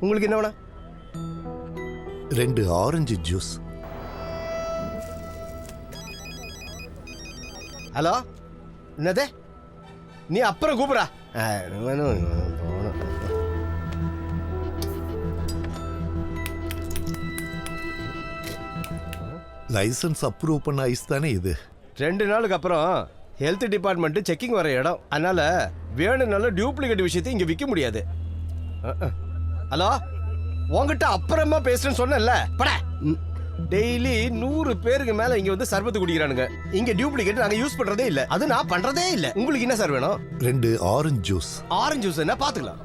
உங்களுக்கு என்ன வேணும்? 2 ஆரஞ்சு ஜூஸ். ஹலோ, என்னது? நீ அப்புறம் கூப்பிடா. லைசன்ஸ் அப்ரூவ் பண்ண ஐஸ் தானே இது? 2 நாளுக்கு அப்புறம் ஹெல்த் டிபார்ட்மெண்ட் செக்கிங் வர இடம், அதனால வேணும்னாலும் டூப்ளிகேட் விஷயத்தை இங்க விற்க முடியாது. ஹலோ, உங்ககிட்ட அப்புறமா பேசுறேன்னு சொன்னேன்ல, பட. டெய்லி 100 பேருக்கு மேல இங்க வந்து சர்பத்து குடிக்கிறானுங்க. இங்க டூப்ளிகேட் நாங்க யூஸ் பண்றதே இல்ல, அது நான் பண்றதே இல்ல. உங்களுக்கு என்ன சார் வேணும்? 2 ஆரஞ்சு ஜூஸ். ஆரஞ்சு ஜூஸ் என்ன பாத்துக்கலாம்.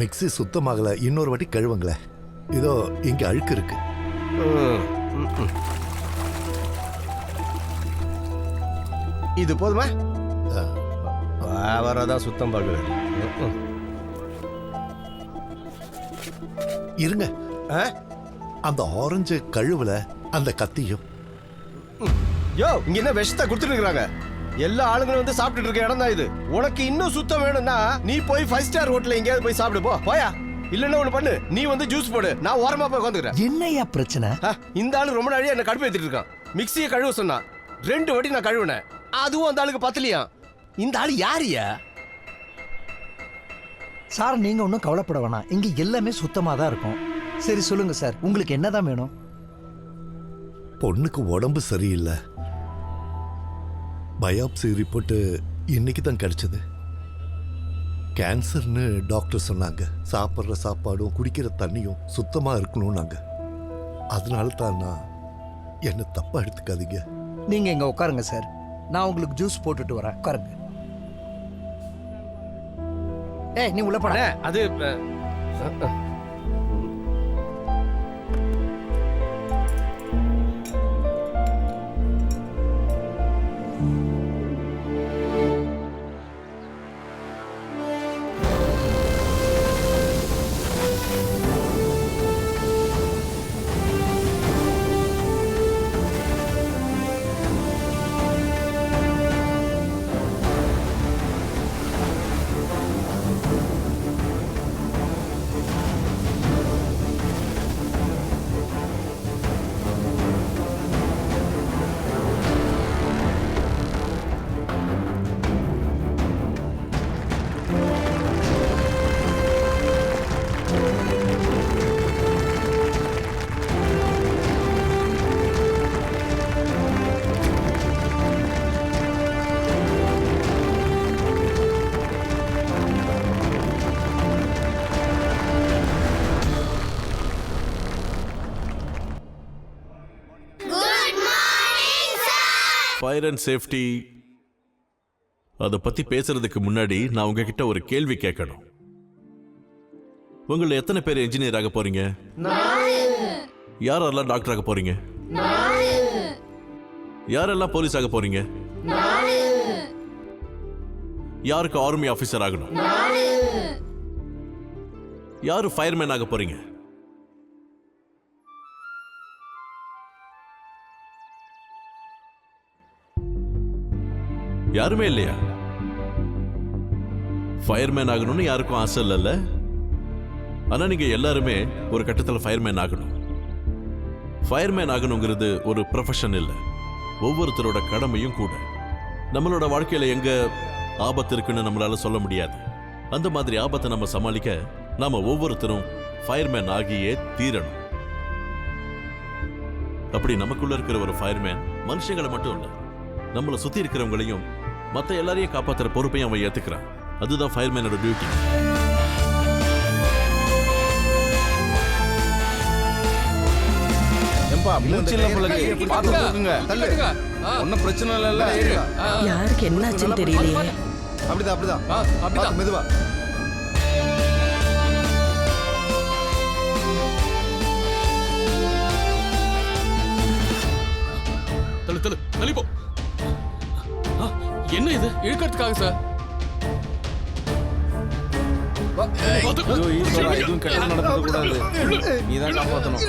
மிக்ஸி சுத்தமாகல, இன்னொரு வாட்டி கழுவுங்களேன். இதோ இங்க அழுக்கு இருக்கு. இது போதுமா? வரதான் சுத்தம் பார்க்குறது. இருங்க, அந்த ஆரஞ்சு கழுவுல அந்த கத்தியும். யோ, இங்க என்ன விஷத்தை கொடுத்துட்டு இருக்காங்க? எல்லா ஆளுங்களும் வந்து சாப்பிட்டுட்டு இருக்க இடம் தான் இது. உனக்கு இன்னும் சுத்தம் வேணும்னா நீ போய் 5 ஸ்டார் ஹோட்டல்ல எங்கேயாவது போய் சாப்பிடு போ. போயா, இல்லன்னா ஒண்ணு பண்ணு, நீ வந்து ஜூஸ் போடு, நான் ஓரமா போய் உட்காந்துக்கிறேன். என்னையா பிரச்சனை? இந்த ஆளு ரொம்ப நாளையா என்ன கடுப்பு ஏத்திட்டு இருக்கான். மிக்ஸியை கழுவ சொன்னா 2 வாட்டி நான் கழுவுனேன், அதுவும் அந்த ஆளுக்கு பத்தலையா. இந்த ஆளு யாரியா? சார், நீங்க ஒன்றும் கவலைப்பட வேணாம், இங்க எல்லாமே சுத்தமா தான் இருக்கும். சரி சொல்லுங்க சார், உங்களுக்கு என்னதான் வேணும்? பொண்ணுக்கு உடம்பு சரியில்லை. பயாப்சி ரிப்போர்ட் இன்னைக்கு தான் கிடைச்சது. கேன்சர்னு டாக்டர் சொன்னாங்க. சாப்பிட்ற சாப்பாடும் குடிக்கிற தண்ணியும் சுத்தமா இருக்கணும்னாங்க. அதனால தான் நான், என்ன தப்பா எடுத்துக்காதீங்க. நீங்க இங்க உட்காருங்க சார், நான் உங்களுக்கு ஜூஸ் போட்டுட்டு வரேன். உட்காருங்க. ஏய், நீ உள்ள போட. அது ஃபயர் அண்ட் சேஃப்டி அதை பத்தி பேசுறதுக்கு முன்னாடி நான் உங்ககிட்ட ஒரு கேள்வி கேட்கணும். உங்களை எத்தனை பேர் இன்ஜினியர் ஆக போறீங்க? யாரெல்லாம் டாக்டர் ஆக போறீங்க? யாரெல்லாம் போலீஸ் ஆக போறீங்க? யாருக்கு ஆர்மி ஆபீசர் ஆகணும்? யாரு ஃபயர்மேன் ஆக போறீங்க? யாருமே இல்லையா? ஃபயர்மேன் ஆகணும்னு யாருக்கும் ஆசை இல்லைல்ல? ஆனா நீங்க எல்லாருமே ஒரு கட்டத்தில் ஃபயர்மேன் ஆகணும். ஃபயர்மேன் ஆகணுங்கிறது ஒரு ப்ரொஃபஷன் இல்லை, ஒவ்வொருத்தரோட கடமையும் கூட. நம்மளோட வாழ்க்கையில எங்க ஆபத்து இருக்குன்னு நம்மளால சொல்ல முடியாது. அந்த மாதிரி ஆபத்தை நம்ம சமாளிக்க நாம ஒவ்வொருத்தரும் ஃபயர்மேன் ஆகியே தீரணும். அப்படி நமக்குள்ள இருக்கிற ஒரு ஃபயர்மேன் மனுஷங்களை மட்டும் இல்ல, நம்மளை சுத்தி இருக்கிறவங்களையும் மற்ற எல்லாரையும் காப்பாற்றுற பொறுப்பையும் அவன் ஏத்துக்கிறான். அதுதான் ஃபயர்மேனோட டியூட்டி. ஒன்னும் பிரச்சனை இல்ல. யாருக்கு என்னாச்சுன்னு தெரியலையே. அப்படிதான் மெதுவா. தள்ளு தள்ளி போ. என்ன இது? இழுக்கிறதுக்காக சார். எதுவும் கெட்டது நடந்தது கூடாது. நீதான் காப்பாத்தணும்.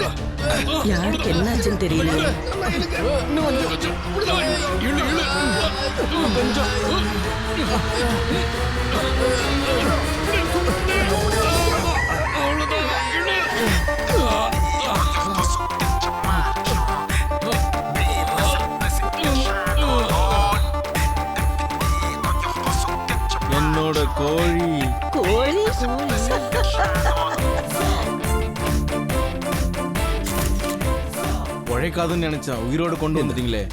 யாருக்கு என்னாச்சுன்னு தெரியலையே. இழு இழு. என்னோட கோழி கோழி உழைக்காதுன்னு நினைச்சா உயிரோடு கொண்டு வந்துட்டீங்களே.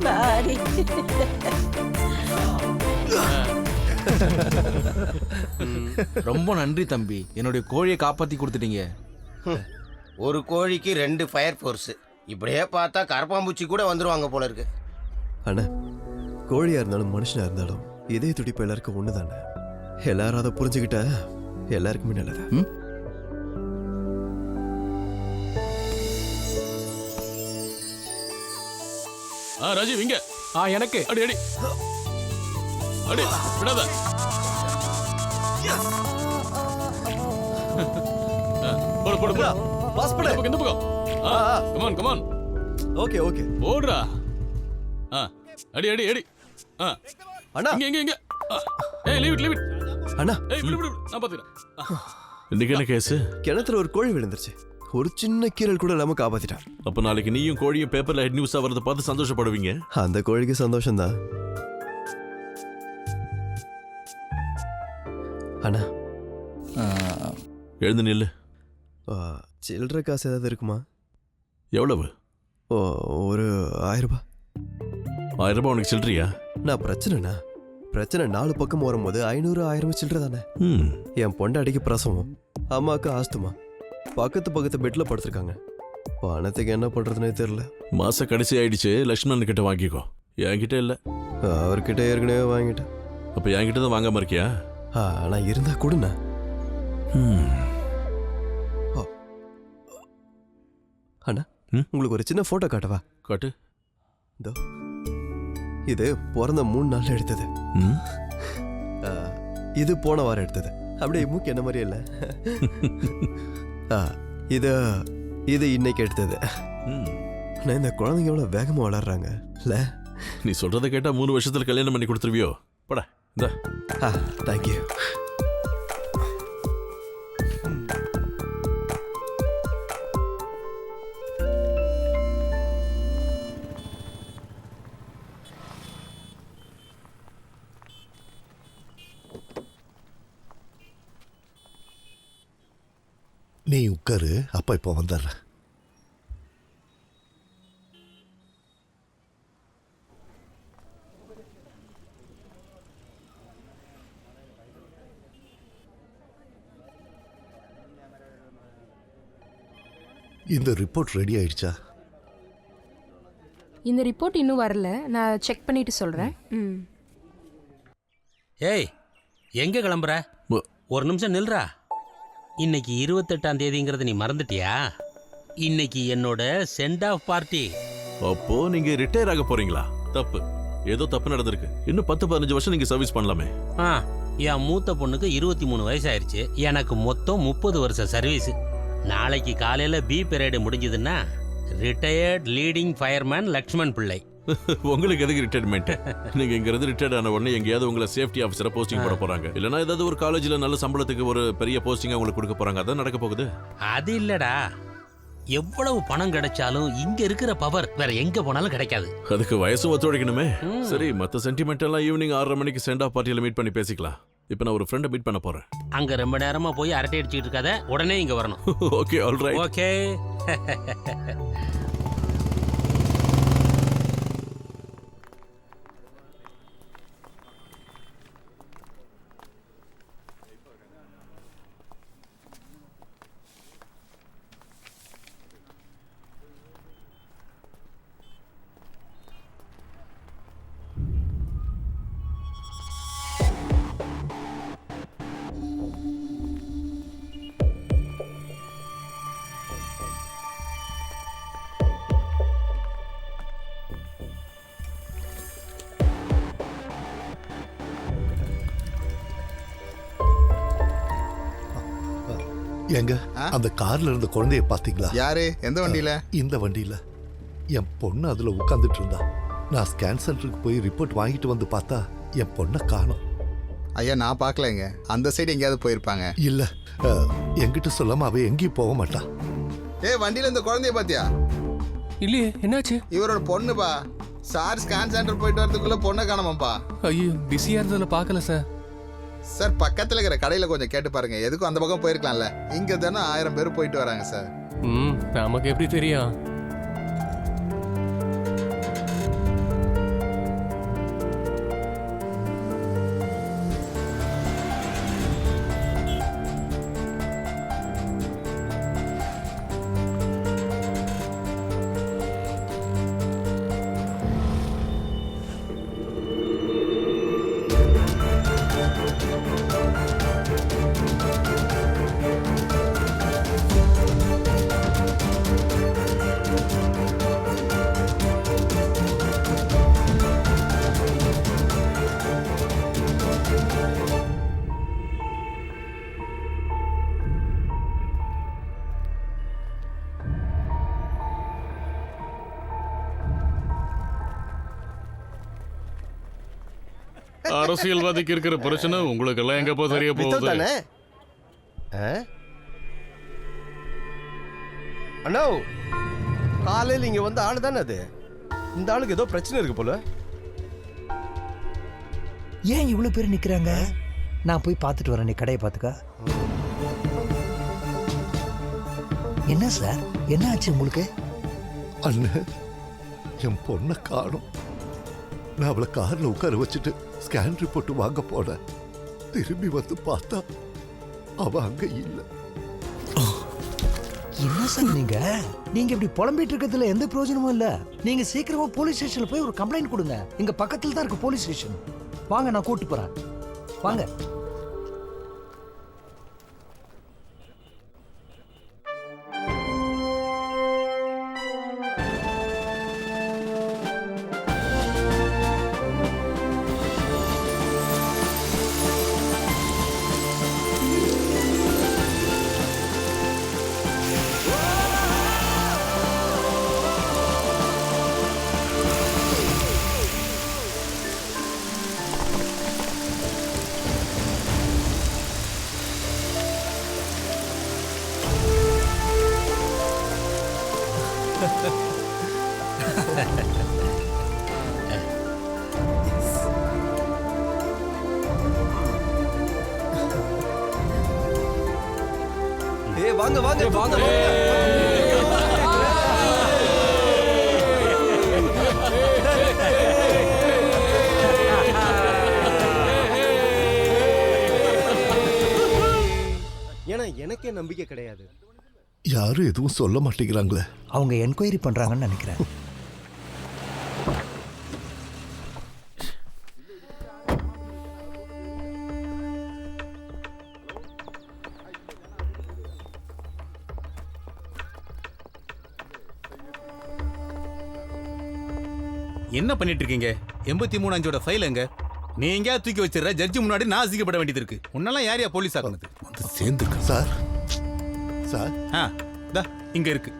பாரி. ரொம்ப நன்றி தம்பி, என்னுடைய கோழியை காப்பாத்தி கொடுத்துட்டீங்க. ஒரு கோழிக்கு 2 ஃபயர் ஃபோர்ஸ். இப்படியே பார்த்தா கரப்பாம்பூச்சி கூட வந்துருவாங்க போல இருக்கு. அண்ணா, கோழியா இருந்தாலும் மனுஷனா இருந்தாலும் இதே துடிப்பு எல்லாருக்கும் ஒன்று தானே. எல்லாரும் அதை புரிஞ்சுக்கிட்டா எல்லாருக்குமே நல்லது. ராஜீவ் இங்க. எனக்கு அடி அடி அடி விடாத. போடு போடு போடு. பாஸ் பண்ணு. இந்த பக்கம். Come on come on. Okay okay. ஓடுறா. அடி அடி அடி. அண்ணா இங்க இங்க இங்க. ஏய் லீவ் இட். அண்ணா. ஏய் விடு நான் பாத்துக்கிறேன். இன்னைக்கு என்ன கேஸ்? கிணத்துல ஒரு கோழி விழுந்துருச்சு. ஒரு சின்ன கீரல் கூட இல்லாம காப்பாத்திட்டான். அப்ப நாளைக்கு நீயும் கோழியும் பேப்பர்ல ஹெட் நியூஸா வரத பார்த்து சந்தோஷப்படுவீங்க. அந்த கோழிக்கு சந்தோஷம்தான். அண்ணா எழுந்து நில்லு. சில்லற காசு ஏதாவது இருக்குமா? எவ்வளவு? ஒரு 1000 ரூபாய். 1000 ரூபாய் உனக்கு சில்லறியா? நான் பிரச்சனை 4 பக்கம் வரும்போது 500 1000 சில்லற தானே. என் பொண்டாட்டிக்கு பிரசவம், அம்மாவுக்கு ஆஸ்துமா, பக்கத்து பெட்ல படுத்திருக்காங்க. பணத்துக்கு என்ன பண்றதுனே தெரியல. மாச கடைசி ஆயிடுச்சு. லட்சுமணன் கிட்ட வாங்கிக்கோ. என்கிட்ட இல்ல. அவர்கிட்ட ஏற்கனவே வாங்கிட்டேன். அப்ப என்கிட்ட தான் வாங்காம இருக்கியா? ஆனா இருந்தா கொடுண்ணா. அண்ணா, உங்களுக்கு ஒரு சின்ன போட்டோ காட்டவா? காட்டு. இதோ இது பிறந்த 3 நாள்ல எடுத்தது. இது போன வாரம் எடுத்தது. அப்படியே மூக்கு என்ன மாதிரியே இல்ல. இது இன்னைக்கு எடுத்தது. நான் இந்த குழந்தைங்க எவ்வளவு வேகமா வளர்றாங்க இல்ல? நீ சொல்றதை கேட்டா 3 வருஷத்துல கல்யாணம் பண்ணி கொடுத்துருவியோ? பட இந்த. தேங்க்யூ. நீ உட்காரு, அப்பா இப்போ வந்துடுறேன். இந்த ரிப்போர்ட் ரெடி ஆயிடுச்சா? இந்த ரிப்போர்ட் இன்னும் வரல, நான் செக் பண்ணிட்டு சொல்றேன். ஏய் எங்க கிளம்புற? ஒரு நிமிஷம் நில்றா. இன்னைக்கு 28ஆம் தேதிங்கிறது நீ மறந்துட்டியா? இன்னைக்கு என்னோட சென்ட் ஆஃப் பார்ட்டி. அப்போ நீங்க ரிட்டையர் ஆக போறீங்களா? தப்பு, ஏதோ தப்பு நடந்திருக்கு. இன்னும் 10-15 வருஷம் நீங்க சர்வீஸ் பண்ணலாமே. என் மூத்த பொண்ணுக்கு 23 வயசு ஆயிடுச்சு. எனக்கு மொத்தம் 30 வருஷம் சர்வீஸ். நாளைக்கு காலையில பி பீரியட் முடிஞ்சதுன்னா ரிட்டையர்ட் லீடிங் ஃபயர்மேன் லக்ஷ்மண் பிள்ளை. உங்களுக்கு எதுக்கு ரிட்டையர்மெண்ட்? நீங்க இங்க இருந்து ரிட்டையர்ட் ஆன உடனே எங்கேயாவது உங்களை சேஃப்டி ஆஃபீஸரா போஸ்டிங் போட போறாங்க. இல்லனா ஏதாவது ஒரு காலேஜ்ல நல்ல சம்பளத்துக்கு ஒரு பெரிய போஸ்டிங் உங்களுக்கு கொடுக்க போறாங்க. அதான் நடக்க போகுது. அது இல்லடா, எவ்வளவு பணம் கிடைச்சாலும் இங்க இருக்கிற பவர் வேற எங்க போனாலும் கிடைக்காது. அதுக்கு வயசும் ஒத்துழைக்கணுமே. சரி, மத்த சென்டிமெண்ட் எல்லாம் ஈவினிங் 6:30 மணிக்கு சென்ட் ஆஃப் பார்ட்டியில மீட் பண்ணி பேசிக்கலாம். இப்போ நான் ஒரு ஃப்ரெண்டை மீட் பண்ண போறேன். அங்க ரொம்ப நேரமா போய் அரட்டை அடிச்சிட்டு இருக்காத, உடனே இங்க வரணும். Okay, all right. ஓகே. எங்க அந்த கார்ல இருந்த குழந்தைய பாத்தீங்களா? யாரு? எந்த வண்டியில? இந்த வண்டியில. என் பொண்ணு அதுல உட்கார்ந்துட்டு இருந்தா. நான் ஸ்கேன் சென்டருக்கு போய் ரிப்போர்ட் வாங்கிட்டு வந்து பார்த்தா என் பொண்ணை காணோம். ஐயா நான் பார்க்கலங்க. அந்த சைடு எங்கேயாவது போயிருப்பாங்க. இல்ல, என்கிட்ட சொல்லாம அவ எங்கேயும் போக மாட்டா. வண்டியில இந்த குழந்தைய பாத்தியா? இல்லையே, என்னாச்சு? இவரோட பொண்ணுப்பா. சார் ஸ்கேன் சென்டர் போயிட்டு வரதுக்குள்ள பொண்ணை காணோமாப்பா. ஐயோ, பிஸியா இருந்ததுல பார்க்கல சார். சார் பக்கத்துல இருக்கிற கடையில கொஞ்சம் கேட்டு பாருங்க. எதுக்கும் அந்த பக்கம் போயிருக்கலாம்ல. இங்க தானே 1000 பேர் போயிட்டு வராங்க சார். நமக்கு எப்படி தெரியும்? அரசியல்வாதிக்கு இருக்கிற பிரச்சனை உங்களுக்கு எல்லாம் எங்க போய் தெரிய போகுது? தானே அண்ணா, காலையில் இங்க வந்த ஆளு தானே அது. இந்த ஆளுக்கு ஏதோ பிரச்சனை இருக்கு போல. ஏன் இவ்வளவு பேர் நிக்கிறாங்க? நான் போய் பார்த்துட்டு வரேன், நீ கடையை பார்த்துக்க. என்ன சார், என்ன ஆச்சு உங்களுக்கு? அண்ணன், என் பொண்ணை காணோம். நான் அவளை கார்ல உட்கார வச்சுட்டு ஸ்கேன் ரிப்போர்ட் வாங்க போனேன். திரும்பி வந்து பார்த்தா அவ அங்க இல்ல. என்ன சார் நீங்க இப்படி புலம்பிட்டு இருக்கிறதுல எந்த பிரயோஜனமும் இல்ல. நீங்க சீக்கிரமா போலீஸ் ஸ்டேஷன்ல போய் ஒரு கம்ப்ளைண்ட் கொடுங்க. இங்க பக்கத்துல தான் இருக்கு போலீஸ் ஸ்டேஷன். வாங்க, நான் கூட்டிட்டு போறேன். வாங்க. வாங்க வாங்க வாங்க. ஏன்னா எனக்கே நம்பிக்கை கிடையாது. யாரும் எதுவும் சொல்ல மாட்டேங்கிறாங்களே. அவங்க என்கொயரி பண்றாங்கன்னு நினைக்கிறேன். என்ன பண்ணிட்டு இருக்கீங்க? 83 அஞ்சோட ஃபைல் எங்க? நீ எங்கேயாவது தூக்கி வச்சிடற. ஜட்ஜி முன்னாடி நான் அசிங்கப்பட வேண்டியது இருக்கு. உன்னெல்லாம் யாரையா போலீஸ் ஆக்குனது? வந்து சேர்ந்துருக்க சார். சார் இங்க இருக்கு.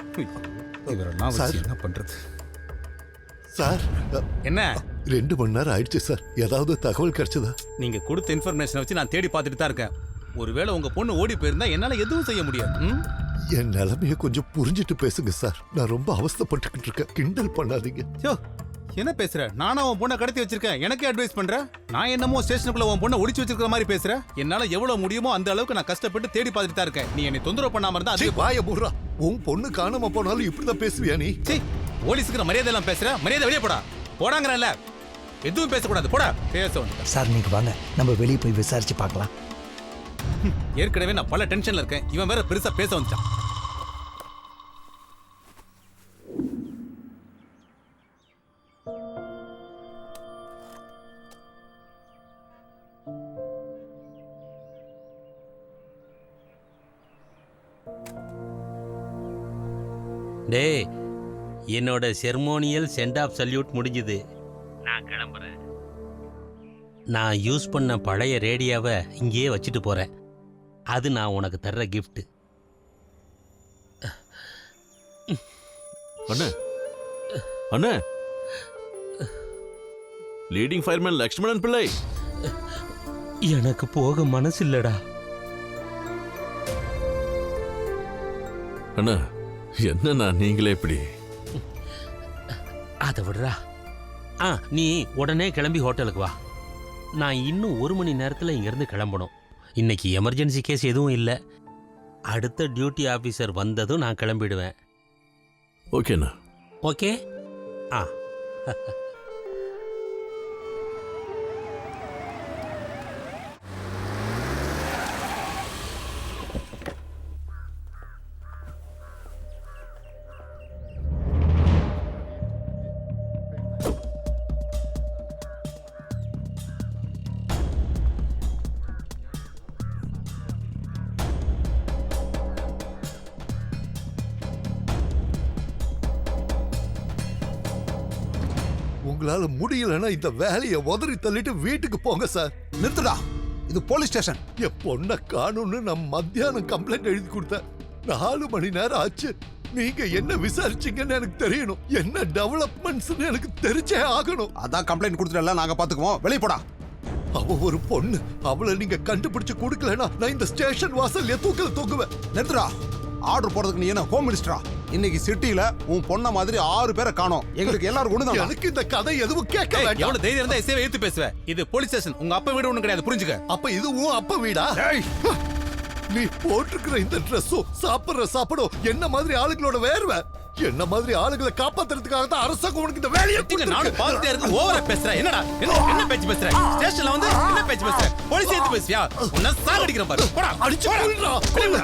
இவரெல்லாம் வச்சு என்ன பண்றது? சார், என்ன 2 மணி நேரம் ஆயிடுச்சு சார். ஏதாவது தகவல் கிடைச்சதா? நீங்க கொடுத்த இன்ஃபர்மேஷனை வச்சு நான் தேடி பார்த்துட்டு தான் இருக்கேன். ஒருவேளை உங்க பொண்ணு ஓடி போயிருந்தா என்னால எதுவும் செய்ய முடியாது. என் நிலைமைய கொஞ்சம் புரிஞ்சுட்டு பேசுங்க சார். நான் ரொம்ப அவஸ்தைப்பட்டுக்கிட்டு இருக்கேன். கிண்டல் பண்ணாதீங்க. என்ன பேசுற? நானும் உன் பொண்ணை கடத்தி வச்சிருக்கேன். எனக்கே அட்வைஸ் பண்ற? நான் என்னமோ ஸ்டேஷனுக்குள்ள உன் பொண்ணை ஒளிச்சு வச்சிருக்கிற மாதிரி பேசுற? என்னால எவ்வளவு முடியுமோ அந்த அளவுக்கு நான் கஷ்டப்பட்டு தேடி பார்த்துட்டு தான் இருக்கேன். நீ என்னை தொந்தரவு பண்ணாம இருந்தா சீ, வாய மூடுறா. உன் பொண்ணு காணாம போனாலும் இப்படிதான் பேசுவியா நீ? போலீஸுக்கு மரியாதை எல்லாம் பேசுற? மரியாதை வெளியே போடா. போடாங்கறல்ல. எதுவும் பேசக்கூடாது. போடா. சார் நீங்க வாங்க, நம்ம வெளியே போய் விசாரிச்சு பார்க்கலாம். ஏற்கனவே நான் பல டென்ஷன்ல இருக்கேன். இவன் வேற பெருசா பேச வந்துட்டான். டேய், என்னோட செர்மோனியல் சென்ட் ஆஃப் சல்யூட் முடிஞ்சுது. நான் கிளம்புறேன். நான் யூஸ் பண்ண பழைய ரேடியோவை இங்கேயே வச்சுட்டு போகிறேன். அது நான் உனக்கு தர்ற கிஃப்ட். அண்ணே அண்ணே லீடிங் ஃபயர்மேன் லக்ஷ்மணன் பிள்ளை. எனக்கு போக மனசு இல்லடா. அண்ணா என்னண்ணா நீங்களே இப்படி? அதை விடுறா. நீ உடனே கிளம்பி ஹோட்டலுக்கு வா. நான் இன்னும் 1 மணி நேரத்தில் இங்கேருந்து கிளம்பணும். இன்னைக்கு எமர்ஜென்சி கேஸ் எதுவும் இல்லை. அடுத்த டியூட்டி ஆஃபீஸர் வந்ததும் நான் கிளம்பிடுவேன். ஓகேண்ணா. ஓகே. உங்களால முடியலன்னா இந்த வேலையை உதறி தள்ளிட்டு வீட்டுக்கு போங்க சார். நிறுத்துடா, இது போலீஸ் ஸ்டேஷன். என் பொண்ணை காணும்னு நான் மத்தியானம் கம்ப்ளைண்ட் எழுதி கொடுத்தேன். 4 மணி நேரம் ஆச்சு. நீங்க என்ன விசாரிச்சீங்கன்னு எனக்கு தெரியணும். என்ன டெவலப்மெண்ட்ஸ்னு எனக்கு தெரிஞ்சே ஆகணும். அதான் கம்ப்ளைண்ட் கொடுத்துட்டல, நாங்க பாத்துக்குவோம். வெளிய போடா. அவ ஒரு பொண்ணு. அவளை நீங்க கண்டுபிடிச்சு கொடுக்கலனா நான் இந்த ஸ்டேஷன் வாசல்ல தூக்கல தூக்குவேன். நிறுத்துடா. ஆர்டர் போடுறதுக்கு நீ என்ன ஹோம் மினிஸ்டரா? இன்னைக்கு சிட்டில உன் பொண்ண மாதிரி 6 பேரை காணோம். எங்களுக்கு எல்லாரும் ஒண்ணுதான். எனக்கு இந்த கதை எதுவும் கேட்க வேண்டாம். எவ்வளவு தைரியம் இருந்தா எஸ்ஏவை ஏத்து பேசுவேன். இது போலீஸ் ஸ்டேஷன். உங்க அப்பா வீடு ஒண்ணும் கிடையாது, புரிஞ்சுக்க. அப்ப இது உன் அப்பா வீடா? நீ போட்டுக்கிற இந்த ட்ரெஸ்ஸும் சாப்பிடுற சாப்பிடும் என்ன மாதிரி ஆளுங்களோட வேர்வை. என்ன மாதிரி ஆளுங்களை காப்பாத்துறதுக்காக தான் அரசாங்கம் உனக்கு இந்த வேலையை கொடுத்திருக்கு. நானும் பார்த்துட்டே இருக்கு. ஓவரா பேசுற. என்னடா என்ன பேச்சு பேசுற? ஸ்டேஷன்ல வந்து என்ன பேச்சு பேசுற? போலீஸ் ஏத்து பேசுவியா? உன்ன சாகடிக்கிறேன் பாரு. போடா, அடிச்சு கொல்றா. ஐயோ.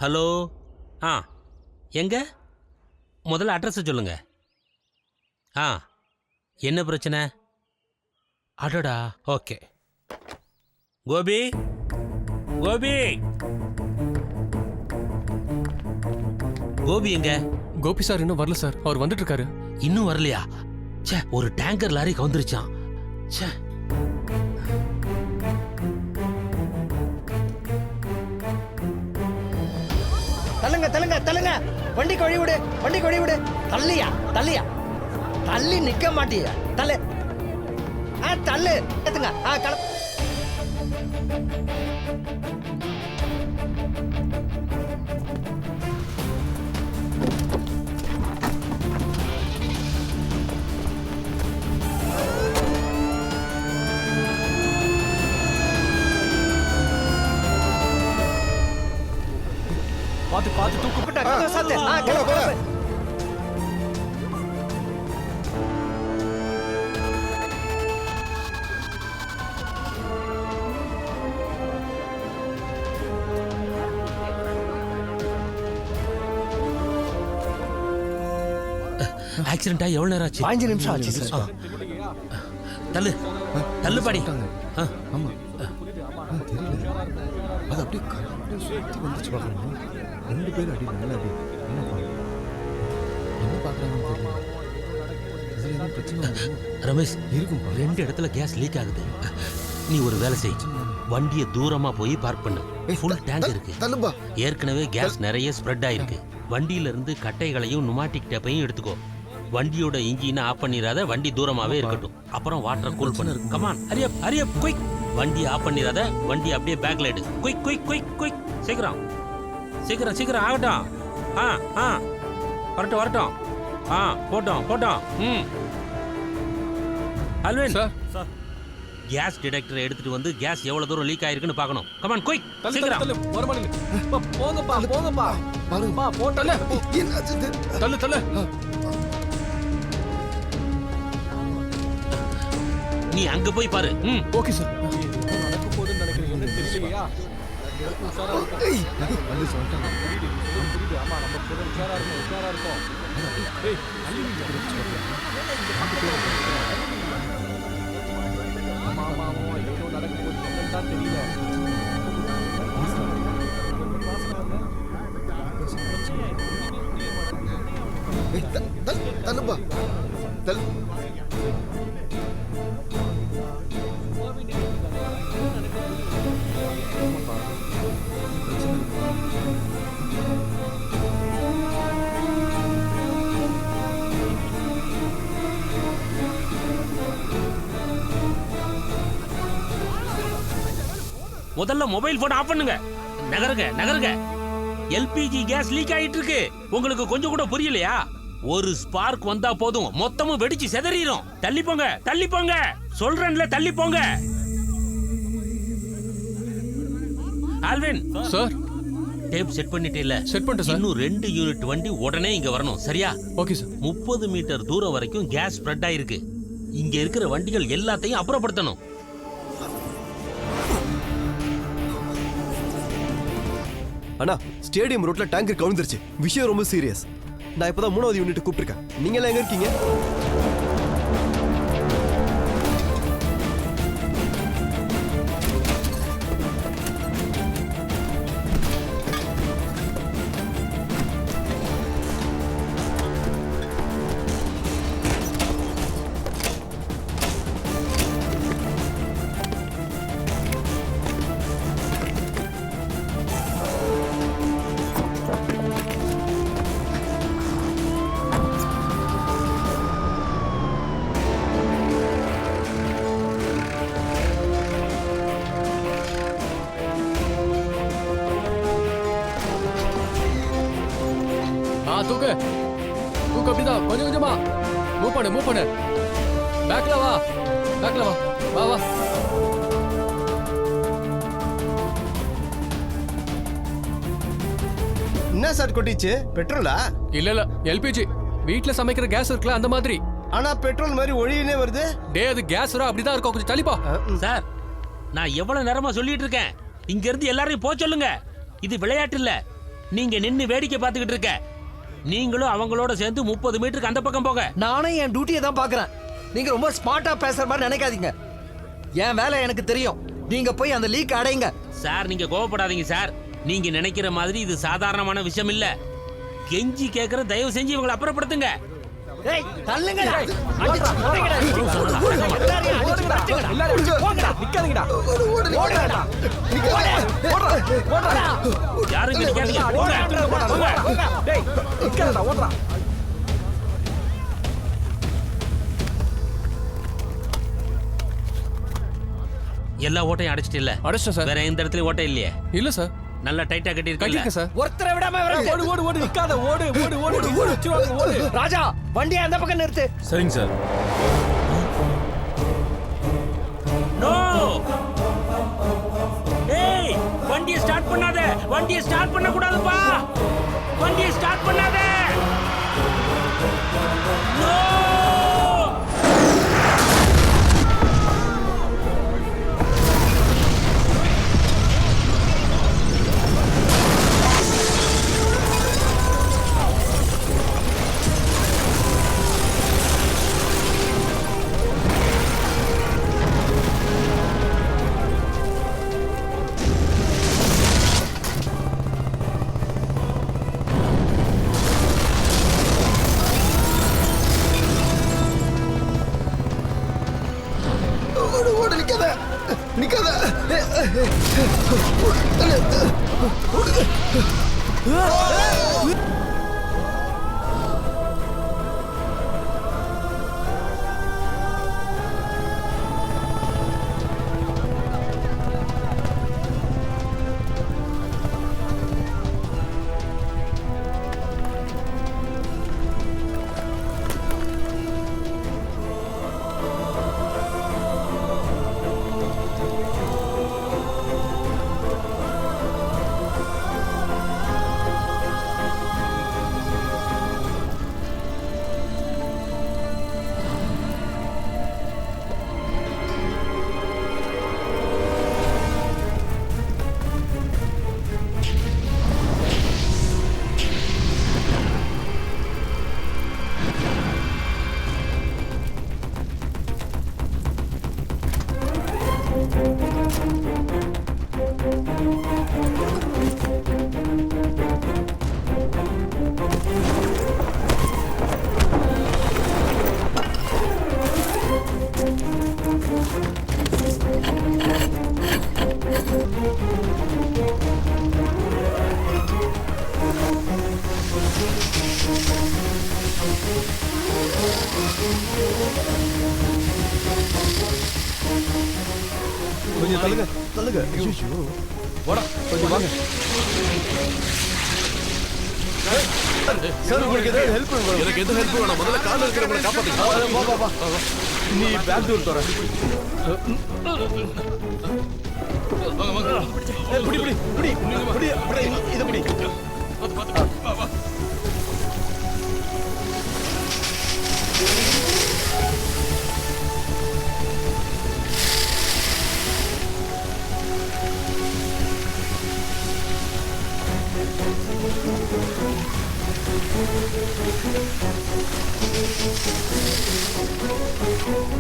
ஹலோ. எங்க? முதல்ல அட்ரஸ் சொல்லுங்க. என்ன பிரச்சனை? அடடா. ஓகே. கோபி, கோபி, கோபி எங்க? கோபி சார் இன்னும் வரல சார். அவர் வந்துட்டு இருக்காரு. இன்னும் வரலையா? ச்சே, ஒரு டேங்கர் லாரி கவுந்துருச்சான். ச்சே. தள்ளுங்க தள்ளுங்க தள்ளுங்க. வண்டிக்கு வழி விடு, வண்டிக்கு வழி விடு. தள்ளியா தள்ளியா. தள்ளி நிக்க மாட்டியா? தள்ளு. தள்ளு. ஏத்துங்க. பாத்து பாத்து தூக்கு. ஆக்சிடென்ட் ஆகி எவ்வளவு நேரம் ஆச்சு? 5 நிமிஷம் ஆச்சு சார். தள்ளு தள்ளு பாடி. ஆமா தெரியல, அது அப்படியே கரெக்டா சுத்தி வந்துச்சு. பார்க்கணும் 2 பேர் அடி நல்ல அடி. என்ன பார்க்கறாங்கன்னு தெரியல. இதுல என்ன பிரச்சனை வருமோ? ரமேஷ் இருக்கும். 2 இடத்துல கேஸ் லீக் ஆகுது. நீ ஒரு வேலை செய், வண்டியை தூரமா போய் பார்க் பண்ணு. ஃபுல் டேங்க் இருக்கு. தள்ளுப்பா. ஏற்கனவே கேஸ் நிறைய ஸ்ப்ரெட் ஆயிருக்கு. வண்டியில இருந்து கட்டைகளையும் நுமாட்டிக் டேப்பையும் எடுத்துக்கோ. வண்டியோட இன்ஜினை ஆஃப் பண்ணிராத, வண்டி தூரமாவே இருக்கட்டும். அப்புறம் வாட்டரை கூல் பண்ணு. Come on ஹரியப் ஹரியப் quick. வண்டி ஆஃப் பண்ணிராத, வண்டி அப்படியே பேக்ல எடு. Quick quick quick quick. சீக்கிரம் சீக்கிரம் சீக்கிரம் ஆகட்டும். வரட்டும் வரட்டும். போட்டோம். அல்வின் சார் கேஸ் டிடெக்டரை எடுத்துட்டு வந்து கேஸ் எவ்வளவு தூரம் லீக் ஆயிருக்குன்னு பார்க்கணும். கமான் குயிக் சீக்கிரம். ஒரு மணி போங்கப்பா பாருங்கப்பா போட்டல. என்னாச்சு? தள்ளு நீ அங்க போய் பாரு. Okay sir. நடக்க போகுதுன்னு நினைக்கிறேன். என்ன தெரியலையா? வந்து சொல்லிட்டாங்க. புரியுது. ஆமா நம்ம உஷாரா இருக்கும். ஏய் ஆமா ஏதோ நடக்க போகுது. என்னன்னு தான் தெரியல. தள்ளுப்பா தள்ளு. முதல்ல மொபைல் போன் ஆஃப் பண்ணுங்க. நகருங்க. எல்பிஜி கேஸ் லீக் ஆயிட்டு இருக்கு. உங்களுக்கு கொஞ்சம் கூட புரியலையா? ஒரு ஸ்பார்க் வந்தா போதும், மொத்தமும் வெடிச்சு சிதறிடும். தள்ளி போங்க சொல்றேன்ல, தள்ளி போங்க. ஆல்வின் சார் டேப் செட் பண்ணிட்டே இல்ல? செட் பண்ணிட்டேன் சார். இன்னும் 2 யூனிட் வண்டி உடனே இங்க வரணும், சரியா? Okay sir. 30 மீட்டர் தூரம் வரைக்கும் கேஸ் ஸ்ப்ரெட் ஆயிருக்கு. இங்க இருக்கிற வண்டிகள் எல்லாத்தையும் அப்புறப்படுத்தணும். அண்ணா ஸ்டேடியம் ரோட்ல டேங்கர் கவுந்துருச்சு. விஷயம் ரொம்ப சீரியஸ். நான் இப்பதான் 3வது யூனிட் கூப்பிட்டுருக்கேன். நீங்க எல்லாம் எங்க இருக்கீங்க? தூக்கு அப்படிதான். கொஞ்சமா மூவ் பண்ணு. பேக்ல வா. என்ன சார் கொட்டிச்சு? பெட்ரோலா? இல்ல எல்பிஜி. வீட்ல சமைக்கிற கேஸ் இருக்குல்ல, அந்த மாதிரி. ஆனா பெட்ரோல் மாதிரி ஒழியினே வருது. அது கேஸ் அப்படிதான் இருக்கும். கொஞ்சம் தள்ளிப்பா. சார் நான் எவ்வளவு நேரமா சொல்லிட்டு இருக்கேன், இங்க இருந்து எல்லாரையும் போக சொல்லுங்க. இது விளையாட்டு இல்ல. நீங்க நின்னு வேடிக்கை பார்த்துக்கிட்டு இருக்க. நீங்களும் அவங்களோட சேர்ந்து 30 மீட்டருக்கு அந்த பக்கம் போங்க. நானும் என் டியூட்டியை தான் பார்க்கறேன். நீங்க ரொம்ப ஸ்மார்ட்டா பேசுற மாதிரி நினைக்காதீங்க. என் வேலை எனக்கு தெரியும். நீங்க போய் அந்த லீக் அடைங்க. சார் நீங்க கோவப்படாதீங்க சார். நீங்க நினைக்கிற மாதிரி இது சாதாரணமான விஷயம் இல்ல. கெஞ்சி கேக்குற, தயவு செஞ்சு இவங்களை அப்புறப்படுத்துங்க. ஏய் தள்ளுங்க. யாரும் நிக்காதீங்க. எல்லா ஓட்டையும் அடைச்சிட்டு இல்ல? அடைச்சிட்டேன் சார். வேற எந்த இடத்துலயும் ஓட்டை இல்லையே? இல்ல சார். நல்லா டைட்டா கட்டியிருக்கீங்க சார். ஒருத்தரை விடாம ஓடு நிக்காத. ஓடு. ராஜா வண்டியை அந்த பக்கம் நிறுத்து. சரிங்க சார். நோ. ஏய் வண்டியை ஸ்டார்ட் பண்ணாத. வண்டியை ஸ்டார்ட் பண்ண கூடாதுப்பா. வண்டியை ஸ்டார்ட் பண்ணாத. நோ. நிக்காத. கொஞ்சம் தள்ளுங்க தள்ளுங்க. ஐயோ வாடா கொஞ்சம் வாங்க. சார் உங்களுக்கு ஏதாவது ஹெல்ப் வேணும்? எனக்கு எந்த ஹெல்ப் வேணாம். முதல்ல கால்ல இருக்கிறவங்களை காப்பாத்துங்க. வா நீ பேக் டோர் தர. புடி புடி புடி புடி இத புடி. வா வா.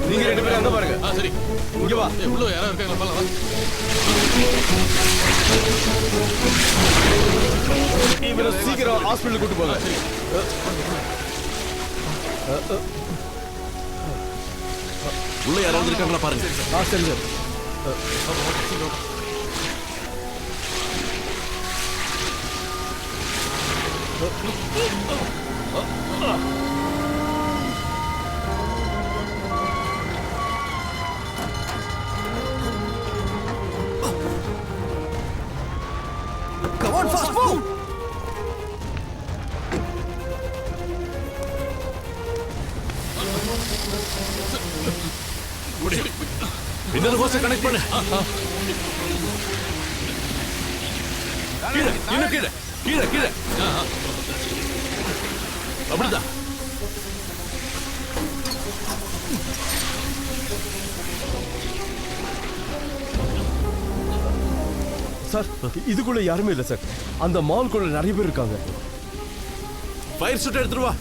நீங்க ரெண்டு பேரும் அங்க பாருங்க. சரி இங்க வா. உள்ள யாரா இருக்காங்களா பாருங்க. இவரை சீக்கிரம் ஹாஸ்பிடல் கூட்டு போங்க. உள்ள யாராவது இருக்காங்களா பாருங்க. சரி sir. Come on, fast move! இன்னொரு ஹோஸை கனெக்ட் பண்ணு. கீழே இன்னும் கீழே கீழே கீழே. அப்படிதான். சார் இதுக்குள்ள யாருமே இல்ல சார். அந்த மால்குள்ள நிறைய பேர் இருக்காங்க. ஃபயர் சூட் எடுத்துட்டு வா.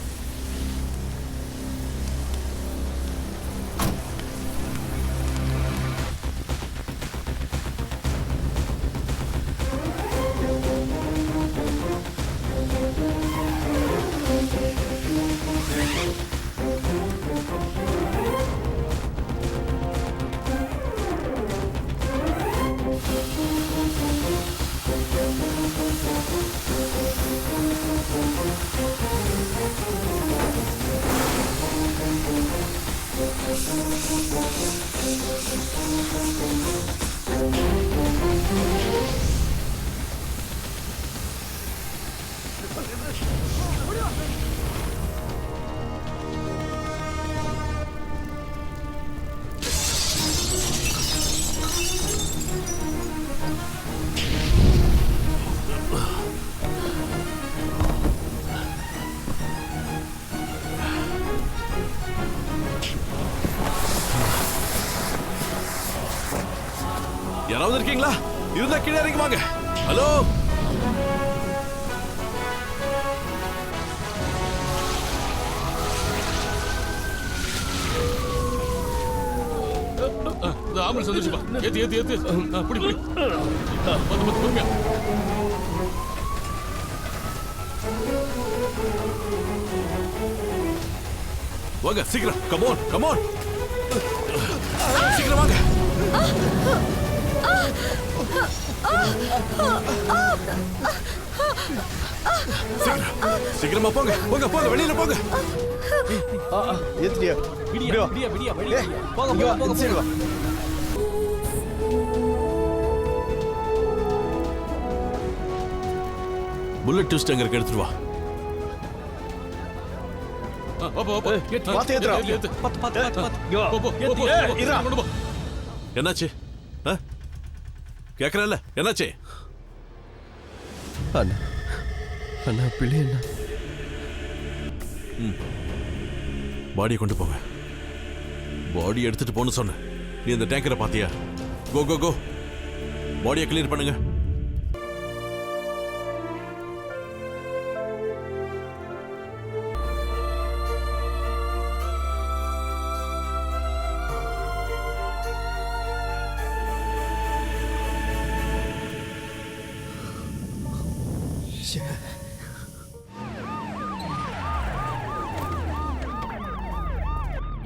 யாராவது இருக்கீங்களா? இருந்தா கீழே இறங்கி வாங்க. ஹலோ, ஆம்புலன்ஸ் வந்துச்சுப்பா. ஏத்து ஏத்து ஏத்து. புடி புடி. வந்து பொறுமையா. வாங்க சீக்கிரம். Come on come on. சீக்கிரம் வாங்க. சீக்கிரமா போங்க போங்க போங்க வெளியில போங்க. ஏத்துட்டியா விடியா விடியா விடியா விடியா போங்க இங்க வா, போங்க இந்த side வா. புல்லட் ட்விஸ்ட் அங்க இருக்க எடுத்துட்டு வா. பாத்து ஏத்துறா. என்னாச்சு? கேக்குறேன்ல, என்னாச்சு? அண்ணா அண்ணா பிள்ளை அண்ணா. பாடியை கொண்டு போங்க. பாடி எடுத்துட்டு போன்னு சொன்னேன். நீ இந்த டேங்கரை பாத்தியா? கோ கோ கோ, பாடியை கிளியர் பண்ணுங்க.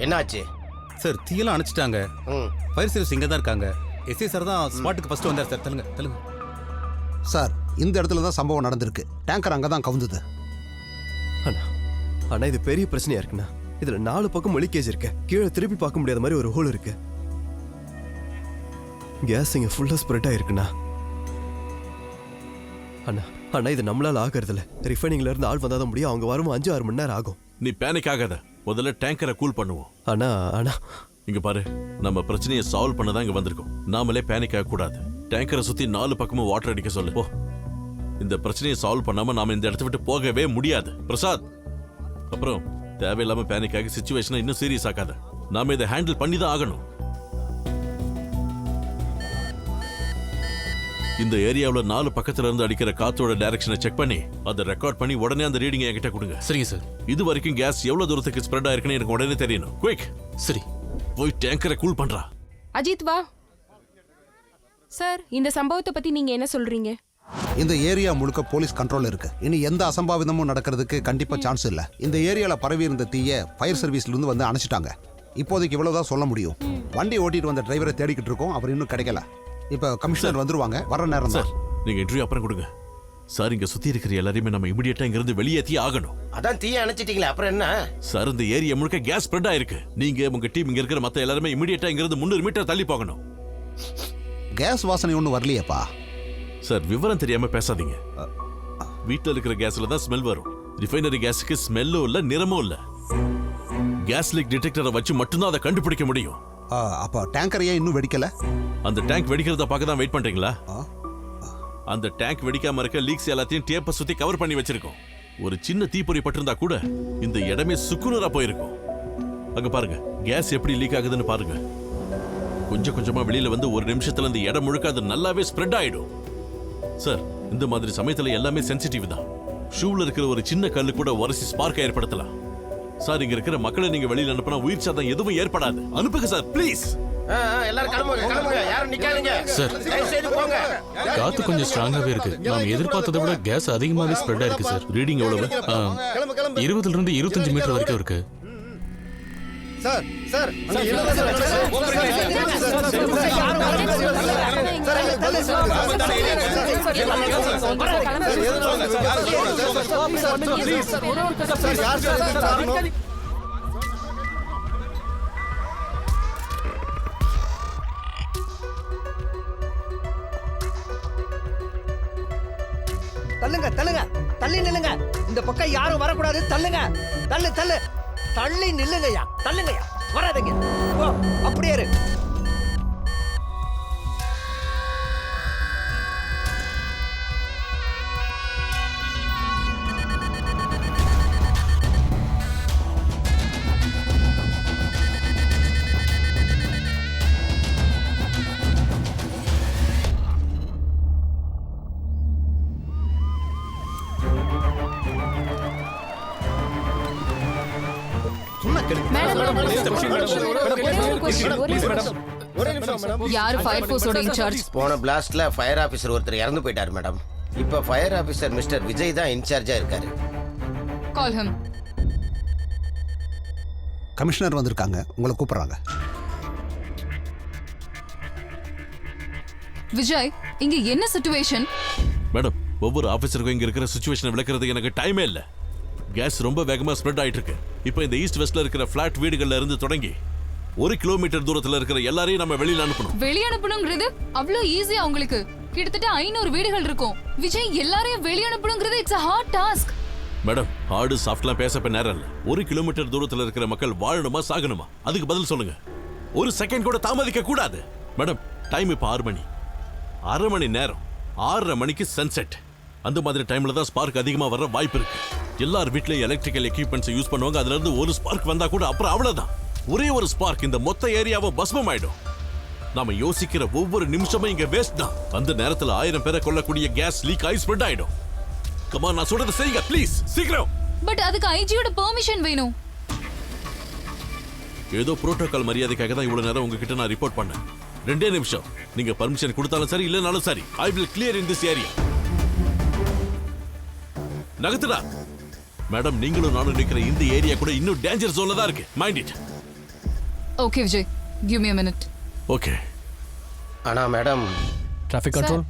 என்னாச்சு? சார் தீயெல்லாம் அணைச்சிட்டாங்க. ம். ஃபயர் சர்வீஸ் இங்கே தான் இருக்காங்க. எஸ்ஐ சார் தான் ஸ்பாட்டுக்கு ஃபர்ஸ்ட் வந்தார் சார். தள்ளுங்க தள்ளுங்க. சார் இந்த இடத்துல தான் சம்பவம் நடந்திருக்கு. டேங்கர் அங்கே தான் கவுந்தது. அண்ணா அண்ணா இது பெரிய பிரச்சனையா இருக்குண்ணா. இதுல 4 பக்கம் லீக்கேஜ் இருக்கு. கீழே திருப்பி பார்க்க முடியாத மாதிரி ஒரு ஹோல் இருக்கு. கேஸ் இங்க ஃபுல்லா ஸ்ப்ரெட் ஆயிருக்குண்ணா. அண்ணா அண்ணா இது நம்மளால ஆகிறதுல. ரிஃபைனிங்ல இருந்து ஆள் வந்தாதான் முடியும். அவங்க வரும் 5-6 மணி நேரம் ஆகும். நீ பேனிக் ஆகாத. முதல்ல டேங்கரை கூல் பண்ணுவோம். அண்ணா அண்ணா இங்க பாரு, நம்ம பிரச்சனையை சால்வ் பண்ண தான் இங்க வந்திருக்கோம். நாமளே பேனிக் ஆக கூடாது. டேங்கரை சுத்தி 4 பக்கமும் வாட்டர் அடிக்க சொல்லு. போ. இந்த பிரச்சனையை சால்வ் பண்ணாம நாம இந்த இடத்த விட்டு போகவே முடியாது. பிரசாத், அப்புறம் தேவையில்லாம பேனிக் ஆகி சிச்சுவேஷனை இன்னும் சீரியஸ் ஆக்காத. நாம இதை ஹேண்டில் பண்ணி தான் ஆகணும். இந்த ஏரியாவுல 4 பக்கத்துல இருந்து அடிக்கிற காத்தோட டைரக்ஷனை செக் பண்ணி அதை ரெக்கார்ட் பண்ணி உடனே அந்த ரீடிங் என்கிட்ட கொடுங்க. சரிங்க சார். இது வரைக்கும் கேஸ் எவ்வளவு தூரத்துக்கு ஸ்ப்ரெட் ஆயிருக்குன்னு எனக்கு உடனே தெரியணும். குயிக். சரி. போய் டேங்கரை கூல் பண்றா. அஜித் வா. சார் இந்த சம்பவத்தை பத்தி நீங்க என்ன சொல்றீங்க? இந்த ஏரியா முழுக்க போலீஸ் கண்ட்ரோல் இருக்கு. இனி எந்த அசம்பாவிதமும் நடக்கிறதுக்கு கண்டிப்பா சான்ஸ் இல்ல. இந்த ஏரியால பரவி இருந்த தீய ஃபயர் சர்வீஸ்ல இருந்து வந்து அணைச்சிட்டாங்க. இப்போதைக்கு இவ்வளவுதான் சொல்ல முடியும். வண்டி ஓட்டிட்டு வந்த டிரைவரை தேடிக்கிட்டு இருக்கோம். அவர் இன்னும் கிடைக்கல. இப்ப கமிஷனர் வந்துருவாங்க. வர நேரம் சார், தான். நீங்க இன்டர்வியூ அப்புறம் கொடுங்க. சார், இங்க சுத்தி இருக்கிற எல்லாரையுமே நம்ம இமிடியேட்டா இங்க இருந்து வெளியேற்றியே ஆகணும். அதான் தீய அணைச்சிட்டீங்களே, அப்புறம் என்ன? சார், இந்த ஏரியா முழுக்க கேஸ் ஸ்ப்ரெட் ஆயிருக்கு. நீங்க உங்க டீம் இங்க இருக்கிற மத்த எல்லாருமே இமிடியேட்டா இங்க இருந்து 300 மீட்டர் தள்ளி போகணும். கேஸ் வாசனை ஒன்றும் வரலையேப்பா. சார், விவரம் தெரியாம பேசாதீங்க. வீட்டுல இருக்கிற கேஸ்ல தான் ஸ்மெல் வரும். ரிஃபைனரி கேஸுக்கு ஸ்மெல்லும் இல்ல, நிறமும் இல்ல. கேஸ் லீக் டிடெக்டரை வச்சு மட்டும்தான் அதை கண்டுபிடிக்க முடியும். அப்ப டேங்கர் ஏன் இன்னும் வெடிக்கல? அந்த டேங்க் வெடிக்கிறத பார்க்க தான் வெயிட் பண்றீங்களா? அந்த டேங்க் வெடிக்காம இருக்க லீக்ஸ் எல்லாத்தையும் டேப்பை சுத்தி கவர் பண்ணி வச்சிருக்கோம். ஒரு சின்ன தீப்பொறி பட்டிருந்தா கூட இந்த இடமே சுக்குநூறா போயிருக்கும். அங்க பாருங்க, கேஸ் எப்படி லீக் ஆகுதுன்னு பாருங்க. கொஞ்சம் கொஞ்சமா வெளியில வந்து ஒரு நிமிஷத்துல இந்த இடம் முழுக்க அது நல்லாவே ஸ்ப்ரெட் ஆயிடும். சார், இந்த மாதிரி சமயத்துல எல்லாமே சென்சிட்டிவ் தான். ஷூல இருக்கிற ஒரு சின்ன கல்லு கூட உரசி ஸ்பார்க் ஏற்படுத்தலாம். சார், இங்க இருக்கிற மக்களை நீங்க வெளியில அனுப்புனா உயிர் சாதம் எதுவும் ஏற்படாது. அனுப்புங்க சார், ப்ளீஸ். எல்லாரும் கிளம்புங்க, கிளம்புங்க. யாரும் நிக்காதீங்க சார். தயவு செய்து போங்க. காத்து கொஞ்சம் ஸ்ட்ராங்காவே இருக்கு. நாம எதிர்பார்த்ததை விட கேஸ் அதிகமாவே ஸ்ப்ரெட் ஆயிருக்கு சார். ரீடிங் எவ்வளவு? 20 இருந்து 25 மீட்டர் வரைக்கும் இருக்கு. சார் சார் தள்ளுங்க தள்ளுங்க, தள்ளி நில்லுங்க. இந்த பக்கம் யாரும் வரக்கூடாது. தள்ளுங்க, தள்ளு தள்ளு, தள்ளி நில்லுங்கய்யா, தள்ளுங்கய்யா, வராதீங்க. ஓ, அப்படியே இரு. போன பிளாஸ்ட்ல ஃபயர் ஆபீசர் ஒருத்தர் இறந்து போயிட்டார் மேடம். இப்ப ஃபயர் ஆபீசர் மிஸ்டர் விஜய் தான் இன்சார்ஜா இருக்காரு. Call him. கமிஷனர் வந்திருக்காங்க, உங்களை கூப்பிடுறாங்க. விஜய் இங்க என்ன சிச்சுவேஷன்? மேடம், ஒவ்வொரு ஆபீசருக்கும் இங்க இருக்கிற சிச்சுவேஷனை விளக்குறதுக்கு எனக்கு டைமே இல்ல. கேஸ் ரொம்ப வேகமா ஸ்ப்ரெட் ஆயிட்டு இருக்கு. இப்போ இந்த ஈஸ்ட் வெஸ்ட்ல இருக்கிற பிளாட் வீடுகள்ல இருந்து தொடங்கி 1 கிலோமீட்டர் தூரத்துல இருக்கிற எல்லாரையும் நம்ம வெளியில அனுப்பணும். வெளிய அனுப்பணும்ங்கிறது அவ்வளவு ஈஸியா உங்களுக்கு? கிட்டத்தட்ட 500 வீடுகள் இருக்கும். விஜய் எல்லாரையும் வெளிய அனுப்பணும்ங்கிறது இட்ஸ் a hard task. மேடம், ஹார்டு சாஃப்ட்லாம் பேசப்ப நேரம் இல்ல. 1 கிலோமீட்டர் தூரத்துல இருக்கிற மக்கள் வாழணுமா சாகணுமா அதுக்கு பதில் சொல்லுங்க. ஒரு செகண்ட் கூட தாமதிக்க கூடாது. மேடம், டைம் இப்போ 6 மணி. 1/2 மணி நேரம் 6:30 மணிக்கு சன்செட். அந்த மாதிரி டைம்ல தான் ஸ்பார்க் அதிகமா வர வாய்ப்பு இருக்கு. எல்லார் வீட்லயும் எலக்ட்ரிக்கல் எக்யூப்மெண்ட்ஸ் யூஸ் பண்ணுவாங்க. அதுல இருந்து ஒரு ஸ்பார்க் வந்தா கூட அப்புறம் அவ்வளவுதான். ஒரே ஒரு ஸ்பார்க் இந்த மொத்த ஏரியாவை பஸ்மம் ஆயிடும். நாம யோசிக்கிற ஒவ்வொரு நிமிஷமும் இங்க வேஸ்ட் தான். அந்த நேரத்துல 1000 பேரை கொல்லக்கூடிய கேஸ் லீக் ஆகி ஸ்ப்ரெட் ஆயிடும். கமா, நான் சொல்றத செய்யுங்க ப்ளீஸ், சீக்கிரம். பட் அதுக்கு ஐஜியோட பெர்மிஷன் வேணும். ஏதோ புரோட்டோகால் மரியாதைக்காக தான் இவ்வளவு நேரம் உங்ககிட்ட நான் ரிப்போர்ட் பண்ணேன். 2 நிமிஷம். நீங்க பர்மிஷன் கொடுத்தாலும் சரி இல்லனாலும் சரி, I will clear in this area. நகத்துடா. மேடம், நீங்களும் நானும் இருக்கிற இந்த ஏரியா கூட இன்னும் டேஞ்சர் ஜோன்ல தான் இருக்கு. Mind it. Okay Vijay, give me a minute. Okay. ஆனா மேடம், டிராஃபிக் கண்ட்ரோல்.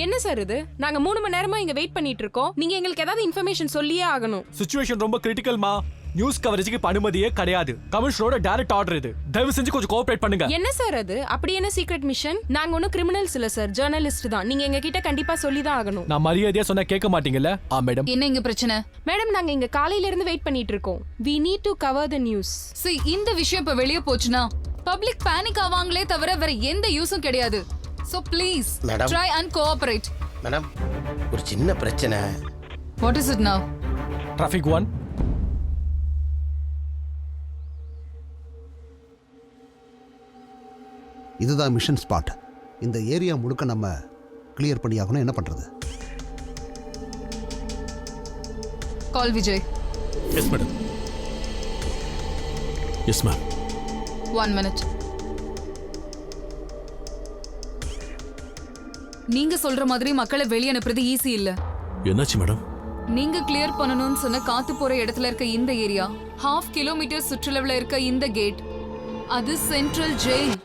என்ன சார் இது? நாங்க 3 மணி நேரமா இங்க வெயிட் பண்ணிட்டு இருக்கோம். நீங்க எங்களுக்கு ஏதாவது இன்ஃபர்மேஷன் சொல்லியே ஆகணும். சிச்சுவேஷன் ரொம்ப கிரிட்டிக்கல்மா. நியூஸ் கவரேஜ்க்கு அனுமதியே கிடையாது. கமிஷனரோட டைரக்ட் ஆர்டர் இது. தயவு செஞ்சு கொஞ்சம் கோஆபரேட் பண்ணுங்க. என்ன சார் அது? அப்படி என்ன சீக்ரெட் மிஷன்? நாங்க ஒன்னும் கிரிமினல்ஸ் இல்ல சார், ஜர்னலிஸ்ட் தான். நீங்க எங்க கிட்ட கண்டிப்பா சொல்லி தான் ஆகணும். நான் மரியாதையா சொன்னா கேட்க மாட்டீங்கல்ல? மேடம். என்ன இங்க பிரச்சனை? மேடம், நாங்க இங்க காலையில இருந்து வெயிட் பண்ணிட்டு இருக்கோம். we need to cover the news. see, இந்த விஷயம் இப்ப வெளிய போச்சுனா பப்ளிக் பேனிக் ஆவாங்களே தவிர வேற எந்த யூஸும் கிடையாது. so please Madam. try and cooperate. Madam, ஒரு சின்ன பிரச்சனை. what is it now? Traffic 1. இதுதான் மிஷன் ஸ்பாட். இந்த ஏரியா முழுக்க நம்ம கிளியர் பண்ணியாகணும். என்ன பண்றது? call Vijay. Yes madam. Yes ma'am. 1 minute. நீங்க சொல்ற மாதிரி மக்களை வெளிய அனுப்புறது ஈஸி இல்ல. என்னாச்சு மேடம்? நீங்க கிளியர் பண்ணணும்னு சொன்ன காத்து போற இடத்துல இருக்க இந்த ஏரியா, 1/2 கிலோமீட்டர் சுற்றளவுல இருக்க இந்த கேட், அது சென்ட்ரல் ஜெயில்.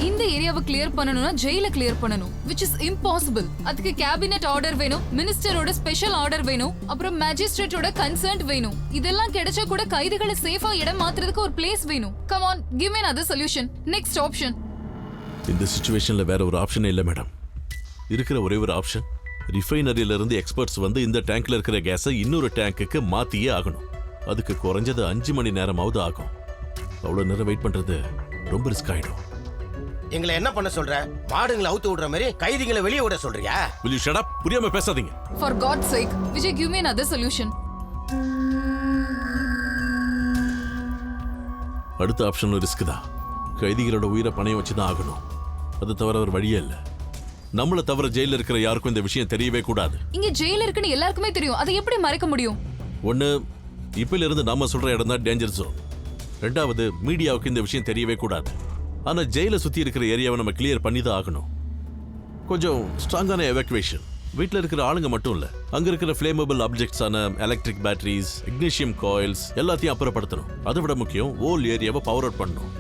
இந்த ஏரியாவை கிளியர் பண்ணனும்னா ஜெயில கிளியர் பண்ணனும், which is impossible. அதுக்கு கேபினட் ஆர்டர் வேணும், மினிஸ்டரோட ஸ்பெஷல் ஆர்டர் வேணும், அப்புறம் மேஜிஸ்ட்ரேட்டோட கன்சர்ன் வேணும். இதெல்லாம் கிடைச்சா கூட கைதிகளை சேஃபா இடம் மாத்துறதுக்கு ஒரு பிளேஸ் வேணும். Come on, give me another solution. next option. இந்த சிச்சுவேஷன்ல வேற ஒரு ஆப்ஷனே இல்ல மேடம். இருக்கிற ஒரே ஒரு ஆப்ஷன், ரிஃபைனரியில இருந்து எக்ஸ்பர்ட்ஸ் வந்து இந்த டேங்க்ல இருக்கிற கேஸை இன்னொரு டேங்குக்கு மாத்தியே ஆகணும். அதுக்கு குறைஞ்சது 5 மணி நேரமாவது ஆகும். அவ்வளவு நேரம் வெயிட் பண்றது ரொம்ப ரிஸ்க் ஆயிடும். எங்களை என்ன பண்ண சொல்ற? மாடுங்களை அவுத்து விடுற மாதிரி கைதிகளை வெளியே விட சொல்றியா? will you shut up? புரியாம பேசாதீங்க. For God's sake, Vijay, give me another solution. அடுத்த ஆப்ஷனும் ரிஸ்க் தான். கைதிகளோட உயிரை பணையம் வச்சு தான் ஆகணும். அது தவிர ஒரு வழியே இல்லை. நம்மளை தவிர ஜெயில இருக்கிற யாருக்கும் இந்த விஷயம் தெரியவே கூடாது. இங்க ஜெயில் இருக்குன்னு எல்லாருக்குமே தெரியும். அதை எப்படி மறைக்க முடியும்? ஒண்ணு, இப்பல இருந்து நாம சொல்ற இடம் தான் டேஞ்சர் ஜோன். 2வது, மீடியாவுக்கு இந்த விஷயம் தெரியவே கூடாது. ஆனா ஜெயில சுத்தி இருக்கிற ஏரியாவை நம்ம கிளியர் பண்ணி தான் ஆகணும். கொஞ்சம் ஸ்ட்ராங்கான எவாக்குவேஷன். வீட்டில் இருக்கிற ஆளுங்க மட்டும் இல்ல, அங்க இருக்கிற ஃபிளேமபிள் ஆப்ஜெக்ட்ஸான எலக்ட்ரிக் பேட்டரிஸ், இக்னிஷியம் காயில்ஸ் எல்லாத்தையும் அப்புறப்படுத்தணும். அதை விட முக்கியம், ஓல் ஏரியாவை பவர் அவுட் பண்ணணும்.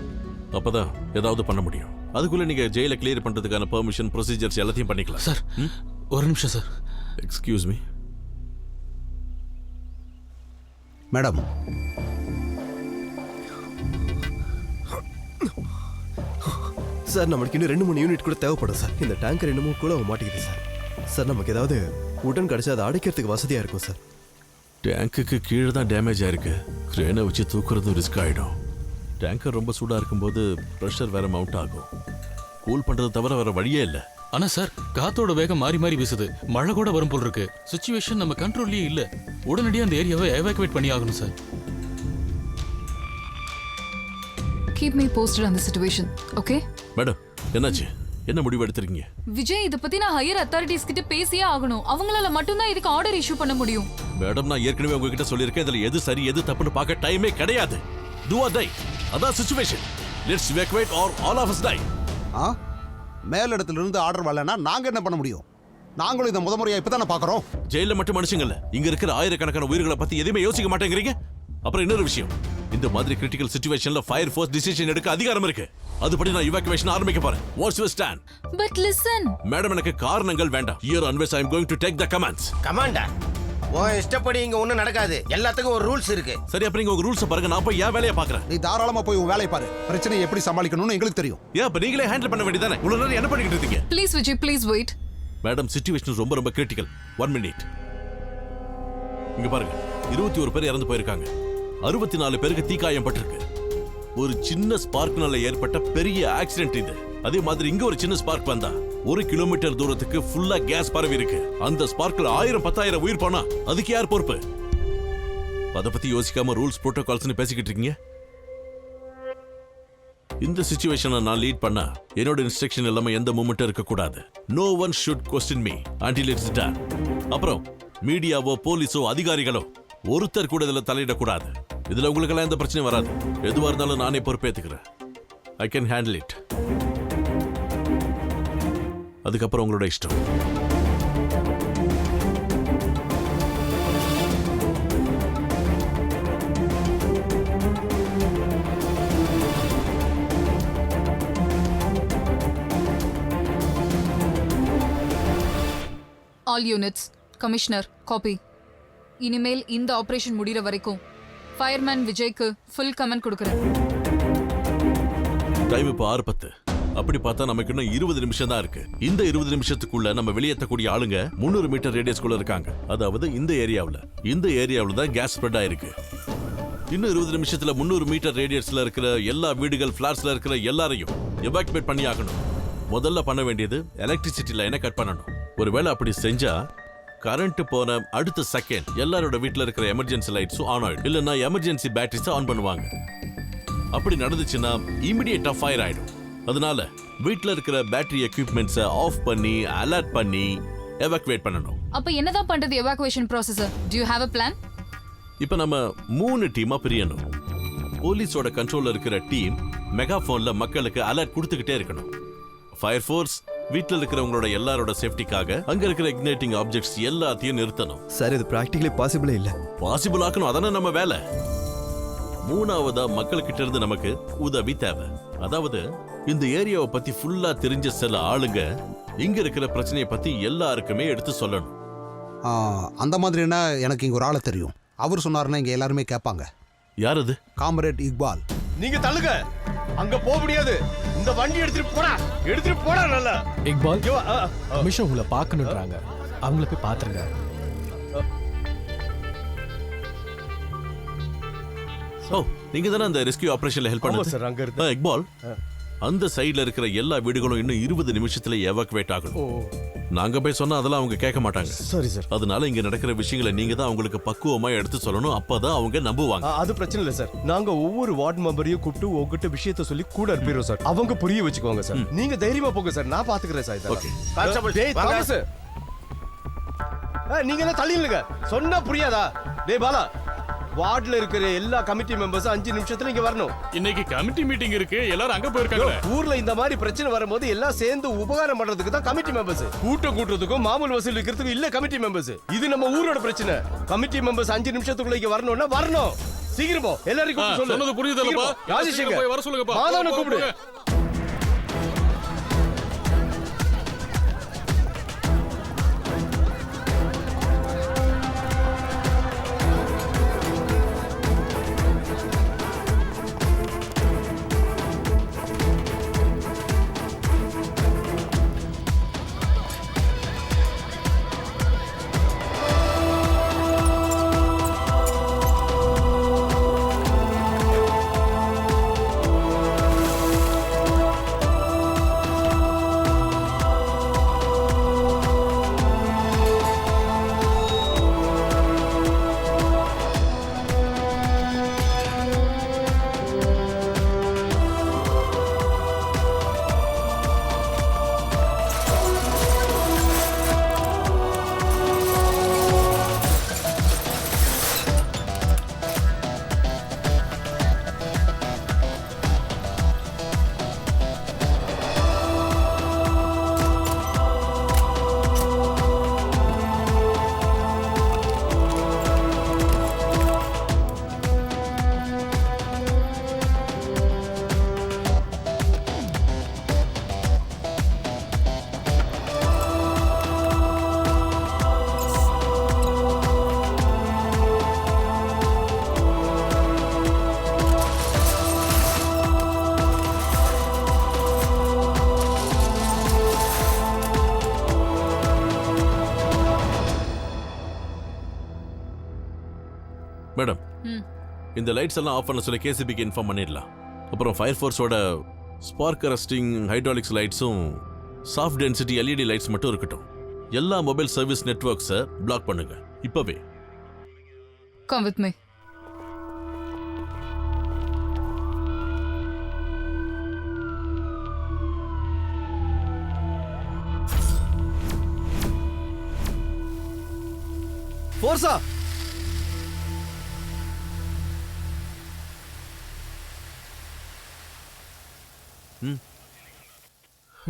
அப்பதான் ஏதாவது பண்ண முடியும். அதுக்குள்ள நீங்க ஜெயில கிளியர் பண்றதுக்கான பெர்மிஷன், ப்ரொசீஜர்ஸ் எல்லாத்தையும் பண்ணிக்கலாம். சார், ஒரு நிமிஷம் sir. Excuse me madam, sir, நமக்கு இன்னும் 2-3 யூனிட் கூட தேவைப்படும் சார். இந்த டேங்கர் இன்னமும் கூட மாட்டேங்குது சார். சார், நமக்கு ஏதாவது உடன் கிடைச்சா அதை அடைக்கிறதுக்கு வசதியா இருக்கும் சார். டேங்குக்கு கீழே தான் டேமேஜ் ஆயிருக்கு. கிரேனை வச்சு தூக்குறதும் ரிஸ்க் ஆயிடும். டேங்கர் ரொம்ப சூடா இருக்கும்போது ப்ரெஷர் வேற மவுண்ட் ஆகும். கூல் பண்றது தவிர வேற வழியே இல்லை. ஆனா சார், காத்தோட வேகம் மாறி மாறி வீசுது. மழை கூட வரும் போல் இருக்கு. சிச்சுவேஷன் நம்ம கண்ட்ரோல்லயே இல்ல. உடனடியாக அந்த ஏரியாவை எவாக்குவேட் பண்ணி ஆகணும் sir. Keep me posted on the situation, okay? Madam, என்னாச்சு? என்ன முடிவு எடுத்துருக்கீங்க? விஜய், இத பத்தி நான் ஹையர் அத்தாரிட்டிஸ் கிட்ட பேசியே ஆகணும். அவங்களால மட்டும்தான் இதுக்கு ஆர்டர் இஷ்யூ பண்ண முடியும். மேடம், நான் ஏற்கனவே உங்ககிட்ட சொல்லியிருக்கேன், இதுல எது சரி எது தப்புன்னு பார்க்க டைமே கிடையாது. Do or die. அதான் situation. Let's evacuate or all of us die. மேலிடத்துல இருந்து ஆர்டர் வரலன்னா நாங்க என்ன பண்ண முடியும்? நாங்களும் இதை முறையா இப்பதானே பாக்குறோம். ஜெயில மட்டும் மனுஷங்கள்ல இங்க இருக்கிற ஆயிரக்கணக்கான உயிர்களை பத்தி எதுவுமே யோசிக்க மாட்டேங்கிறீங்க. அப்புறம் இன்னொரு விஷயம், இந்த மாதிரி கிரிட்டிக்கல் சிச்சுவேஷன்ல ஃபயர் ஃபோர்ஸ் டிசிஷன் எடுக்க அதிகாரம் இருக்கு. அதுபடி நான் இவாக்குவேஷன் ஆரம்பிக்க போறேன். What's your stand? But listen madam, எனக்கு காரணங்கள் வேண்டாம். Here onwards I am going to take the commands. Commander, உன் இஷ்டப்படி இங்க ஒண்ணும் நடக்காது. எல்லாத்துக்கும் ஒரு ரூல்ஸ் இருக்கு. சரி, அப்புறம் நீங்க உங்க ரூல்ஸ் பாருங்க. நான் போய் என் வேலையை பாக்குறேன். நீ தாராளமா போய் உன் வேலையை பாரு. பிரச்சனையை எப்படி சமாளிக்கணும்னு எங்களுக்கு தெரியும். ஏன் அப்ப நீங்களே ஹேண்டில் பண்ண வேண்டியதானே? இவ்வளவு நேரம் என்ன பண்ணிட்டு இருக்கீங்க? Please Vijay, please wait. Madam, situation ரொம்ப ரொம்ப கிரிட்டிக்கல். 1 மினிட். இங்க பாருங்க, 21 பேர் இறந்து போயிருக்காங்க. 64 பேருக்கு தீக்காயம் பட்டிருக்கு. ஒரு சின்ன ஸ்பார்க்னால ஏற்பட்ட பெரிய ஆக்சிடென்ட் இது. அதே மாதிரி இங்க ஒரு சின்ன ஸ்பார்க் வந்தா 1 கிலோமீட்டர் தூரத்துக்கு ஃபுல்லா கேஸ் பரவி இருக்கு. அந்த ஸ்பார்க்ல 1000-10,000 உயிர் போனா அதுக்கு யார் பொறுப்பு? அத பத்தி யோசிக்காம ரூல்ஸ் புரோட்டோகால்ஸ்னு பேசிக்கிட்டு இருக்கீங்க. இந்த சிச்சுவேஷனை நான் லீட் பண்ணா என்னோட இன்ஸ்ட்ரக்ஷன் இல்லாம எந்த மூமெண்ட்டும் இருக்க கூடாது. No one should question me until it's done. அப்புறம் மீடியாவோ போலீஸோ அதிகாரிகளோ ஒருத்தர் கூட இதுல தலையிடக்கூடாது. இதுல உங்களுக்கு எல்லாம் எந்த பிரச்சனையும் வராது. எதுவா இருந்தாலும் நானே பொறுப்பேத்துக்கிறேன். I can handle it. அதுக்கப்புறம் உங்களோட இஷ்டம். All units, commissioner, copy. இனிமேல் இந்த ஆபரேஷன் முடிகிற வரைக்கும் ஃபயர்மேன் விஜய்க்கு ஃபுல் கமெண்ட் கொடுக்குறேன். டைம் இப்போ 6:10. அப்படி பார்த்தா நமக்கு இன்னும் 20 நிமிஷம் தான் இருக்கு. இந்த 20 நிமிஷத்துக்குள்ள நம்ம வெளியேற்றக்கூடிய ஆளுங்க 300 மீட்டர் ரேடியஸ்குள்ள இருக்காங்க. அதாவது இந்த ஏரியாவுல தான் கேஸ் ஸ்ப்ரெட் ஆயிருக்கு. இன்னும் 20 நிமிஷத்துல 300 மீட்டர் ரேடியஸ்ல இருக்கிற எல்லா வீடுகள், ஃபிளாட்ஸ்ல இருக்கிற எல்லாரையும் எவாக்குவேட் பண்ணி ஆகணும். முதல்ல பண்ண வேண்டியது எலக்ட்ரிசிட்டி லைனை கட் பண்ணணும். ஒருவேளை அப்படி செஞ்சா கரண்ட் போன அடுத்த செகண்ட் எல்லாரோட வீட்டுல இருக்கிற எமர்ஜென்சி லைட்ஸும் ஆன் ஆயிடும். இல்லைன்னா எமர்ஜென்சி பேட்டரிஸ் ஆன் பண்ணுவாங்க. அப்படி நடந்துச்சுன்னா இமிடியேட்டா ஃபயர் ஆயிடும். அதனால வீட்டுல இருக்கிற பேட்டரி எக்யூப்மெண்ட்ஸை ஆஃப் பண்ணி அலர்ட் பண்ணி எவாக்குவேட் பண்ணணும். அப்ப என்னதான் பண்றது evacuation process? To you have a plan? இப்போ நம்ம 3 டீமா பிரியணும். போலீஸோட கண்ட்ரோல்ல இருக்கிற டீம் மெகாஃபோன்ல மக்களுக்கு அலர்ட் கொடுத்துக்கிட்டே இருக்கணும். ஃபயர் ஃபோர்ஸ் வீட்டில் இருக்கிறவங்களோட எல்லாரோட சேஃப்டிக்காக அங்க இருக்கிற இக்னைட்டிங் ஆப்ஜெக்ட்ஸ் எல்லாத்தையும் நிறுத்தணும். சார், இது பிராக்டிகலி பாசிபிளே இல்ல. பாசிபிள் ஆக்கணும், அதானே நம்ம வேலை. 3ஆவதா மக்கள்கிட்ட இருந்து நமக்கு உதவி தேவை. அதாவது இந்த ஏரியாவை பத்தி ஃபுல்லா தெரிஞ்ச சில ஆளுங்க இங்க இருக்கிற பிரச்சனையை பத்தி எல்லாருக்குமே எடுத்து சொல்லணும். அந்த மாதிரினா எனக்கு இங்க ஒரு ஆளை தெரியும். அவர் சொன்னாருன்னா இங்க எல்லாருமே கேட்பாங்க. யார் அது? காம்ரேட் இக்பால். நீங்க தள்ளுங்க, அங்க போக முடியாது. இந்த வண்டி எடுத்துட்டு போடா நல்லா. இக்பால், கமிஷன் உங்களை பார்க்கணுன்றாங்க. அவங்கள போய் பாத்துருங்க. ஓ, நீங்க தானே அந்த ரெஸ்கியூ ஆபரேஷன்ல ஹெல்ப் பண்ணது? சார், அங்க இருந்து இக்பால், அந்த சைடுல இருக்கிற எல்லா வீடுகளும் இன்னும் 20 நிமிஷத்துல எவாக்குவேட் ஆகணும். நாங்க போய் சொன்னா அதெல்லாம் அவங்க கேட்க மாட்டாங்க. சரி சார். அதனால இங்க நடக்கிற விஷயங்களை நீங்க தான் அவங்களுக்கு பக்குவமா எடுத்து சொல்லணும். அப்பதான் அவங்க நம்புவாங்க. அது பிரச்சனை இல்ல சார். நாங்க ஒவ்வொரு வார்டு மெம்பரையும் கூப்பிட்டு உங்ககிட்ட விஷயத்தை சொல்லி கூட இருப்போம் சார். அவங்க புரிய வச்சுக்கோங்க சார். நீங்க தைரியமா போங்க சார், நான் பாத்துக்கிறேன் சார். ஓகே கான்ஸ்டபிள், டேய் தாமஸ், நீங்க என்ன தள்ளிடுங்க, சொன்னா புரியாதா? டேய் பாலா, வார்டுல இருக்கிற எல்லா கமிட்டி மெம்பர்ஸ் 5 நிமிஷத்துல இங்க வரணும். இன்னைக்கு கமிட்டி மீட்டிங் இருக்கு, எல்லாரும் அங்க போயிருக்காங்க. ஊர்ல இந்த மாதிரி பிரச்சனை வரும்போது எல்லாம் சேர்ந்து உபகாரம் பண்றதுக்கு தான் கமிட்டி மெம்பர்ஸ். கூட்டம் கூட்டுறதுக்கும் மாமூல் வசூல் இருக்கிறதுக்கும் இல்ல கமிட்டி மெம்பர்ஸ். இது நம்ம ஊரோட பிரச்சனை. கமிட்டி மெம்பர்ஸ் 5 நிமிஷத்துக்குள்ள இங்க வரணும்னா வரணும். சீக்கிரம் போ, எல்லாரையும் கூப்பிட்டு சொல்லு. சொன்னது புரியுதுல்லப்பா? ராஜேஷ் போய் வர சொல்லுங்கப்பா. மாதான கூப்பிடு. இந்த லைட்ஸ் எல்லாம் ஆஃப் பண்ண சொல்லி கேசிபிக்கு இன்ஃபார்ம் பண்ணிடலாம். அப்புறம் ஃபயர் ஃபோர்ஸோட ஸ்பார்க் அரஸ்டிங் ஹைட்ராலிக்ஸ் லைட்ஸும் சாஃப்ட் டென்சிட்டி எல்இடி லைட்ஸ் மட்டும் இருக்கட்டும். எல்லா மொபைல் சர்வீஸ் நெட்வொர்க்ஸை பிளாக் பண்ணுங்க இப்பவே. Come with me. ஃபோர்ஸா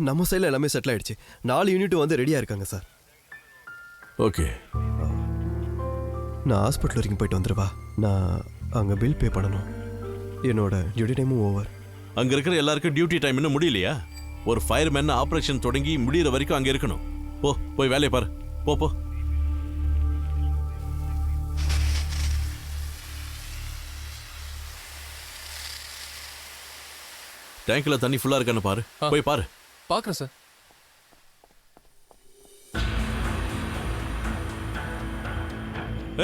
நம்ம சைடில் எல்லாமே செட்டில் ஆயிடுச்சு. 4 யூனிட் வந்து ரெடியாக இருக்காங்க சார். ஓகே, நான் ஹாஸ்பிட்டல் வரைக்கும் போயிட்டு வந்துடுவா. நான் அங்கே பில் பே பண்ணணும். என்னோட டியூட்டி டைமும் ஓவர். அங்க இருக்கிற எல்லாருக்கும் டியூட்டி டைம் இன்னும் முடியலையா? ஒரு ஃபயர்மேன் ஆபரேஷன் தொடங்கி முடியிற வரைக்கும் அங்க இருக்கணும். போய் வேலையை பாரு. போ. டேங்க்ல தண்ணி ஃபுல்லா இருக்கான்னு பாரு. போய் பாரு. பார்க்குறேன் சார்.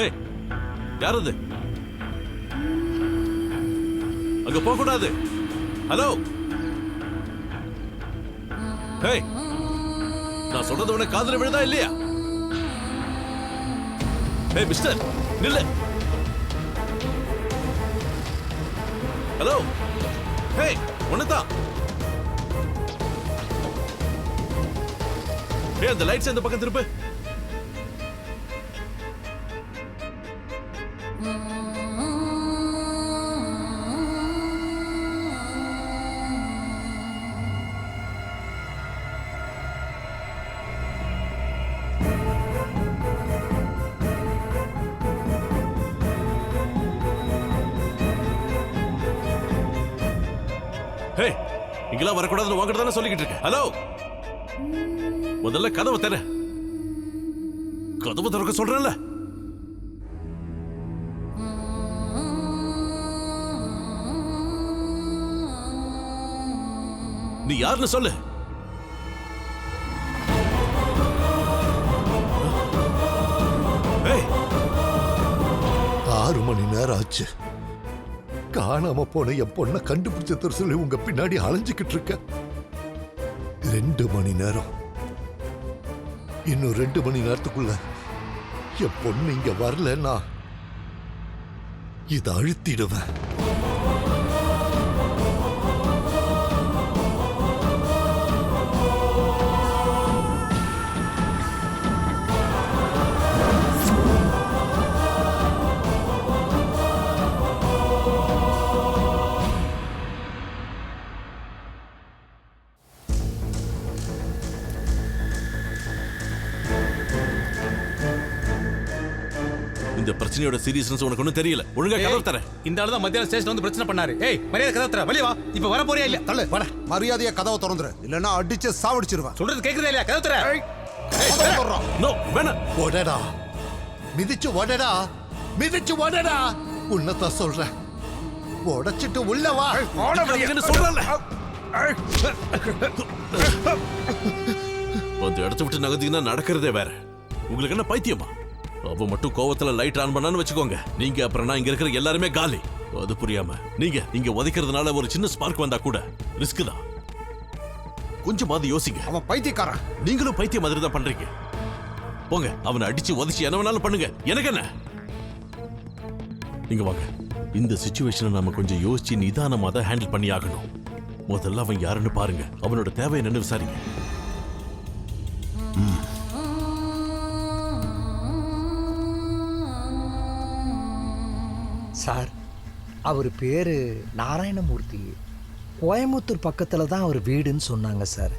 ஏய், யார் அது? அங்க போக கூடாது. ஹலோ, ஏய், நான் சொல்றது உனக்கு காதுல விழுதா இல்லையா? ஏய் மிஸ்டர், நில்லு. ஹலோ, ஏய், உனதான். ஏய், அந்த லைட்ஸ் இந்த பக்கம் திருப்பு. ஹே, இங்கெல்லாம் வரக்கூடாதுன்னு உங்ககிட்ட தானே சொல்லிக்கிட்டு இருக்கேன். ஹலோ, முதல்ல கதவை தர. கதவை திறக்க சொல்றேன்ல. நீ யாருன்னு சொல்லு. ஏய், 6 மணி நேரம் ஆச்சு. காணாம போன என் பொண்ணை கண்டுபிடிச்சத சொல்லி உங்க பின்னாடி அலைஞ்சுக்கிட்டு இருக்க. 2 மணி நேரம். இன்னும் 2 மணி நேரத்துக்குள்ள என் பொண்ணு இங்க வரலன்னா இதை அழுத்திடுவேன். இந்த பிரச்சனையோட சீரியஸ்னஸ் உனக்கு ஒண்ணும் தெரியல. ஒழுங்கா கதவை தர. இந்த ஆளு தான் மத்தியான ஸ்டேஷன் வந்து பிரச்சனை பண்ணாரு. ஏய், மரியாதை கதவை தர. வெளிய வா. இப்ப வர போறியா இல்ல? தள்ளு. வாடா. மரியாதையா கதவை திறந்துரு. இல்லன்னா அடிச்சு சாவடிச்சிருவேன். சொல்றது கேக்குதா இல்லையா? கதவை தர. நோ, வேணாம். ஓடடா, மிதிச்சு ஓடடா, மிதிச்சு ஓடடா. உன்னதான் சொல்றேன். உடைச்சிட்டு உள்ள வா. சொல்றல. அந்த இடத்தை விட்டு நகர்ந்தீங்கன்னா நடக்கிறதே வேற. உங்களுக்கு என்ன பைத்தியமா? அவ மட்டும் கோவத்துல லைட் ஆன் பண்ணான்னு வச்சுக்கோங்க, நீங்க அப்புறம் இங்க இருக்கிற எல்லாருமே காலி. அது புரியாம நீங்க இங்க உதைக்கிறதுனால ஒரு சின்ன ஸ்பார்க் வந்தா கூட ரிஸ்க் தான். கொஞ்சமாவது யோசிங்க. அவன் பைத்தியக்காரன். நீங்களும் பைத்தியம் மாதிரி தான் பண்றீங்க. போங்க, அவனை அடிச்சு உதைச்சு என்ன வேணாலும் பண்ணுங்க, எனக்கு என்ன. நீங்க வாங்க. இந்த சிச்சுவேஷனை நாம கொஞ்சம் யோசிச்சு நிதானமா தான் ஹேண்டில் பண்ணி ஆகணும். முதல்ல அவன் யாருன்னு பாருங்க, அவனோட தேவை என்னன்னு விசாரிங்க. சார், அவர் பேரு நாராயணமூர்த்தி. கோயம்புத்தூர் பக்கத்தில் தான் அவர் வீடுன்னு சொன்னாங்க சார்.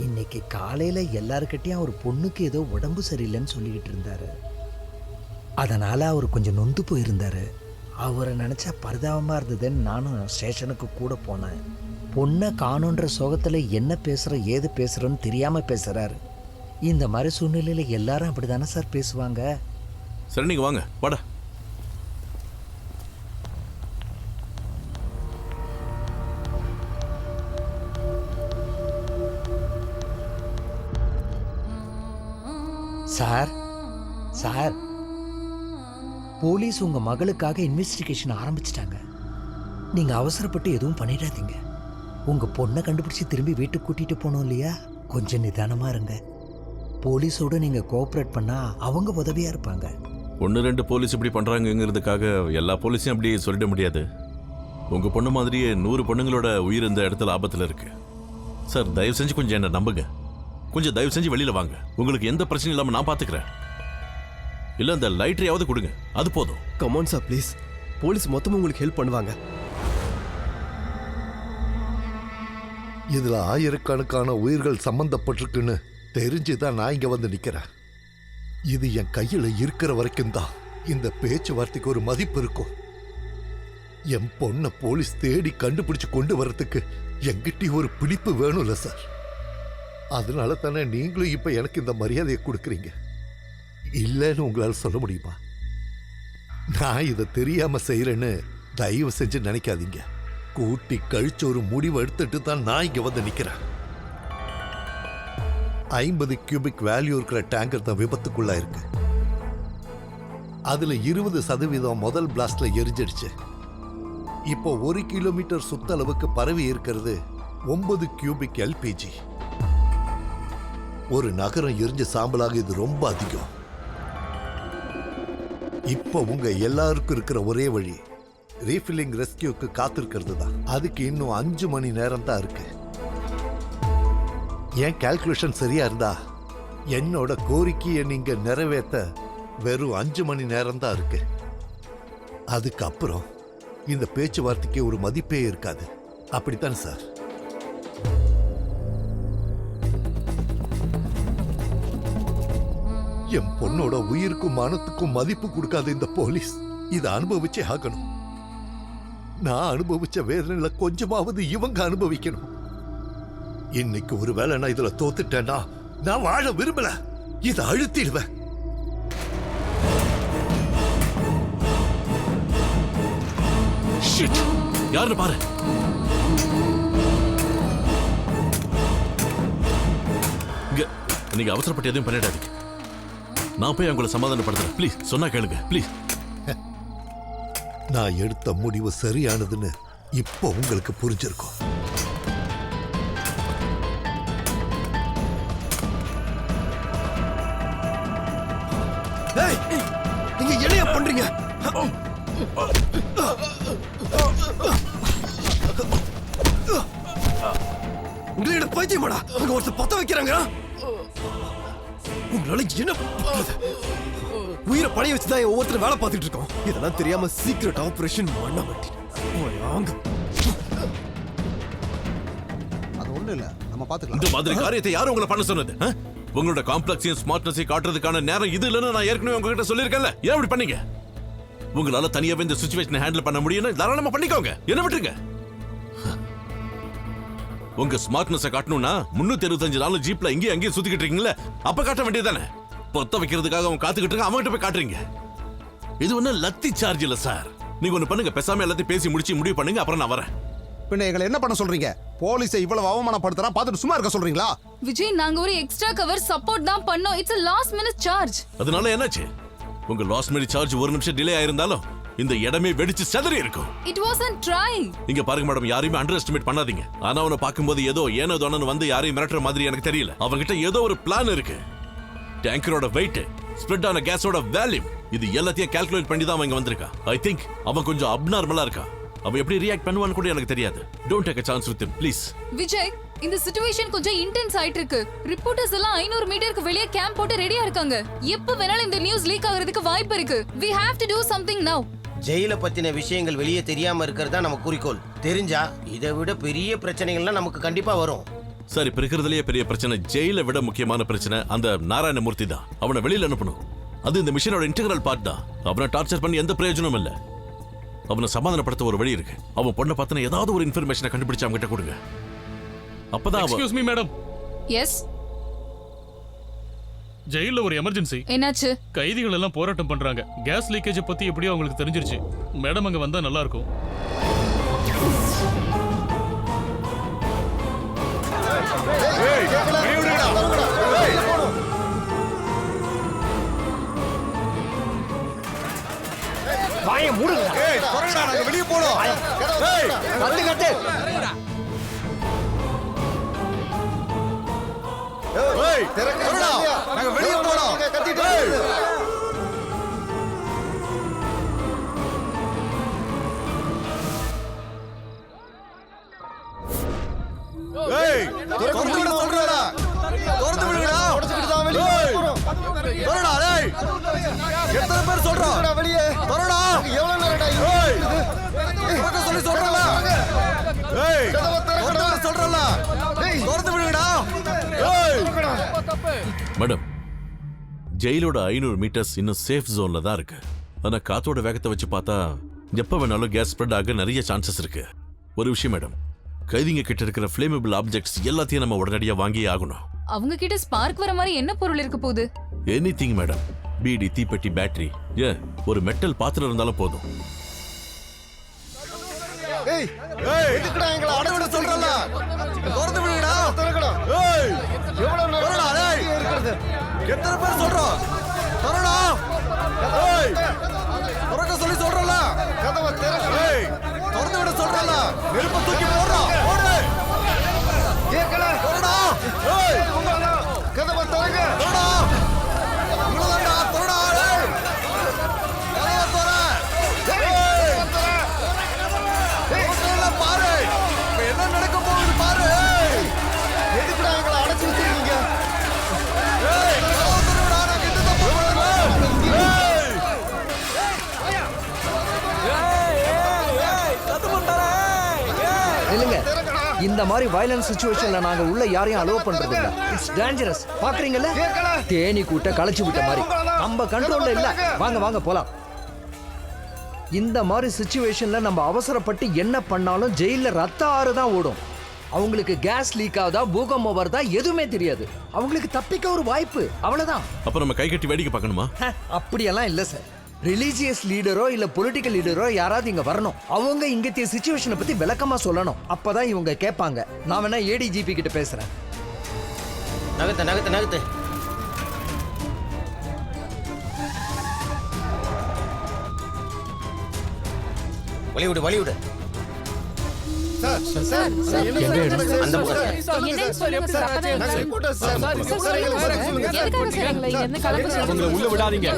இன்னைக்கு காலையில் எல்லாருக்கிட்டையும் அவர் பொண்ணுக்கு ஏதோ உடம்பு சரியில்லைன்னு சொல்லிக்கிட்டு இருந்தார். அதனால் அவர் கொஞ்சம் நொந்து போயிருந்தார். அவரை நினச்சா பரிதாபமாக இருந்ததுன்னு நானும் ஸ்டேஷனுக்கு கூட போனேன். பொண்ணை காணுன்ற சோகத்தில் என்ன பேசுகிற ஏது பேசுகிறோன்னு தெரியாமல் பேசுகிறாரு. இந்த மாதிரி சூழ்நிலையில் எல்லாரும் அப்படி தானே சார் பேசுவாங்க. சரி, நீங்க வாங்க. வாடா. சார், சார், போலீஸ் உங்க மகளுக்காக இன்வெஸ்டிகேஷன் ஆரம்பிச்சிட்டாங்க. நீங்க அவசரப்பட்டு எதுவும் பண்ணிடாதீங்க. உங்க பொண்ணை கண்டுபிடிச்சு திரும்பி வீட்டுக்கு கூட்டிட்டு போனோம் இல்லையா, கொஞ்சம் நிதானமா இருங்க. போலீஸோட நீங்க கோஆபரேட் பண்ணா அவங்க உதவியா இருப்பாங்க. 1-2 போலீஸ் இப்படி பண்றாங்கிறதுக்காக எல்லா போலீஸையும் அப்படி சொல்லிட முடியாது. உங்க பொண்ணு மாதிரியே 100 பொண்ணுங்களோட உயிர் இந்த இடத்துல ஆபத்துல இருக்கு. சார், தயவு செஞ்சு கொஞ்சம் என்ன நம்புங்க. கொஞ்சம் தயவு செஞ்சு வெளியில வாங்க. உங்களுக்கு எந்த பிரச்சனையும் இல்லாம நான் பாத்துக்கிறேன். இல்ல அந்த லைட்டரையாவது கொடுங்க, அது போதும். Come on sir please. போலீஸ் மொத்தமா உங்களுக்கு ஹெல்ப் பண்ணுவாங்க. இதுல ஆயிரக்கணக்கான உயிர்கள் சம்பந்தப்பட்டிருக்குன்னு தெரிஞ்சுதான் நான் இங்க வந்து நிக்கிறேன். இது என் கையில இருக்கிற வரைக்கும் தான் இந்த பேச்சுவார்த்தைக்கு ஒரு மதிப்பு இருக்கும். என் பொண்ணை போலீஸ் தேடி கண்டுபிடிச்சு கொண்டு வர்றதுக்கு என்கிட்ட ஒரு பிடிப்பு வேணும்ல சார். அதனால தானே நீங்களும் இப்ப எனக்கு இந்த மரியாதையை கொடுக்குறீங்க. இல்லைன்னு உங்களால சொல்ல முடியுமா? நான் இதை தெரியாம செய்யறேன்னு தயவு செஞ்சு நினைக்காதீங்க. கூட்டி கழிச்சு ஒரு முடிவு எடுத்துட்டு தான் நான் இங்க வந்து நிக்கிறேன். 50 கியூபிக் வேல்யூ இருக்கிற டேங்கர் தான் விபத்துக்குள்ளா இருக்கு. அதுல 20% முதல் பிளாஸ்ட்ல எரிஞ்சிடுச்சு. இப்போ 1 கிலோமீட்டர் சுத்தளவுக்கு பரவி இருக்கிறது 9 கியூபிக் எல்பிஜி. ஒரு நகரம் எரிஞ்ச சாம்பலாக இது ரொம்ப அதிகம். இப்போ உங்க எல்லாருக்கும் இருக்கிற ஒரே வழி ரீஃபில்லிங் ரெஸ்கியூக்கு காத்திருக்கிறது தான். அதுக்கு இன்னும் 5 மணி நேரம் தான் இருக்கு. என் கால்குலேஷன் சரியா இருந்தா என்னோட கோரிக்கையை நீங்க நிறைவேற்ற வெறும் 5 மணி நேரம் தான் இருக்கு. அதுக்கப்புறம் இந்த பேச்சுவார்த்தைக்கு ஒரு மதிப்பே இருக்காது. அப்படித்தான் சார்? என் பொண்ணோட உயிருக்கும் மனத்துக்கும் மதிப்பு கொடுக்காத இந்த போலீஸ் இதை அனுபவிச்சே ஆகணும். நான் அனுபவிச்ச வேதனையில கொஞ்சமாவது இவங்க அனுபவிக்கணும். இன்னைக்கு ஒருவேளை நான் இதுல தோத்துட்டேன்னா நான் வாழ விரும்பல. இதை அழுத்திடுவேன். யாருன்னு பாரு. நீங்க அவசரப்பட்டு எதுவும் பண்ணிடாதீங்க. நான் போய் உங்களை சமாதானப்படுத்துறேன். ப்ளீஸ் சொன்னா கேளுங்க ப்ளீஸ். நான் எடுத்த முடிவு சரியானதுன்னு இப்போ உங்களுக்கு புரிஞ்சிருக்கும். நீங்க என்னைய பண்றீங்க? உங்களோட பைத்தியமாடா? அங்க ஒருத்தர் பத்த வைக்கிறாங்க. உங்களால என்ன உயிரை பழைய வச்சுதான் ஒவ்வொருத்தரும் வேலை பார்த்துட்டு இருக்கோம். இதெல்லாம் தெரியாம சீக்ரெட் ஆபரேஷன் பண்ண மாட்டேன். அது ஒண்ணு இல்ல, நம்ம பாத்துக்கலாம். இந்த மாதிரி காரியத்தை யாரும் உங்களை பண்ண சொன்னது? உங்களோட காம்ப்ளெக்ஸையும் ஸ்மார்ட்னஸையும் காட்டுறதுக்கான நேரம் இது இல்லைன்னு நான் ஏற்கனவே உங்ககிட்ட சொல்லியிருக்கேன்ல. ஏன் இப்படி பண்ணீங்க? உங்களால தனியாவே இந்த சிச்சுவேஷனை ஹேண்டில் பண்ண முடியும்னு தாராளமா பண்ணிக்கோங்க. என்ன விட்டுருங்க. உங்க ஸ்மார்ட்னஸை காட்டணும்னா 365 நாள் ஜீப்ல இங்கே அங்கேயே சுத்திக்கிட்டு இருக்கீங்களே, அப்ப காட்ட வேண்டியதானே? பொத்த வைக்கிறதுக்காக அவன் காத்துக்கிட்டு இருக்க, அவன்கிட்ட போய் காட்டுறீங்க. இது ஒண்ணு லத்தி சார்ஜ் இல்ல சார். நீங்க ஒண்ணு பண்ணுங்க, பேசாம எல்லாத்தையும் பேசி முடிச்சு முடிவு பண்ணுங்க, அப்புறம் நான் வரேன். பின்ன எங்களை என்ன பண்ண சொல்றீங்க? போலீஸை இவ்வளவு அவமானப்படுத்துறா பார்த்துட்டு சும்மா இருக்க சொல்றீங்களா? விஜய், நாங்க ஒரு எக்ஸ்ட்ரா கவர் சப்போர்ட் தான் பண்ணோம். It's a last minute charge. அதனால என்னாச்சு? உங்க லாஸ்ட் மினிட் சார்ஜ் 1 நிமிஷம் டிலே ஆயிருந்தாலும் இந்த இடமே வெடிச்சு செதறி இருக்கும். It wasn't try. இங்க பாருங்க மேடம், யாரையுமே அண்டர் எஸ்டிமேட் பண்ணாதீங்க. ஆனா அவனை பார்க்கும்போது ஏதோ ஏனோ தானோன்னு வந்து யாரையும் மிரட்டுற மாதிரி எனக்கு தெரியல. அவன்கிட்ட ஏதோ ஒரு பிளான் இருக்கு. டேங்கரோட வெயிட், ஸ்ப்ரெட் ஆன கேஸோட வேல்யூ, இது எல்லாத்தையும் கால்குலேட் பண்ணி தான் அவன் இங்க வந்திருக்கான். ஐ திங்க் அவன் கொஞ்சம் அப்நார்மலா இருக்கான். அவன் எப்படி ரியாக்ட் பண்ணுவான்னு கூட எனக்கு தெரியாது. Don't take a chance with him please. Vijay, இந்த சிச்சுவேஷன் கொஞ்சம் இன்டென்ஸ் ஆயிட்டு இருக்கு. ரிப்போர்ட்டர்ஸ் எல்லாம் 500 மீட்டருக்கு வெளியே கேம்ப் போட்டு ரெடியா இருக்காங்க. எப்ப வேணாலும் இந்த நியூஸ் லீக் ஆகிறதுக்கு வாய்ப்பு இருக்கு. We have to do something now. ஜெயில பத்தின விஷயங்கள் வெளியே தெரியாம இருக்கிறதா நம்ம குறிக்கோள். தெரிஞ்சா இதை விட பெரிய பிரச்சனைகள்லாம் நமக்கு கண்டிப்பா வரும். சரி, பிறக்கிறதுலயே பெரிய பிரச்சனை, ஜெயில விட முக்கியமான பிரச்சனை அந்த நாராயணமூர்த்தி தான். அவனை வெளியில அனுப்பணும். அது இந்த மிஷனோட இன்டெகிரல் பார்ட் தான். அவனை டார்ச்சர் பண்ணி எந்த பிரயோஜனமும் இல்ல. அவனை சமாதானப்படுத்த ஒரு வழி இருக்கு. அவன் பொண்ணை பத்தின ஏதாவது ஒரு இன்ஃபர்மேஷனை கண்டுபிடிச்சு அவங்க கிட்ட கொடுங்க. அப்பதான் எக்ஸ்கியூஸ் மீ மேடம். எஸ். ஜெயில ஒரு எமர்ஜென்சி. என்னாச்சு? கைதிகள் எல்லாம் போராட்டம் பண்றாங்க. கேஸ் லீக்கேஜ் பத்தி எப்படியோ அவங்களுக்கு தெரிஞ்சிருச்சு. மேடம் அங்க வந்தா நல்லா இருக்கும். நாங்க வெளியே போறோம். எத்தனை பேர் சொல்றோம் வெளியே வரடா எவ்வளவு நேரடா சொல்லி சொல்றல சொல்றல திறந்து விடுங்கடா மேடம் ஜெயிலோட 500 மீட்டர்ஸ் இன்னும் சேஃப் ஜோன்ல தான் இருக்கு. ஆனா காத்தோட வேகத்தை வச்சு பார்த்தா எப்ப வேணாலும் கேஸ் ஸ்ப்ரெட் ஆக நிறைய சான்சஸ் இருக்கு. ஒரு விஷயம் மேடம், கைதிங்க கிட்ட இருக்கிற ஃபிளேமபிள் ஆப்ஜெக்ட்ஸ் எல்லாத்தையும் நம்ம உடனடியா வாங்கியே ஆகணும். அவங்க கிட்ட ஸ்பார்க் வர மாதிரி என்ன பொருள் இருக்க போகுது? Anything madam. பீடி, தீப்பெட்டி, பேட்டரி, ஒரு மெட்டல் பாத்திரம் இருந்தாலும் போதும். ஏய் ஏய் எதுக்குடா எங்களை அடவிட சொல்றல திறந்து விடுடா திறக்கடா ஏய் எவ்வளவு நேரம்டா டேய் இருக்குது எத்தனை பேர் சொல்றோம் திறடா ஏய் திறக்க சொல்லி சொல்றல கதவை திறக்க ஏய் திறந்து விட சொல்றல நெருப்பு தூக்கி போடுடா போடு கேக்கல திறடா ஏய் கதவை திறங்க திறடா இவ்வளவுதான்டா திறடா ஏய் கதவை திற பாரு என்ன நடக்க போகுது பாரு எதுக்குடா எங்களை அடைச்சு வச்சிருக்கீங்க இல்லைங்க, இந்த மாதிரி வயலன்ஸ் சிச்சுவேஷன்ல நாங்க உள்ள யாரையும் அலோவ் பண்றது இல்ல. It's dangerous. பாக்குறீங்கல்ல, தேனி கூட்ட களைச்சு விட்ட மாதிரி. நம்ம கண்ட்ரோல்ல இல்ல. வாங்க வாங்க போலாம். இந்த மாதிரி சிச்சுவேஷன்ல நம்ம அவசரப்பட்டு என்ன பண்ணாலும் ஜெயில ரத்த ஆறு தான் ஓடும். அவங்களுக்கு கேஸ் லீக் ஆகுதா, பூகம்பம் வருதா எதுவுமே தெரியாது. அவங்களுக்கு தப்பிக்க ஒரு வாய்ப்பு, அவ்வளவுதான். அப்ப நம்ம கை கட்டி வேடிக்கை பார்க்கணுமா? அப்படியெல்லாம் இல்ல சார். ரிலீஜியஸ் லீடரோ இல்ல பொலிட்டிக்கல் லீடரோ யாராவது இங்க வரணும். அவங்க இங்கத்திய சிச்சுவேஷனை பத்தி விளக்கமா சொல்லணும். அப்பதான் இவங்க கேட்பாங்க. நான் வேணா ஏடிஜிபி கிட்ட பேசுறேன். நகத்து நகத்து நகத்து. வழிவிடு வழிவிடு. சார் சார் சார் அந்த பக்கம் என்ன சொல்லுங்க சார்? எதுக்காக சார் எங்களை இங்க இருந்து கிளம்ப சொல்றீங்க? உங்களை உள்ள விடாதீங்க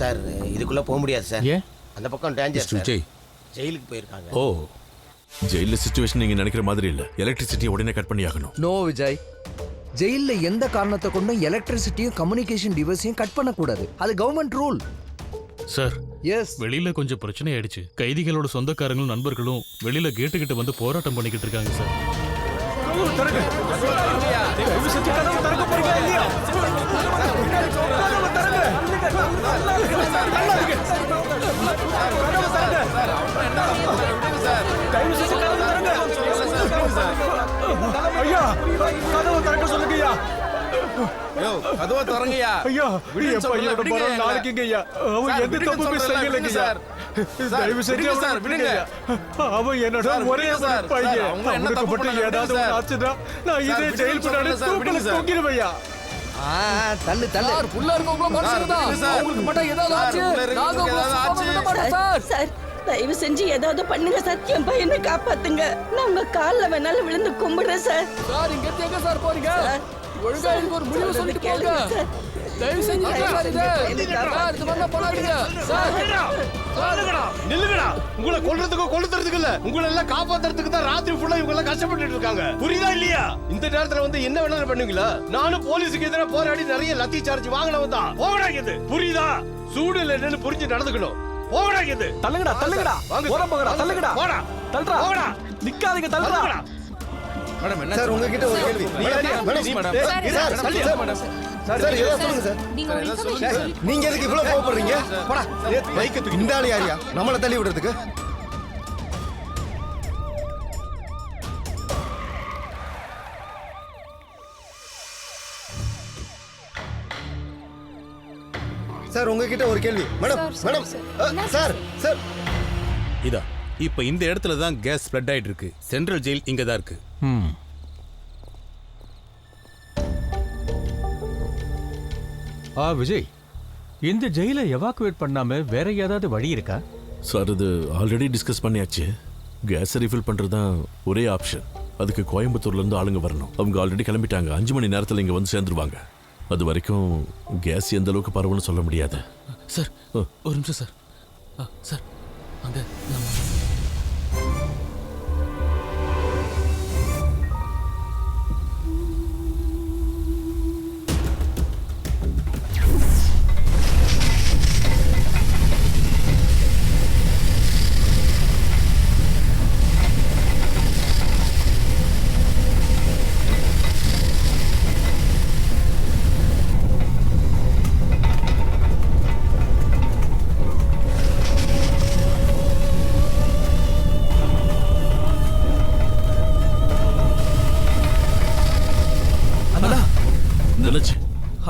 சார். இதுக்குள்ள போக முடியாது சார். ஏன்? அந்த பக்கம் டேஞ்சர் சார். ஜெய் ஜெயிலுக்கு போயிருக்காங்க. ஓ, ஜெயில சிச்சுவேஷன் நீங்க நினைக்கிற மாதிரி இல்ல. எலக்ட்ரிசிட்டியை உடனே கட் பண்ணி ஆகணும். நோ விஜய், ஜெயில எந்த காரணத்தை கொண்டும் எலக்ட்ரிசிட்டியும் கம்யூனிகேஷன் டிவைஸையும் கட் பண்ணக்கூடாது. அது கவர்மெண்ட் ரூல். Sir, S. வெளியில கொஞ்சம் பிரச்சனை ஆயிடுச்சு. கைதிகளோட சொந்தக்காரங்களும் நண்பர்களும் வெளியில கேட்டு கிட்ட வந்து போராட்டம் பண்ணிக்கிட்டு இருக்காங்க சார். ஐயா கதவை திறக்க சொல்லுங்கய்யா. கதவை திறங்கய்யா. ஐயா என் பையனோட படம் நாளைக்குங்க ஐயா. அவன் எந்த தப்புமே செய்யலைங்க சார். தயவு செஞ்சு சார் விடுங்க. அவன் என்னோட ஒரே ஒரு பையன். அவனுக்கு மட்டும் ஏதாவது ஒன்று ஆச்சுன்னா நான் இதே ஜெயில் பின்னாடி தூக்கில தூக்கிடுவையா. தள்ளு தள்ளு. உள்ள இருக்கவங்க மனுஷன்தான். அவங்களுக்கு மட்டும் ஏதாவது ஆச்சு நாங்க உங்களுக்கு சார் சார் தயவு செஞ்சு ஏதாவது பண்ணுங்க சார். என் பையனை காப்பாத்துங்க. நான் உங்க கால்ல வேணாலும் விழுந்து கும்பிடுறேன் சார். சார் இங்க எங்க சார் போறீங்க? ஒழுங்கா எனக்கு ஒரு முடிவு சொல்லிட்டு போங்க. தயவு செஞ்சு சார் இது பண்ண போறாதீங்க சார். நில்லுங்கடா. உங்களை கொல்றதுக்கு இல்ல, உங்களை எல்லாம் காப்பாத்துறதுக்கு தான் ராத்திரி ஃபுல்லா இவங்க எல்லாம் கஷ்டப்பட்டுட்டு இருக்காங்க. புரியுதா இல்லையா? இந்த நேரத்துல வந்து என்ன வேணாலும் பண்ணுவீங்களா? நானும் போலீஸுக்கு எதிராக போராடி நிறைய லத்தி சார்ஜ் வாங்கினவன் தான். போகடாங்க. புரியுதா? சூடுல என்னன்னு புரிஞ்சு நடந்துக்கணும். போகடாங்க. தள்ளுங்கடா தள்ளுங்கடா. ஓட போங்கடா தள்ளுங்கடா. போடா தள்ளுடா. போடா நிக்காதீங்க தள்ளுடா. மேடம் என்ன சார் உங்ககிட்ட ஒரு கேள்வி. நீங்க எதுக்கு இவ்வளவு கோவப்படுறீங்க? போடா பைக் தூக்கி. இந்த ஆளு யாரியா நம்மள தள்ளி விடுறதுக்கு? சார் உங்ககிட்ட ஒரு கேள்வி. மேடம் மேடம் சார் சார் இதா இப்ப இந்த இடத்துல தான் கேஸ் ஸ்ப்ரெட் ஆயிட்டு இருக்கு. சென்ட்ரல் ஜெயில் இங்க தான் இருக்கு. விஜய், இந்த ஜெயிலை எவாக்குவேட் பண்ணாம வேற ஏதாவது வழி இருக்கா? சார் இது ஆல்ரெடி டிஸ்கஸ் பண்ணியாச்சு. கேஸ் ரீஃபில் பண்றது தான் ஒரே ஆப்ஷன். அதுக்கு கோயம்புத்தூர்ல இருந்து ஆளுங்க வரணும். அவங்க ஆல்ரெடி கிளம்பிட்டாங்க. 5 மணி நேரத்துல இங்க வந்து சேர்ந்துருவாங்க. அது வரைக்கும் கேஸ் எந்த அளவுக்கு பரவுன்னு சொல்ல முடியாது. சார் ஒரு நிமிஷம் சார். சார் அங்க நம்ம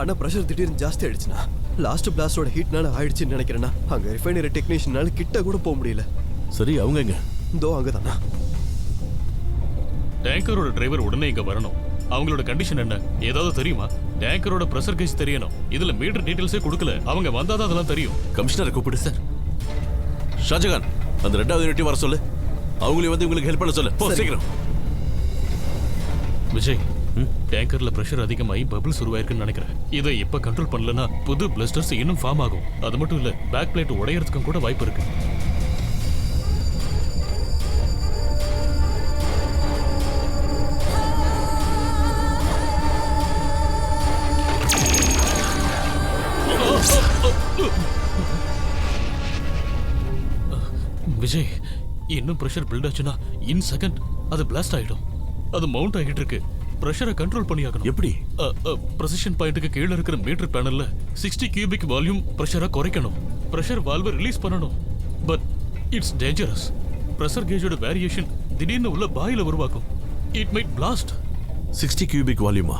ஆனா பிரஷர் திடீர்னு ஜாஸ்தி ஆயிடுச்சுண்ணா. லாஸ்ட் பிளாஸ்டோட ஹீட்னால ஆயிடுச்சுன்னு நினைக்கிறேன்னா. அங்க ரிஃபைனரி டெக்னீஷியனால கிட்ட கூட போக முடியல. சரி, அவங்க எங்க? இதோ அங்கதானா. டேங்கரோட டிரைவர் உடனே இங்க வரணும். அவங்களோட கண்டிஷன் என்ன ஏதாவது தெரியுமா? டேங்கரோட பிரஷர் கேஸ் தெரியணும். இதுல மீட்டர் டீடைல்ஸே கொடுக்கல. அவங்க வந்தாதான் அதெல்லாம் தெரியும். கமிஷனரை கூப்பிடு சார். ஷாஜகான், அந்த 2வது யூனிட்டி வர சொல்லு. அவங்களே வந்து உங்களுக்கு ஹெல்ப் பண்ண சொல்லு. போ சீக்கிரம். விஜய், டேங்கர்ல பிரஷர் அதிகமாகி பபிள்ஸ் உருவாயிருக்குன்னு நினைக்கிறேன். இதை இப்ப கண்ட்ரோல் பண்ணலனா புது பிளஸ்டர்ஸ் இன்னும் ஃபார்ம் ஆகும். அது மட்டும் இல்ல, பேக் பிளேட் உடையறதுக்கும் கூட வாய்ப்பு இருக்கு. விஜய், இன்னும் பிரஷர் பில்ட் ஆச்சுன்னா இன் செகண்ட் அது பிளாஸ்ட் ஆயிடும். அது மவுண்ட் ஆகிட்டு இருக்கு. பிரஷரை கண்ட்ரோல் பண்ணியாகணும். எப்படி? பிரசிஷன் பாயிண்ட்டுக்கு கீழே இருக்கிற மீட்டர் பேனல்ல 60 கியூபிக் வால்யூம் பிரஷரை குறைக்கணும். பிரஷர் வால்வை ரிலீஸ் பண்ணணும். But it's dangerous. பிரஷர் கேஜோட வேரியேஷன் திடீர்னு உள்ள பாயில உருவாக்கும். It might blast. 60 கியூபிக் வால்யூமா?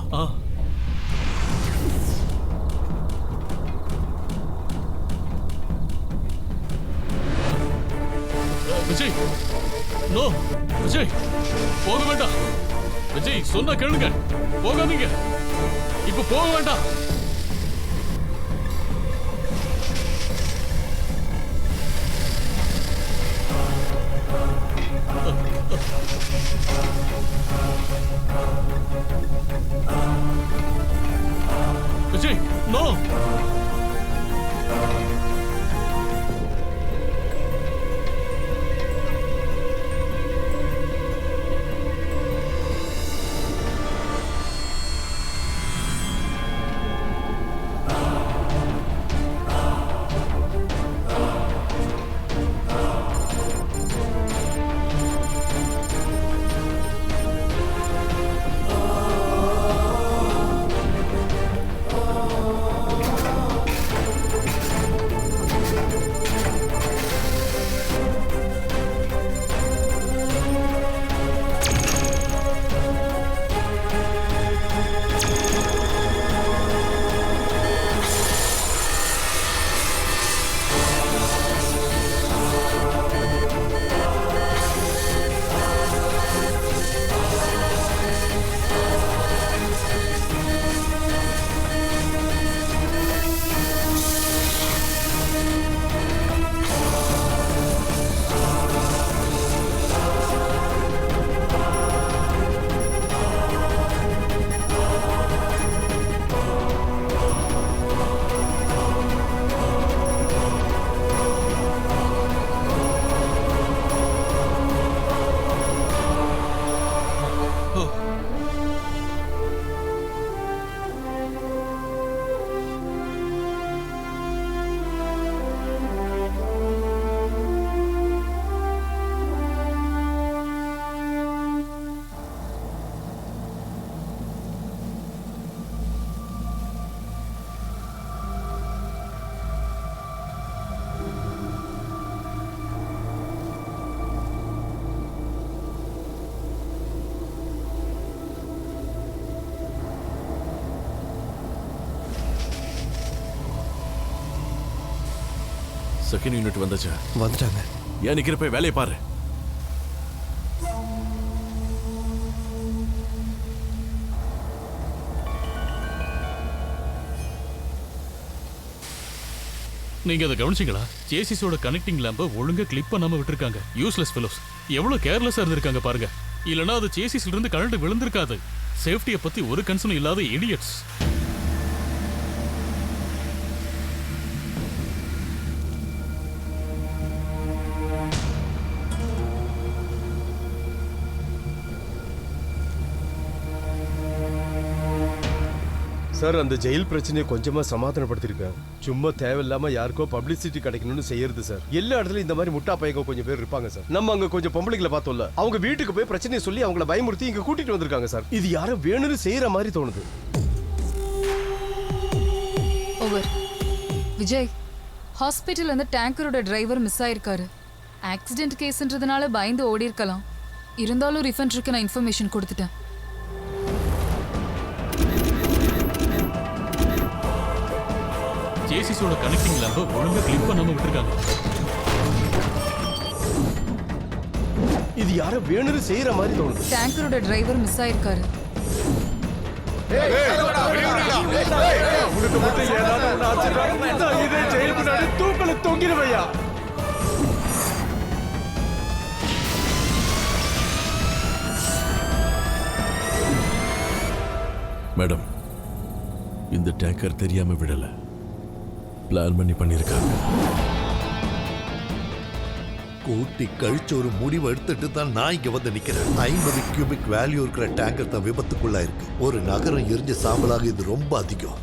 விஜய், நோ விஜய், போக வேண்டாம். விஜய், சொன்னா கேளுங்க. போகாதீங்க. இப்ப போக வேண்டாம். விஜய், நோ. செகண்ட் யூனிட் வந்துச்சா? வந்துட்டாங்க. ஏன் நிக்கிற, போய் வேலையை பாரு. நீங்க அதை கவனிச்சீங்களா? ஜேசிஸோட கனெக்டிங் லேம்பை ஒழுங்கா கிளிப் பண்ணாம விட்டுருக்காங்க. Useless fellows. எவ்வளவு கேர்லெஸ்ஸா இருந்திருக்காங்க பாருங்க. இல்லனா அது சேசிஸ்ல இருந்து கழண்டு விழுந்திருக்காது. சேஃப்டியை பத்தி ஒரு கன்சர்னும் இல்லாத இடியட்ஸ். சார், அந்த ஜெயில் பிரச்சனையை கொஞ்சமா சமாதானப்படுத்திருக்கேன். சும்மா தேவையில்லாம யாருக்கோ பப்ளிசிட்டி கிடைக்கணும்னு செய்யறது சார். எல்லா இடத்துலயும் இந்த மாதிரி முட்டா பையங்க கொஞ்சம் பேர் இருப்பாங்க சார். நம்ம அங்க கொஞ்சம் பொம்பளைங்களை பார்த்தோம்ல, அவங்க வீட்டுக்கு போய் பிரச்சனையை சொல்லி அவங்கள பயமுறுத்தி இங்க கூட்டிட்டு வந்திருக்காங்க சார். இது யாரும் வேணும்னு செய்யற மாதிரி தோணுது. ஓவர். விஜய், ஹாஸ்பிட்டல் அந்த டேங்கரோட டிரைவர் மிஸ் ஆயிருக்காரு. ஆக்சிடென்ட் கேஸ்ன்றதுனால பயந்து ஓடி இருக்கலாம். இருந்தாலும் ரிஃபண்டருக்கு நான் இன்ஃபர்மேஷன் கொடுத்துட்டேன். சேசிஸோட கனெக்டிங் லேம்பை ஒழுங்கா கிளிக் பண்ணாம விட்டுருக்காங்க. இது யாரும் வேணும்னு செய்யற மாதிரி தோணுது. டேங்கரோட டிரைவர் மிஸ் ஆயிருக்காரு. உனக்கு மட்டும் ஏதாவது ஒண்ணு ஆச்சுன்னா நான் இதே ஜெயில் முன்னாடி தூக்கல தொங்கிடுவையா? மேடம், இந்த டேங்கர் தெரியாம விடல, பிளான் பண்ணி பண்ணிருக்காங்க. கூட்டி கழிச்சு ஒரு முடிவு எடுத்துட்டு தான் நான் இங்க வந்து நிக்கிறேன். 50 கியூபிக் வேல்யூ இருக்கிற டேங்கர் தான் விபத்துக்குள்ளா இருக்கு. ஒரு நகரம் எரிஞ்ச சாம்பலாக இது ரொம்ப அதிகம்.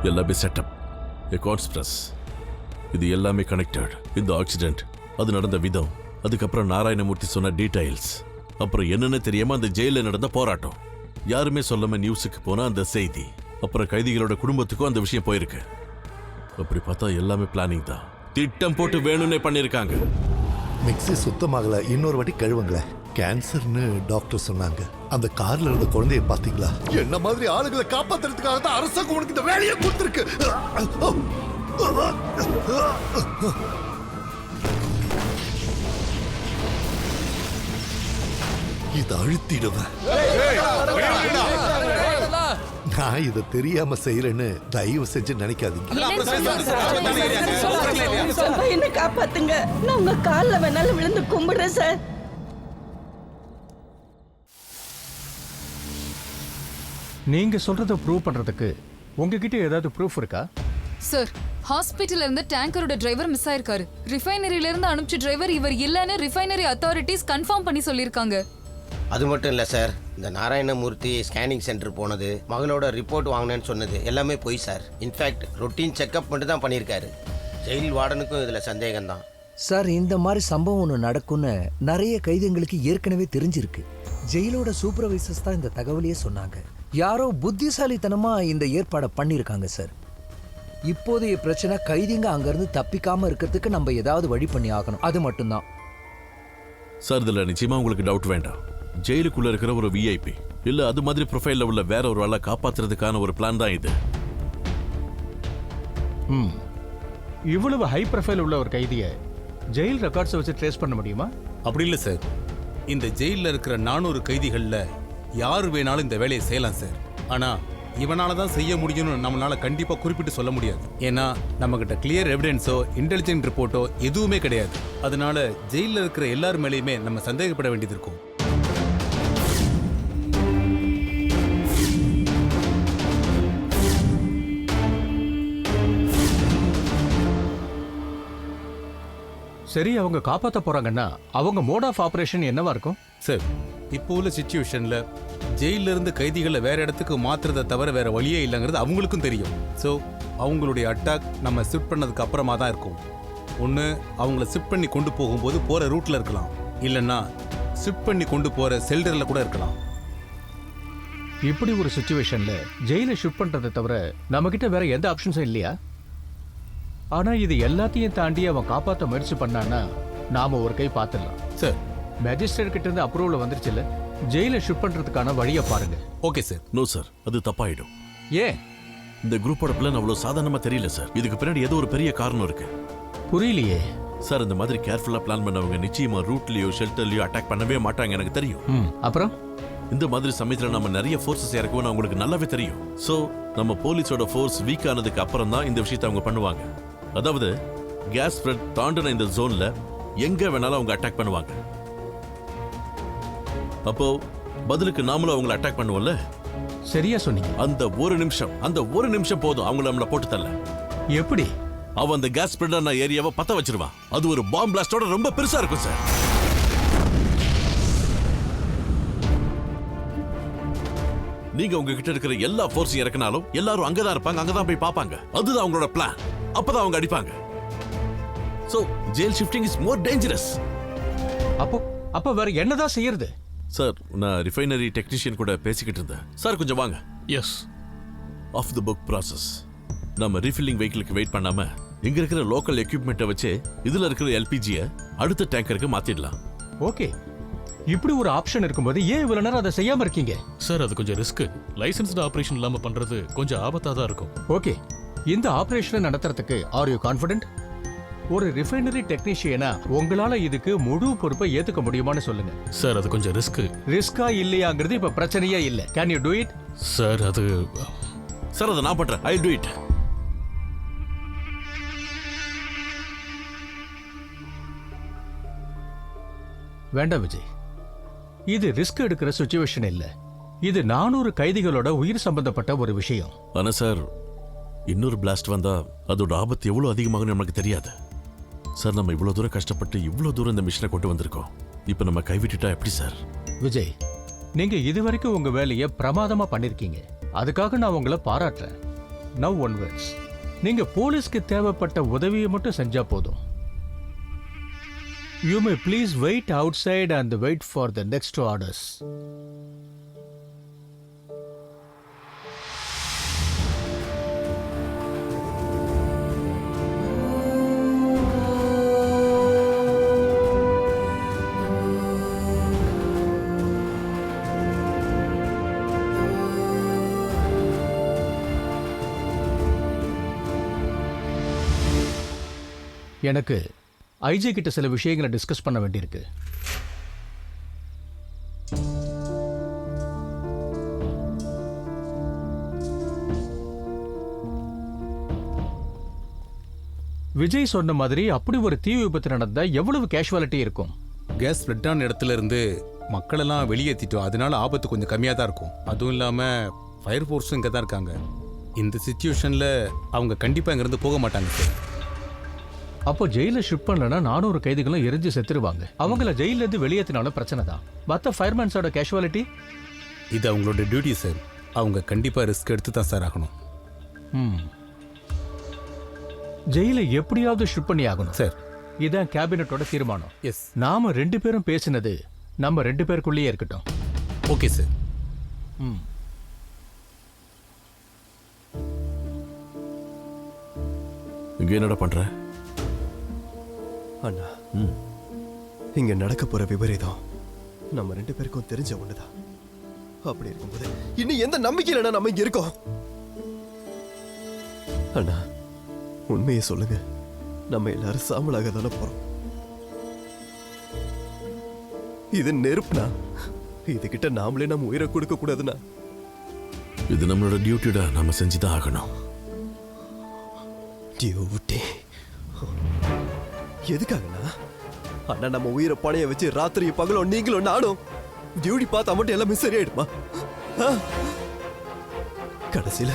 எல்லாமே செட்டப், கான்ஸ்பிரஸ். இது எல்லாமே கனெக்டட். இந்த ஆக்சிடென்ட், அது நடந்த விதம், அதுக்கப்புறம் நாராயணமூர்த்தி சொன்ன டீடைல்ஸ், அப்புறம் என்னன்னு தெரியாம அந்த ஜெயில நடந்த போராட்டம், யாருமே சொல்லாம நியூஸுக்கு போன அந்த செய்தி, அப்புறம் கைதிகளோட குடும்பத்துக்கும் அந்த விஷயம் போயிருக்கு. அப்படி பார்த்தா எல்லாமே பிளானிங் தான். திட்டம் போட்டு வேணும்னே பண்ணிருக்காங்க. மிக்ஸி சுத்தமாகல, இன்னொரு வாட்டி கழுவுங்கள. கேன்சர்னு டாக்டர் சொன்னாங்க. அந்த கார்ல இருந்த குழந்தைய பாத்தீங்களா? என்ன மாதிரி ஆளுகளை காப்பாத்துறதுக்காக தான் அரசாங்கம் உனக்கு இந்த வேலையை கொடுத்திருக்கு. இதை அழுத்திடுவேன். நான் இதை தெரியாம செய்யறேன்னு தயவு செஞ்சு நினைக்காதீங்க. என்ன காப்பாத்துங்க, நான் உங்க கால்ல வேணாலும் விழுந்து கும்பிடுறேன் சார். நீங்க சொல்றத ப்ரூவ் பண்றதுக்கு உங்ககிட்ட ஏதாவது ப்ரூஃப் இருக்கா? சார், ஹாஸ்பிட்டல்ல இருந்து டேங்கரோட டிரைவர் மிஸ் ஆயிருக்காரு. ரிஃபைனரியில இருந்து அனுப்பிச்ச டிரைவர் இவர் இல்லன்னு ரிஃபைனரி அத்தாரிட்டிஸ் கன்ஃபார்ம் பண்ணி சொல்லிருக்காங்க. அது மட்டும் இல்ல சார், இந்த நாராயணமூர்த்தி ஸ்கேனிங் சென்டர் போனது, மகளோட ரிப்போர்ட் வாங்கினேன்னு சொன்னது எல்லாமே பொய் சார். இன்ஃபேக்ட் ரொட்டீன் செக்அப் மட்டும் தான் பண்ணியிருக்காரு. ஜெயில் வார்டனுக்கும் இதுல சந்தேகம் தான் சார். இந்த மாதிரி சம்பவம் ஒன்று நடக்கும்னு நிறைய கைதிகளுக்கு ஏற்கனவே தெரிஞ்சிருக்கு. ஜெயிலோட சூப்பர்வைசர்ஸ் தான் இந்த தகவலையே சொன்னாங்க. யாரோ புத்திசாலித்தனமா இந்த ஏற்பாடை பண்ணியிருக்காங்க சார். இப்போதைய பிரச்சனை கைதிங்க அங்கிருந்து தப்பிக்காம இருக்கிறதுக்கு நம்ம ஏதாவது வழி பண்ணி ஆகணும். அது மட்டும்தான் சார். இதுல நிச்சயமா உங்களுக்கு டவுட் வேண்டாம். ஜெயிலுக்குள்ள இருக்கிற ஒரு விஐபி இல்ல அது மாதிரி ப்ரொஃபைல்ல உள்ள வேற ஒரு ஆளை காப்பாத்துறதுக்கான ஒரு பிளான் தான் இது. இவ்வளவு ஹை ப்ரொஃபைல் உள்ள ஒரு கைதியை ஜெயில் ரெக்கார்ட்ஸ் வச்சு ட்ரேஸ் பண்ண முடியுமா? அப்படி இல்லை சார். இந்த ஜெயிலில் இருக்கிற 400 கைதிகளில் யார் வேணாலும் இந்த வேலையை செய்யலாம் சார். ஆனா இவனால தான் செய்ய முடியும்னு நம்மளால கண்டிப்பா குறிப்பிட்டு சொல்ல முடியாது. ஏன்னா நம்ம கிட்ட கிளியர் எவிடன்ஸோ இன்டெலிஜென்ட் ரிப்போர்ட்டோ எதுவுமே கிடையாது. அதனால ஜெயிலில் இருக்கிற எல்லார் மேலேயுமே நம்ம சந்தேகப்பட வேண்டியது இருக்கும். சரி, அவங்க காப்பாற்ற போறாங்கன்னா அவங்க மோட் ஆஃப் ஆபரேஷன் என்னவா இருக்கும்? சார், இப்போ உள்ள சிச்சுவேஷன்ல ஜெயில இருந்து கைதிகளை வேற இடத்துக்கு மாத்துறதை தவிர வேற வழியே இல்லைங்கிறது அவங்களுக்கும் தெரியும். ஸோ அவங்களுடைய அட்டாக் நம்ம ஷிஃப்ட் பண்ணதுக்கு அப்புறமா தான் இருக்கும். ஒன்று அவங்கள ஷிஃப்ட் பண்ணி கொண்டு போகும்போது போற ரூட்ல இருக்கலாம், இல்லைன்னா ஷிஃப்ட் பண்ணி கொண்டு போற செல்டர்ல கூட இருக்கலாம். இப்படி ஒரு சிச்சுவேஷன்ல ஜெயில ஷிஃப்ட் பண்றதை தவிர நம்ம கிட்ட வேற எந்த ஆப்ஷன்ஸும் இல்லையா? ஆனா இது எல்லாத்தையும் தாண்டி அவன் காப்பாற்ற முயற்சி பண்ணான்னா நாம ஒரு கை பார்த்துடலாம். சார், மேஜிஸ்ட்ரேட் கிட்ட இருந்து அப்ரூவல் வந்துருச்சுல்ல, ஜெயில ஷிஃப்ட் பண்றதுக்கான வழியை பாருங்க. Okay sir. நோ சார், அது தப்பாயிடும். ஏன்? இந்த குரூப்போட பிளான் அவ்வளவு சாதாரணமா தெரியல சார். இதுக்கு பின்னாடி ஏதோ ஒரு பெரிய காரணம் இருக்கு. புரியலையே சார் இந்த மாதிரி கேர்ஃபுல்லா பிளான் பண்ணவங்க நிச்சயமா ரூட்லயோ ஷெல்டர்லயோ அட்டாக் பண்ணவே மாட்டாங்க, எனக்கு தெரியும். அப்புறம் இந்த மாதிரி சமயத்துல நம்ம நிறைய ஃபோர்ஸஸ் இறக்குவோம் உங்களுக்கு நல்லாவே தெரியும். சோ நம்ம போலீஸோட ஃபோர்ஸ் வீக் ஆனதுக்கு அப்புறம் தான் இந்த விஷயத்தை அவங்க பண்ணுவாங்க. அதாவது கேஸ் ஸ்ப்ரெட் தாண்டின இந்த ஜோன்ல எங்க வேணாலும் அவங்க அட்டாக் பண்ணுவாங்க. அப்போ பதிலுக்கு நாமளும் அவங்களை அட்டாக் பண்ணுவோம்ல. சரியா சொன்னீங்க. அந்த ஒரு நிமிஷம் போதும் அவங்கள நம்மள போட்டு தள்ள. எப்படி? அவன் அந்த கேஸ் ஸ்ப்ரெட் ஏரியாவை பத்த வச்சிருவான். அது ஒரு பாம் பிளாஸ்டோட ரொம்ப பெருசா இருக்கும் சார். நீங்க உங்ககிட்ட இருக்கிற எல்லா ஃபோர்ஸையும் இறக்கினாலும் எல்லாரும் அங்கதான் இருப்பாங்க, அங்கதான் போய் பார்ப்பாங்க. அதுதான் அவங்களோட பிளான். அப்பதான் அவங்க அடிப்பாங்க. So jail shifting is more dangerous. அப்போ வேற என்னதான் செய்யறது? சார் நான் ரிஃபைனரி டெக்னீஷியன் கூட பேசிக்கிட்டு இருந்தேன். சார் கொஞ்சம் வாங்க. Yes. Off the book process. நம்ம ரீஃபில்லிங் வெஹிக்கிளுக்கு வெயிட் பண்ணாம இங்க இருக்கிற லோக்கல் எக்யூப்மெண்ட்டை வச்சு இதுல இருக்கிற எல்பிஜியை அடுத்த டேங்கருக்கு மாத்திடலாம். ஓகே, இப்படி ஒரு ஆப்ஷன் இருக்கும்போது ஏன் இவ்வளவு நேரம் அதை செய்யாம இருக்கீங்க? சார் அது கொஞ்சம் ரிஸ்க். லைசென்ஸ்டு ஆபரேஷன் இல்லாம பண்றது கொஞ்சம் ஆபத்தா தான் இருக்கும். ஓகே, இந்த ஆபரேஷனை நடத்துறதுக்கு ஆர் யூ கான்ஃபிடென்ட்? ஒரு ரிஃபைனரி டெக்னீஷியனா உங்களால இதுக்கு முழு பொறுப்பை ஏத்துக்க முடியுமான்னு சொல்லுங்க. சார் அது கொஞ்சம் ரிஸ்கா இல்லையாங்கிறது இப்ப பிரச்சனையே இல்ல. Can you do it? Sir அது நான் பண்றேன். ஐ டு இட். வேண்டாம் விஜய், இது ரிஸ்க் எடுக்கிற சிச்சுவேஷன் இல்ல. இது 400 கைதிகளோட உயிர் சம்பந்தப்பட்ட ஒரு விஷயம். ஆனா சார் இன்னொரு பிளாஸ்ட் வந்தா அதோட ஆபத்து எவ்வளவு அதிகமாகும் நமக்கு தெரியாது. சார் நம்ம இவ்வளவு தூரம் கஷ்டப்பட்டு இவ்வளவு தூரம் இந்த மிஷனை கொண்டு வந்திருக்கோம். இப்ப நம்ம கைவிட்டுட்டா எப்படி சார்? விஜய், நீங்க இதுவரைக்கும் உங்க வேலையை பிரமாதமா பண்ணிருக்கீங்க. அதுக்காக நான் உங்களை பாராட்டுறேன். நவ் ஒன் வேர்ட்ஸ், நீங்க போலீஸ்க்கு தேவைப்பட்ட உதவியை மட்டும் செஞ்சா போதும். You may please wait outside and wait for the next orders. எனக்கு ஐஜி கிட்ட சில விஷயங்களை டிஸ்கஸ் பண்ண வேண்டியிருக்கு. விஜய் சொன்ன மாதிரி அப்படி ஒரு தீ விபத்து நடந்தா எவ்வளவு கேஷுவாலிட்டி இருக்கும்? கேஸ் ஸ்ப்ரெட் ஆன இடத்துல இருந்து மக்கள் எல்லாம் வெளியேற்றிட்டோம். அதனால ஆபத்து கொஞ்சம் கம்மியாக தான் இருக்கும். அதுவும் இல்லாமல் ஃபயர் ஃபோர்ஸும் இங்கே தான் இருக்காங்க. இந்த சிச்சுவேஷனில் அவங்க கண்டிப்பாக இங்கேருந்து போக மாட்டாங்க சார். அப்போ ஜெயில ஷிஃப்ட் பண்ணலன்னா 400 கைதிகளும் எரிஞ்சு செத்துருவாங்க. அவங்கள ஜெயில இருந்து வெளியேற்றினாலும் பிரச்சனை தான். மற்ற ஃபயர்மேன்ஸோட கேஷுவாலிட்டி? இது அவங்களோட டியூட்டி சார். அவங்க கண்டிப்பா ரிஸ்க் எடுத்து தான் சார் ஆகணும். ஜெயில எப்படியாவது ஷிஃப்ட் பண்ணி ஆகணும் சார். இதான் கேபினட்டோட தீர்மானம். எஸ். நாம 2 பேரும் பேசினது நம்ம 2 பேருக்குள்ளேயே இருக்கட்டும். Okay sir. இங்க என்னடா பண்ற? அண்ணா, இங்க நடக்க போற விபரீதம் நம்ம 2 பேருக்கும் தெரிஞ்ச ஒண்ணுதான். அப்படி இருக்கும்போது இன்னும் எந்த நம்பிக்கையில நம்ம இங்க இருக்கோம்? அண்ணா, உண்மையை சொல்லுங்க. நம்ம எல்லாரும் சாம்பலாக தானே போறோம். இது நெருப்புனா இதுகிட்ட நாமளே நம்ம உயிரை கொடுக்க கூடாதுன்னா? இது நம்மளோட டியூட்டிடா. நம்ம செஞ்சுதான் ஆகணும். டியூட்டி எதுக்காகண்ணா? அண்ணா, நம்ம உயிரை பணைய வச்சு ராத்திரி பகலும் நீங்களும் நானும் டியூட்டி பார்த்தா மட்டும் எல்லாமே சரியாயிடுமா? கடைசியில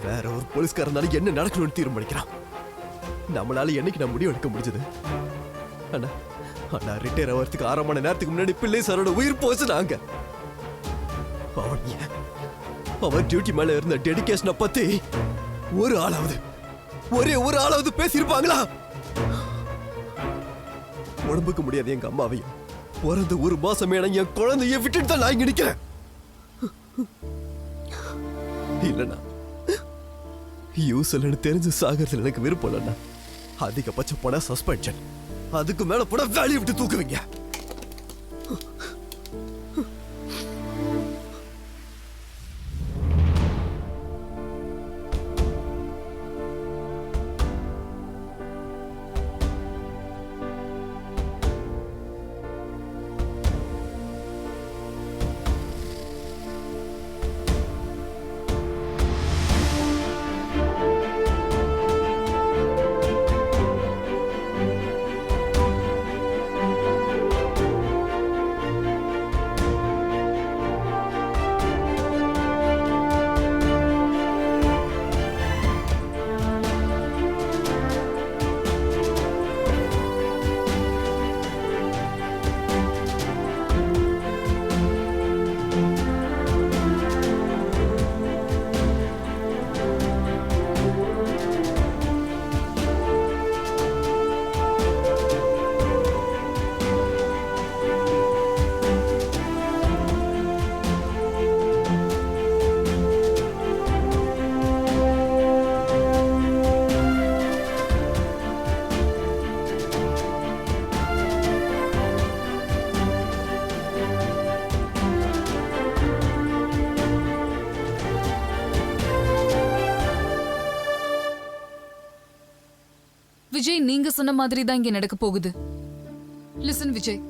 வேற ஒரு போலீஸ்காரனால என்ன நடக்கணும்னு தீர்மானிக்கிறான். நம்மளால என்னைக்கு நான் முடிவு எடுக்க முடிஞ்சது? அண்ணா, அண்ணா ரிட்டையர் ஆகிறதுக்கு 1/2 மணி நேரத்துக்கு முன்னாடி பிள்ளை சாரோட உயிர் போச்சு. நாங்க அவன் டியூட்டி மேல இருந்த டெடிகேஷனை பத்தி ஒரே ஒரு ஆளாவது பேசியிருப்பாங்களா? உடம்புக்கு முடியாது எங்க அம்மாவையும் பிறந்து 1 மாசமே என் குழந்தைய விட்டுட்டு தான் நான் இங்க நிக்கிறேன். இல்லண்ணா, யூஸ்லன்னு தெரிஞ்சு சாகிறதுல எனக்கு விருப்பம் இல்லைண்ணா. அதிகபட்சம் போனா சஸ்பென்ஷன், அதுக்கு மேல போனா வேலையை விட்டு தூக்குவீங்க. விஜய் நீங்க சொன்ன மாதிரி தான் இங்க நடக்க போகுது. லிசன் விஜய்,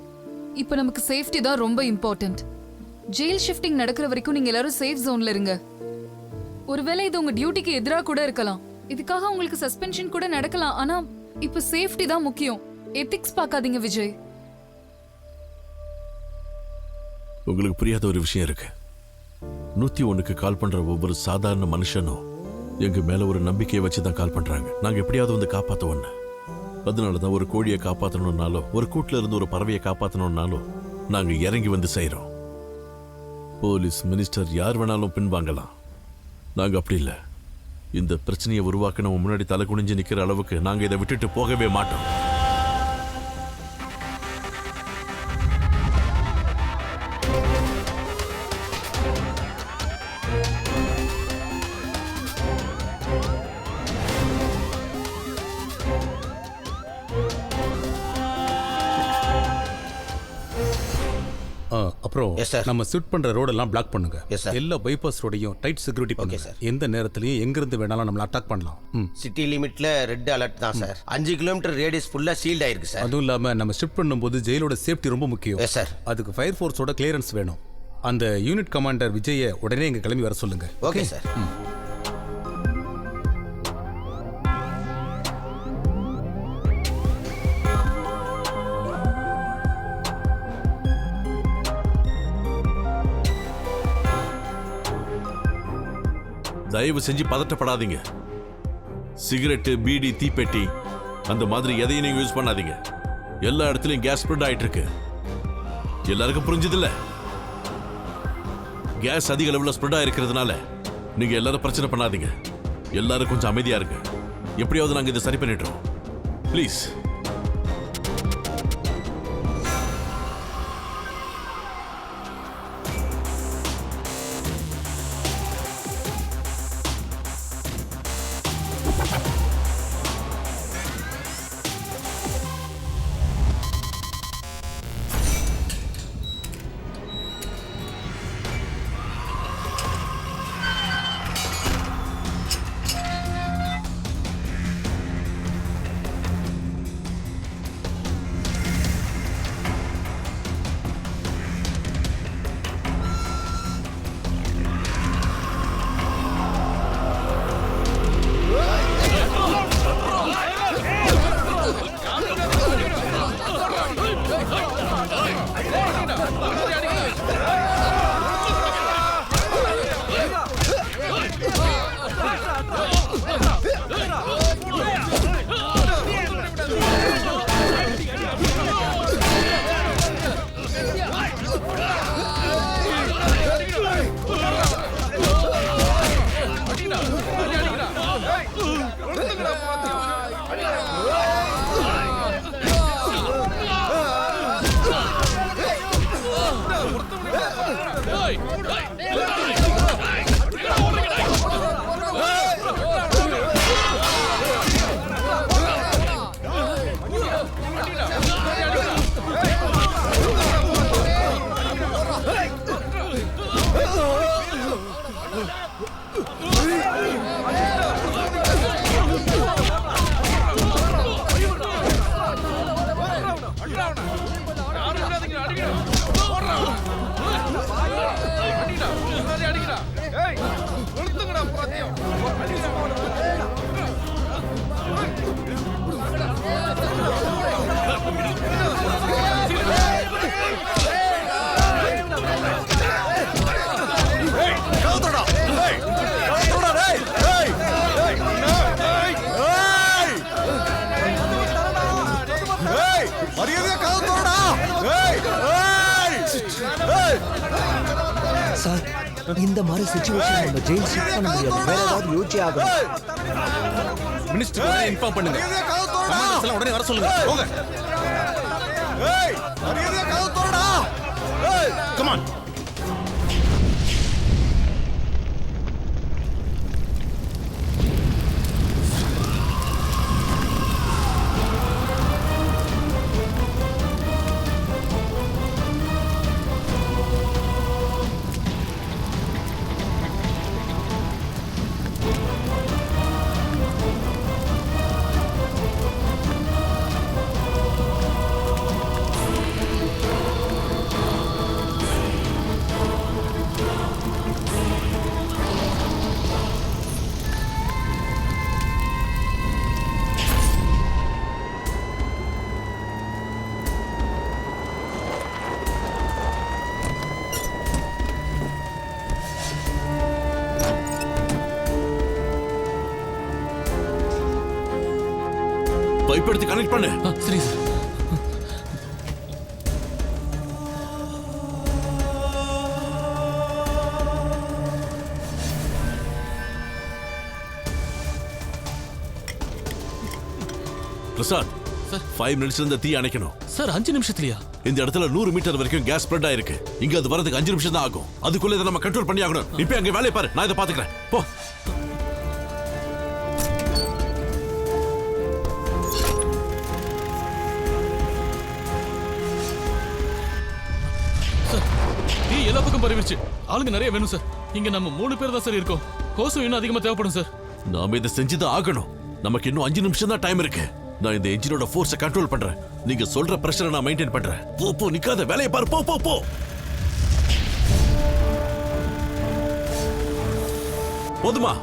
இப்போ நமக்கு சேஃப்டி தான் ரொம்ப இம்பார்ட்டன்ட். ஜெயில் ஷிஃப்டிங் நடக்கிற வரைக்கும் நீங்க எல்லாரும் சேஃப் ஜோன்ல இருங்க. ஒருவேளை இது உங்க டியூட்டிக்கு எதிரா கூட இருக்கலாம். இதுக்காக உங்களுக்கு சஸ்பென்ஷன் கூட நடக்கலாம். ஆனா இப்போ சேஃப்டி தான் முக்கியம். எத்திக்ஸ் பார்க்காதீங்க விஜய். உங்களுக்கு புரியாத ஒரு விஷயம் இருக்கு. 101க்கு கால் பண்ற ஒவ்வொரு சாதாரண மனுஷனும் எங்க மேல ஒரு நம்பிக்கையை வச்சுதான் கால் பண்றாங்க. நாங்க எப்படியாவது வந்து காப்பாத்துவோன்னு. அதனாலதான் ஒரு கோழியை காப்பாற்றணும்னாலும் ஒரு கூட்டுல இருந்து ஒரு பறவையை காப்பாற்றணும்னாலும் நாங்க இறங்கி வந்து செய்யறோம். போலீஸ், மினிஸ்டர் யார் வேணாலும் பின்வாங்கலாம். நாங்க அப்படி இல்லை. இந்த பிரச்சனையை உருவாக்க நம்ம முன்னாடி தலை குனிஞ்சு நிக்கிற அளவுக்கு நாங்க இதை விட்டுட்டு போகவே மாட்டோம். அப்புறம் நம்ம ஷூட் பண்ற ரோடெல்லாம் பிளாக் பண்ணுங்க. எல்லா பைபாஸ் ரோடையும் டைட் செக்யூரிட்டி பண்ணுங்க சார். எந்த நேரத்திலயும் எங்க இருந்து வேணாலும் நம்மள அட்டாக் பண்ணலாம். சிட்டி லிமிட்ல ரெட் அலர்ட் தான் சார். 5 கிலோமீட்டர் ரேடியஸ் ஃபுல்லா சீல்ட் ஆயிருக்கு சார். அதுவும் இல்லாம நம்ம ஷிஃப்ட் பண்ணும்போது ஜெயிலோட சேஃப்டி ரொம்ப முக்கியம். சார் அதுக்கு ஃபயர் ஃபோர்ஸோட கிளியரன்ஸ் வேணும். அந்த யூனிட் கமாண்டர் விஜயை உடனே இங்க கிளம்பி வர சொல்லுங்க. Okay sir. தயவு செஞ்சு பதட்டப்படாதீங்க. சிகரெட்டு, பீடி, தீப்பெட்டி அந்த மாதிரி எதையும் நீங்க யூஸ் பண்ணாதீங்க. எல்லா இடத்துலயும் கேஸ் ஸ்ப்ரெட் ஆயிட்டு இருக்கு. எல்லாருக்கும் புரிஞ்சது இல்ல? கேஸ் அதிக அளவுல ஸ்ப்ரெட் ஆயிருக்கிறதுனால நீங்க எல்லாரும் பிரச்சனை பண்ணாதீங்க. எல்லாரும் கொஞ்சம் அமைதியா இருங்க. எப்படியாவது நாங்க இதை சரி பண்ணிடுறோம். ப்ளீஸ். சார், இந்த மாதிரி சிச்சுவேஷன் நம்ம ஜெயில் ஷிஃப்ட் பண்ண முடியாது. வேற ஏதாவது யோசிச்சு ஆகணும். மினிஸ்டர் உடனே இன்ஃபார்ம் பண்ணுங்க. கமாண்டர்ஸ் எல்லாம் உடனே வர சொல்லுங்க. போங்க. Come on. பைப் எடுத்து கனெக்ட் பண்ணு. சரி சார். பிரசாத் சார் 5 மினிட்ஸ்ல இந்த தீ அணைக்கணும் சார். 5 நிமிஷத்துலயா? இந்த இடத்துல 100 மீட்டர் வரைக்கும் கேஸ் ஸ்ப்ரெட் ஆயிருக்கு. இங்க அது வரதுக்கு 5 நிமிஷம் தான் ஆகும். அதுக்குள்ள இதை நம்ம கண்ட்ரோல் பண்ணி ஆகணும். இப்போ அங்க வேலையை பாரு, நான் இதை பாத்துக்கிறேன். போ. சார் தீ எல்லா பக்கம் பரவிடுச்சு. ஆளுங்க நிறைய வேணும் சார். இங்க நம்ம 3 பேர் தான் சார் இருக்கோம். ஹோஸும் இன்னும் அதிகமா தேவைப்படும் சார். நாம இதை செஞ்சுதான் ஆகணும். நமக்கு இன்னும் 5 நிமிஷம் தான் டைம் இருக்கு. நான் இந்த என்ஜினோட ஃபோர்ஸை கண்ட்ரோல் பண்றேன். நீங்க சொல்ற பிரஷரை நான் மெயின்டைன் பண்றேன். போ போ, நிக்காத, வேலையை பாரு. போ போ போ. போதுமா?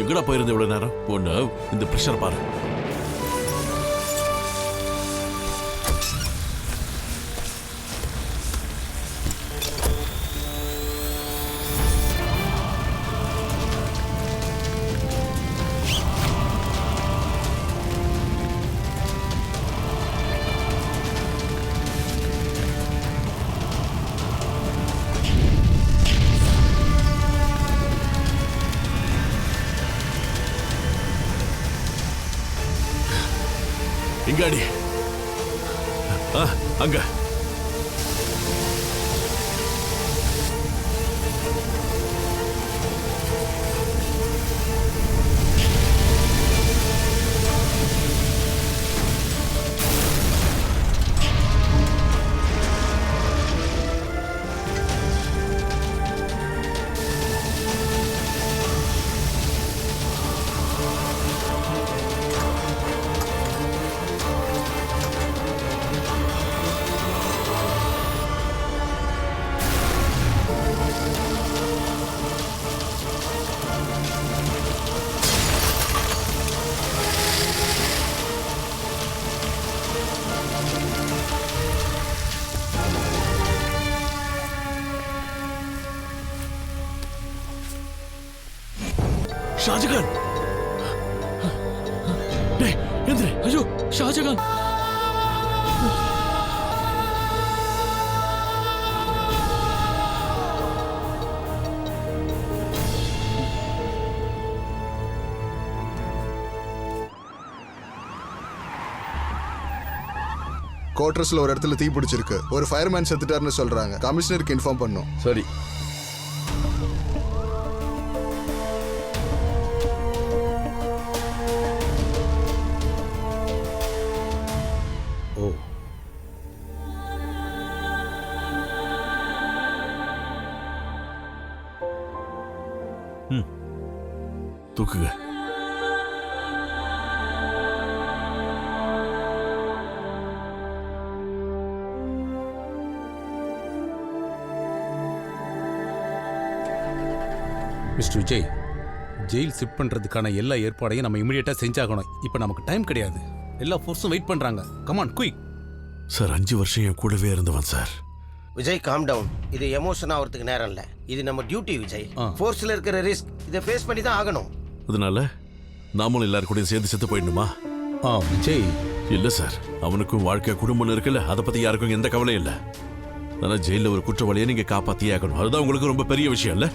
எங்கடா போயிருந்த இவ்வளவு நேரம்? ஒண்ணு இந்த பிரஷர் பாரு. இங்காடி அங்க ஷாஜகான். டேய் எந்திரி. ஐயோ ஷாஜகான். கோட்ரஸ்ல ஒரு இடத்துல தீ பிடிச்சிருக்கு. ஒரு ஃபயர்மேன் செத்துட்டாருன்னு சொல்றாங்க. கமிஷனருக்கு இன்ஃபார்ம் பண்ணும். சரி. ஓ, தூக்குங்க. மிஸ்டர் விஜய், ஜெயில் ஷிஃப்ட் பண்றதுக்கான எல்லா ஏற்பாடையும் நம்ம இமிடியேட்டா செஞ்சாகணும். இப்போ நமக்கு டைம் கிடையாது. எல்லா ஃபோர்ஸும் வெயிட் பண்றாங்க. Come on quick. சார் 5 வருஷம் என் கூடவே இருந்தவன் சார். Vijay calm down. இது எமோஷன் ஆகிறதுக்கு நேரம் இல்லை. இது நம்ம டியூட்டி விஜய். ஃபோர்ஸ்ல இருக்கிற ரிஸ்க் இதை ஃபேஸ் பண்ணி தான் ஆகணும். அதனால நாமளும் எல்லாரும் கூட சேர்ந்து செத்து போயிடணுமா? விஜய் இல்ல சார், அவனுக்கும் வாழ்க்கை குடும்பம் இருக்குல்ல, அதை பத்தி யாருக்கும் எந்த கவலையும் இல்லை. ஆனா ஜெயில ஒரு குற்றவாளியை நீங்க காப்பாத்தியே ஆகணும். அதுதான் உங்களுக்கு ரொம்ப பெரிய விஷயம் இல்ல?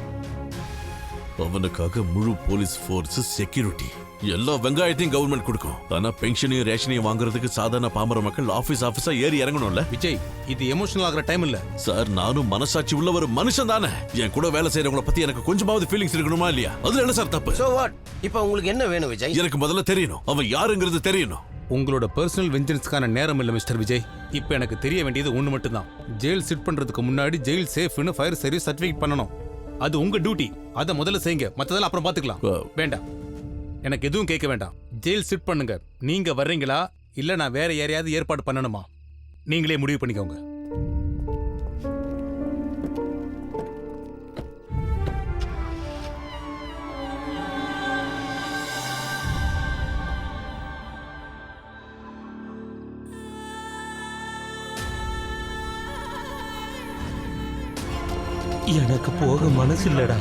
அவனுக்காக முழு போலீஸ் ஃபோர்ஸ், செக்யூரிட்டி, எல்லா வெங்காயத்தையும் கவர்மெண்ட் கொடுக்கும். ஆனா பென்ஷனையும் ரேஷனையும் வாங்குறதுக்கு சாதாரண பாமர மக்கள் ஆபீஸா ஏறி இறங்கணும்ல? விஜய், இது எமோஷனல் ஆகிற டைம் இல்ல. சார், நானும் மனசாட்சி உள்ள ஒரு மனுஷன் தானே. என் கூட வேலை செய்யறவங்கள பத்தி எனக்கு கொஞ்சமாவது ஃபீலிங்ஸ் இருக்கணுமா இல்லையா? அதுல என்ன சார் தப்பு? So what? இப்போ உங்களுக்கு என்ன வேணும் விஜய்? எனக்கு முதல்ல தெரியணும், அவன் யாருங்கிறது தெரியணும். உங்களோட பர்சனல் வெஞ்சன்ஸ்க்கான நேரம் இல்ல மிஸ்டர் விஜய். இப்போ எனக்கு தெரிய வேண்டியது ஒண்ணு மட்டும் தான். ஜெயில் சிட் பண்றதுக்கு முன்னாடி ஜெயில் சேஃப்னு ஃபயர் சர்வீஸ் சர்டிஃபிகேட் பண்ணணும். அது உங்க டியூட்டி. அதை முதல்ல செய்யுங்க, மத்ததெல்லாம் அப்புறம் பாத்துக்கலாம். வேண்டாம், எனக்கு எதுவும் கேட்க வேண்டாம். ஜெயில் சிட் பண்ணுங்க. நீங்க வர்றீங்களா இல்ல நான் வேற யாரையாவது ஏற்பாடு பண்ணணுமா? நீங்களே முடிவு பண்ணிக்கோங்க. எனக்கு போக மனசு இல்லடா.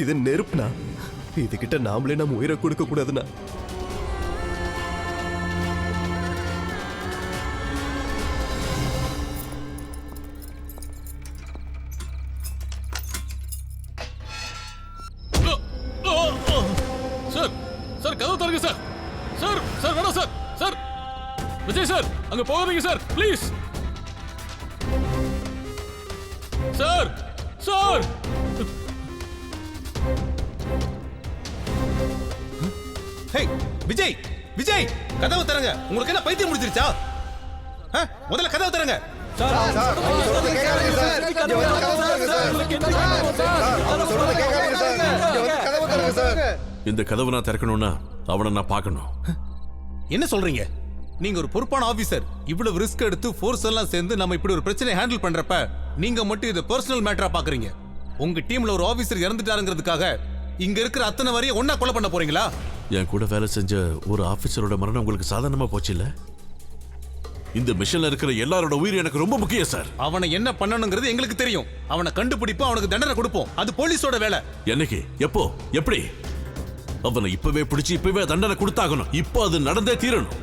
இது நெருப்புனா, இதுகிட்ட நாமளே நம்ம உயிரை கொடுக்க கூடாதுண்ணா. சார் சார் கதவு தரங்க சார். சார் சார் வேணாம் சார். சார் விஜய் சார் அங்க போகாதீங்க sir please. Sir sir hey Vijay, Vijay கதவு தரங்க. உங்களுக்கு என்ன பைத்தியம் முடிச்சிருச்சா? முதல்ல கதவு தரங்க. இந்த கதவை நான் திறக்கணும்னா அவனை நான் பார்க்கணும். என்ன சொல்றீங்க? நீங்க ஒரு பொறுப்பான ஆபீசர். இவ்வளவு ரிஸ்க் எடுத்து ஃபோர்ஸ் எல்லாம் சேர்ந்து நம்ம இப்படி ஒரு பிரச்சனை ஹேண்டில் பண்றப்ப நீங்க மட்டும் இதை பர்சனல் மேட்டரா பாக்குறீங்க. உங்க டீம்ல ஒரு ஆபீசர் இறந்துட்டாருங்கிறதுக்காக இங்க இருக்கிற அத்தனை வரையும் ஒன்னா கொலை பண்ண போறீங்களா? என் கூட வேலை செஞ்ச ஒரு ஆபீசரோட மரணம் உங்களுக்கு சாதாரணமா போச்சு இல்ல? இந்த மிஷன்ல இருக்கிற எல்லாரோட உயிர் எனக்கு ரொம்ப முக்கியம் சார். அவனை என்ன பண்ணணுங்கிறது எங்களுக்கு தெரியும். அவனை கண்டுபிடிப்போம், அவனுக்கு தண்டனை கொடுப்போம். அது போலீஸோட வேலை. என்னைக்கு, எப்போ, எப்படி? அவனை இப்பவே பிடிச்சு இப்பவே தண்டனை கொடுத்தாகணும். இப்போ அது நடந்தே தீரணும்.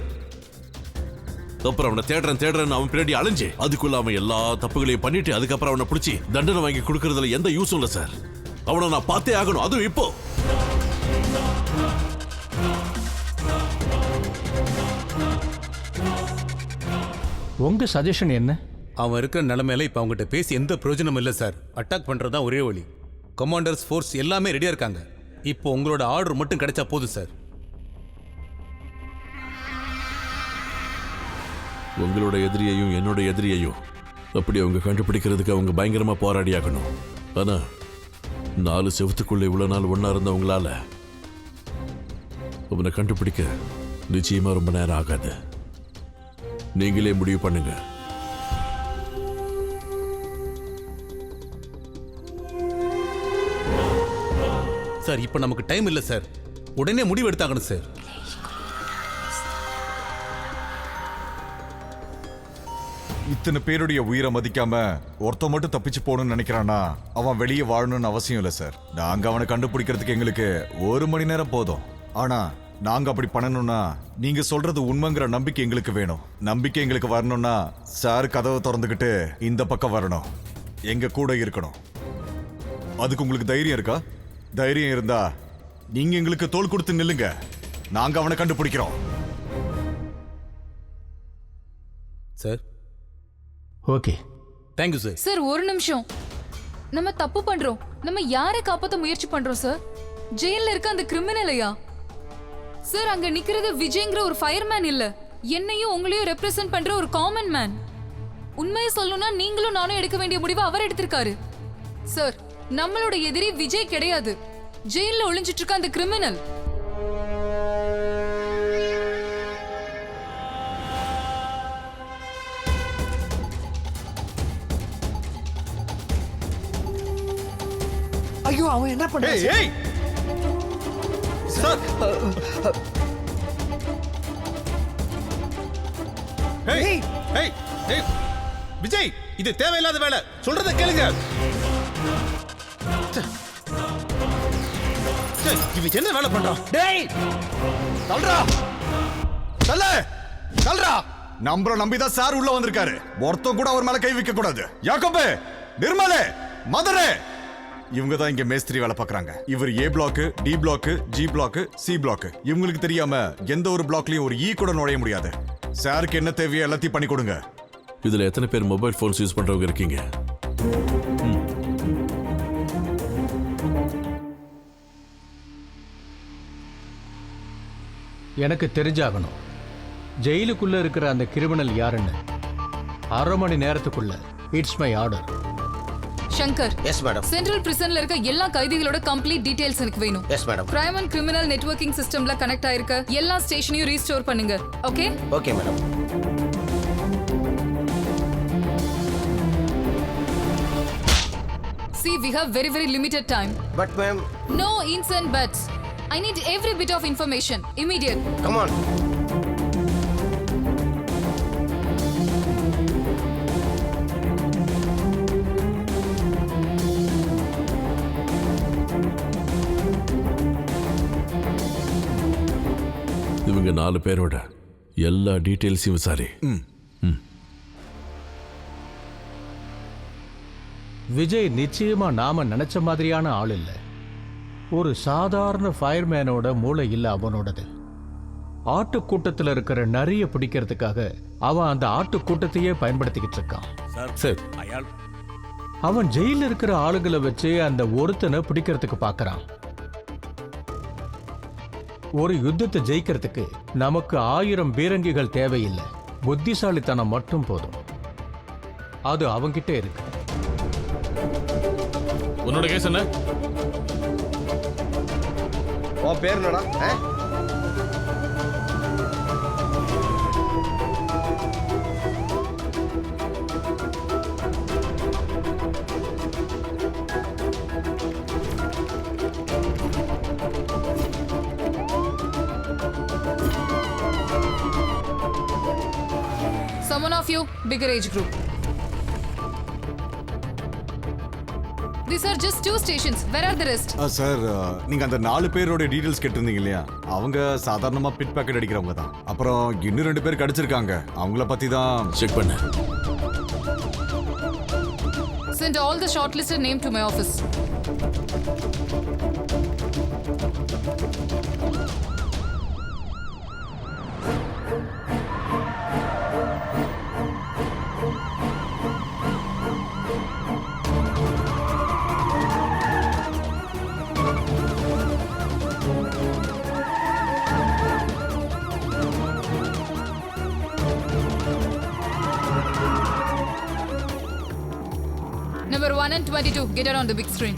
அப்புறம் அவனை தேடுறேன் அவன் பின்னாடி அலைஞ்சு அதுக்குள்ள அவன் எல்லா தப்புகளையும் பண்ணிட்டு அதுக்கப்புறம் அவனை பிடிச்சி தண்டனை வாங்கி கொடுக்கறதுல எந்த யூஸும் இல்லை சார். அவனை நான் பார்த்தே ஆகணும், அதுவும் இப்போ. உங்க சஜஷன் என்ன? அவன் இருக்கிற நிலைமையில இப்ப அவங்ககிட்ட பேசி எந்த பிரயோஜனமும் இல்லை சார். அட்டாக் பண்றதா ஒரே வழி. கமாண்டர்ஸ் ஃபோர்ஸ் எல்லாமே ரெடியா இருக்காங்க. இப்போ உங்களோட ஆர்டர் மட்டும் கிடைச்சா போதும் சார். உங்களோட எதிரியையும் என்னோட எதிரியையும் அப்படி அவங்க கண்டுபிடிக்கிறதுக்கு அவங்க பயங்கரமா போராடியாகணும். ஆனா 4 செவத்துக்குள்ள இவ்வளவு நாள் ஒன்னா இருந்தவங்களால அவனை கண்டுபிடிக்க நிச்சயமா ரொம்ப நேரம் ஆகாது. நீங்களே முடிவு பண்ணுங்க. சார் இப்போ நமக்கு டைம் இல்லை சார். உடனே முடிவு எடுத்தாகணும் சார். இத்தனை பேருடைய உயிரை மதிக்காம ஒருத்த மட்டும் தப்பிச்சு போகணும்னு நினைக்கிறானா அவன் வெளியே வாழணும்னு அவசியம் இல்லை சார். நாங்க அவனை கண்டுபிடிக்கிறதுக்கு எங்களுக்கு 1 மணி நேரம் போதும். ஆனா நாங்க அப்படி பண்ணணும்னா நீங்க சொல்றது உண்மைங்கிற நம்பிக்கை எங்களுக்கு வேணும். நம்பிக்கை எங்களுக்கு வரணும்னா சார் கதவை திறந்துக்கிட்டு இந்த பக்கம் வரணும், எங்க கூட இருக்கணும். அதுக்கு உங்களுக்கு தைரியம் இருக்கா? தைரியம் இருந்தா நீங்க எங்களுக்கு தோள் கொடுத்து நில்லுங்க. நாங்க அவனை கண்டுபிடிக்கிறோம். Sir okay, thank you sir. Sir ஒரு நிமிஷம். நம்ம தப்பு பண்றோம். நம்ம யாரை காப்பாத்த முயற்சி பண்றோம் சார்? ஜெயில்ல இருக்க அந்த கிரிமினலையா? சார் அங்க நிக்கிறது விஜய்ங்கிற ஒரு ஃபயர்மேன் இல்ல, என்னையும் உங்களையும் ரெப்ரசென்ட் பண்ற ஒரு காமன் மேன். உண்மையை சொல்லணும்னா நீங்களும் நானும் எடுக்க வேண்டிய முடிவை அவர் எடுத்திருக்காரு. சார் நம்மளோட எதிரி விஜய் கிடையாது, ஜெயில்ல ஒளிஞ்சிட்டு இருக்க அந்த கிரிமினல். ஐயோ அவன் என்ன பண்ணான் சார்? விஜய், இது தேவையில்லாத வேலை. சொல்றத கேளுங்க. இவன் என்ன வேலை பண்றான்? டேய் தல்றா தல்ல தல்றா. நம்பரை நம்பிதான் சார் உள்ள வந்திருக்காரு. ஒருத்தம் கூட அவர் மேல கை வைக்க கூடாது. யாக்கோபு, நிர்மலே, மதரே, இவங்க தான் இங்க மேஸ்திரி வேலை பார்க்கறாங்க. இவர் A block, D block, G block, C block. இவங்களுக்கு தெரியாம எந்த ஒரு பிளாக்லயும் ஒரு ஈ கூட நுழைய முடியாது. சாருக்கு என்ன தேவையோ எல்லாத்தையும் பண்ணி கொடுங்க. இதுல எத்தனை பேர் மொபைல் போன்ஸ் யூஸ் பண்றவங்க இருக்கீங்க? எனக்கு தெரிஞ்சாகணும் ஜெயிலுக்குள்ள இருக்கிற அந்த கிரிமினல் யாருன்னு. 1/2 மணி நேரத்துக்குள்ள. It's my order. Shankar, yes madam. Central பிரிசன்ல இருக்க எல்லா கைதிகளோட கம்ப்ளீட் டீடைல்ஸ் எனக்கு வேணும். Yes madam. Crime and criminal networking சிஸ்டம்ல கனெக்ட் ஆயிருக்க எல்லா ஸ்டேஷனையும் ரீஸ்டோர் பண்ணுங்க. Okay? Okay madam. See, we have very limited time. But ma'am. No ifs and buts. I need every bit of information. Immediate. Come on. இவங்க 4 பேரோட எல்லா டீட்டெயில்ஸையும் விசாரி. விஜய் நிச்சயமா நாம நினைச்ச மாதிரியான ஆள் இல்ல. ஒரு சாதாரண ஃபயர்மேனோட மூளை இல்ல அவனோடது. ஆட்டுக்கூட்டத்தில் இருக்கிற நரிய பிடிக்கிறதுக்காக அவன் அந்த ஆட்டுக்கூட்டத்தையே பயன்படுத்திக்கிட்டு இருக்கான். சார் அவன் ஜெயில இருக்கிற ஆளுகளை வச்சு அந்த ஒருத்தனை பிடிக்கிறதுக்கு பார்க்கறான். ஒரு யுத்தத்தை ஜெயிக்கிறதுக்கு நமக்கு 1000 பீரங்கிகள் தேவையில்லை, புத்திசாலித்தனம் மட்டும் போதும். அது அவங்கிட்ட இருக்கு. உன்னோட கேஸ் என்ன? உன் பேர் என்னடா? Someone of you, bigger age group. These are just 2 stations. Where are the rest? Sir, நீங்க அந்த 4 பேரோட டீடைல்ஸ் கேட்டிருந்தீங்க இல்லையா? அவங்க சாதாரணமா பிட் பாக்கெட் அடிக்கிறவங்க தான். அப்புறம் இன்னும் 2 பேர் கிடைச்சிருக்காங்க. அவங்கள பத்தி தான் செக் பண்ண. Send all the shortlisted name to my office. Number 1 and 22, get it on the big screen.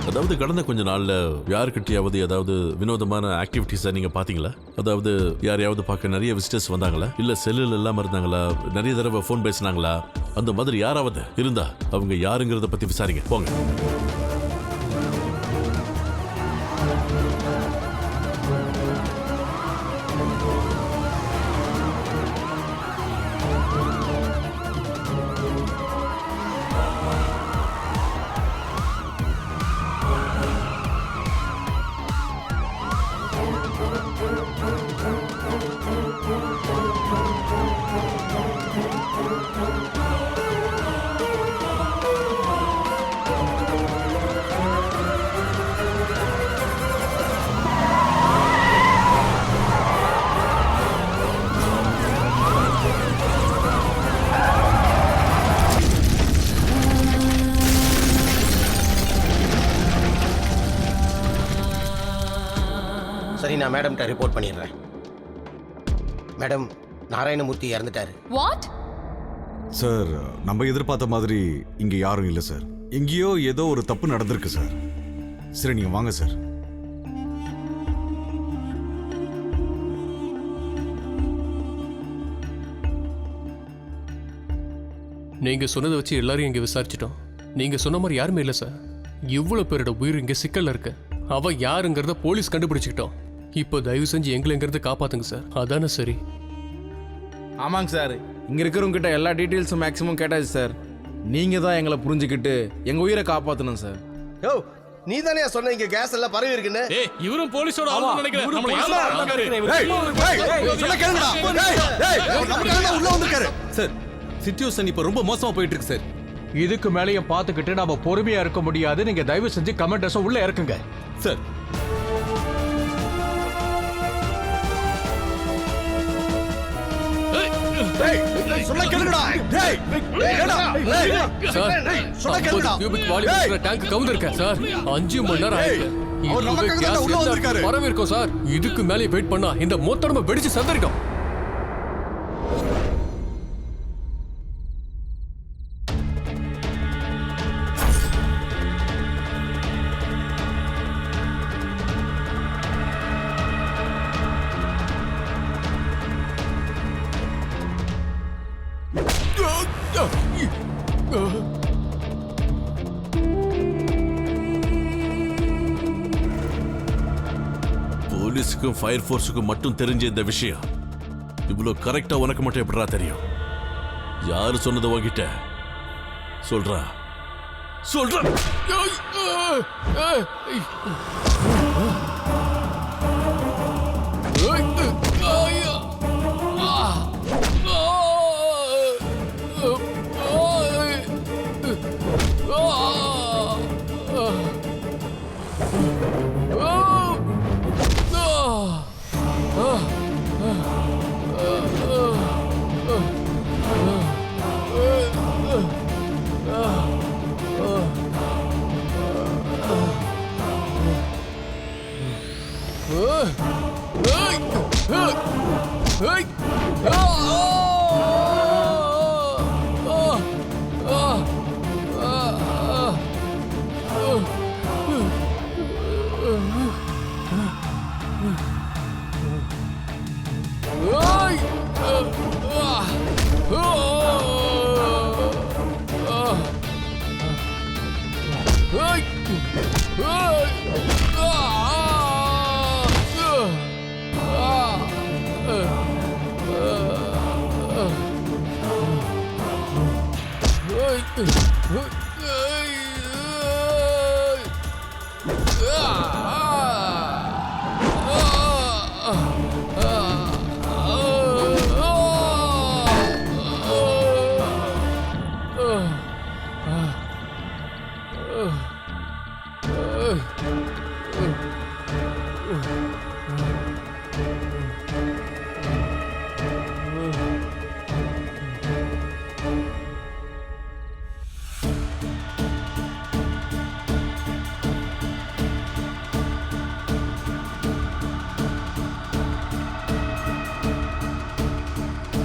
அதாவது கடந்த கொஞ்ச நாள்ல யாருக்கிட்டையாவது ஏதாவது வினோதமான ஆக்டிவிட்டிஸை நீங்க பாத்தீங்களா? அதாவது யாரையாவது பார்க்க நிறைய விசிட்டர்ஸ் வந்தாங்களா? இல்ல செல்லுல இல்லாம இருந்தாங்களா? நிறைய தடவை ஃபோன் பேசினாங்களா? அந்த மாதிரி யாராவது இருந்தா அவங்க யாருங்கிறத பத்தி விசாரிங்க. போங்க. சரி, நான் மேடம்கிட்ட ரிப்போர்ட் பண்ணிடுறேன். மேடம், நாராயணமூர்த்தி இறந்துட்டாரு. What? சார், நம்ம எதிர்பார்த்த மாதிரி இங்க யாரும் இல்ல சார். எங்கேயோ ஏதோ ஒரு தப்பு நடந்திருக்கு சார். சரி, நீங்க வாங்க சார். நீங்க சொன்னதை வச்சு எல்லாரையும் இங்க விசாரிச்சிட்டோம். நீங்க சொன்ன மாதிரி யாருமே இல்லை சார். இவ்வளவு பேரோட உயிர் இங்க சிக்கல்ல இருக்கு. அவ யாருங்கிறத போலீஸ் கண்டுபிடிச்சிக்கிட்டோம். இப்போ தயவு செஞ்சு எங்களைங்கிறத காப்பாத்துங்க சார். அதானே சரி. ஆமாங்க சார், இங்க இருக்கிறவங்க கிட்ட எல்லா டீட்டெயில்ஸும் மேக்ஸிமம் கேட்டாச்சு சார். நீங்க தான் எங்களை புரிஞ்சுக்கிட்டு எங்க உயிரை காப்பாத்தணும் சார். யோ, நீ தானே சொன்ன இங்க கேஸ் எல்லாம் பரவி இருக்குன்னு? ஏய், இவரும் போலீஸோட ஆளுன்னு நினைக்கிறேன். நம்மள உள்ள வந்திருக்காரு சார். சிச்சுவேஷன் இப்ப ரொம்ப மோசமா போயிட்டு இருக்கு சார். இதுக்கு மேலேயும் பார்த்துக்கிட்டு நாம பொறுமையா இருக்க முடியாது. நீங்க தயவு செஞ்சு கமெண்டர்ஸை உள்ள இறக்குங்க சார். சார், 50 கியூபிக் வால்யூம் இருக்கிற டேங்க் கவுந்திருக்கேன் சார். 5 மணி நேரம் ஆயிடுச்சு. பரவி இருக்கும் சார். இதுக்கு மேலே வெயிட் பண்ணா இந்த மொத்த நம்ம வெடிச்சு சந்தரிக்கும். போலீஸுக்கும் ஃபயர் ஃபோர்ஸுக்கும் மட்டும் தெரிஞ்ச இந்த விஷயம் இவ்வளோ கரெக்டா உனக்கு மட்டும் எப்படிடா தெரியும்? யாரு சொன்னது உன்கிட்ட? சொல்றா சொல்றா.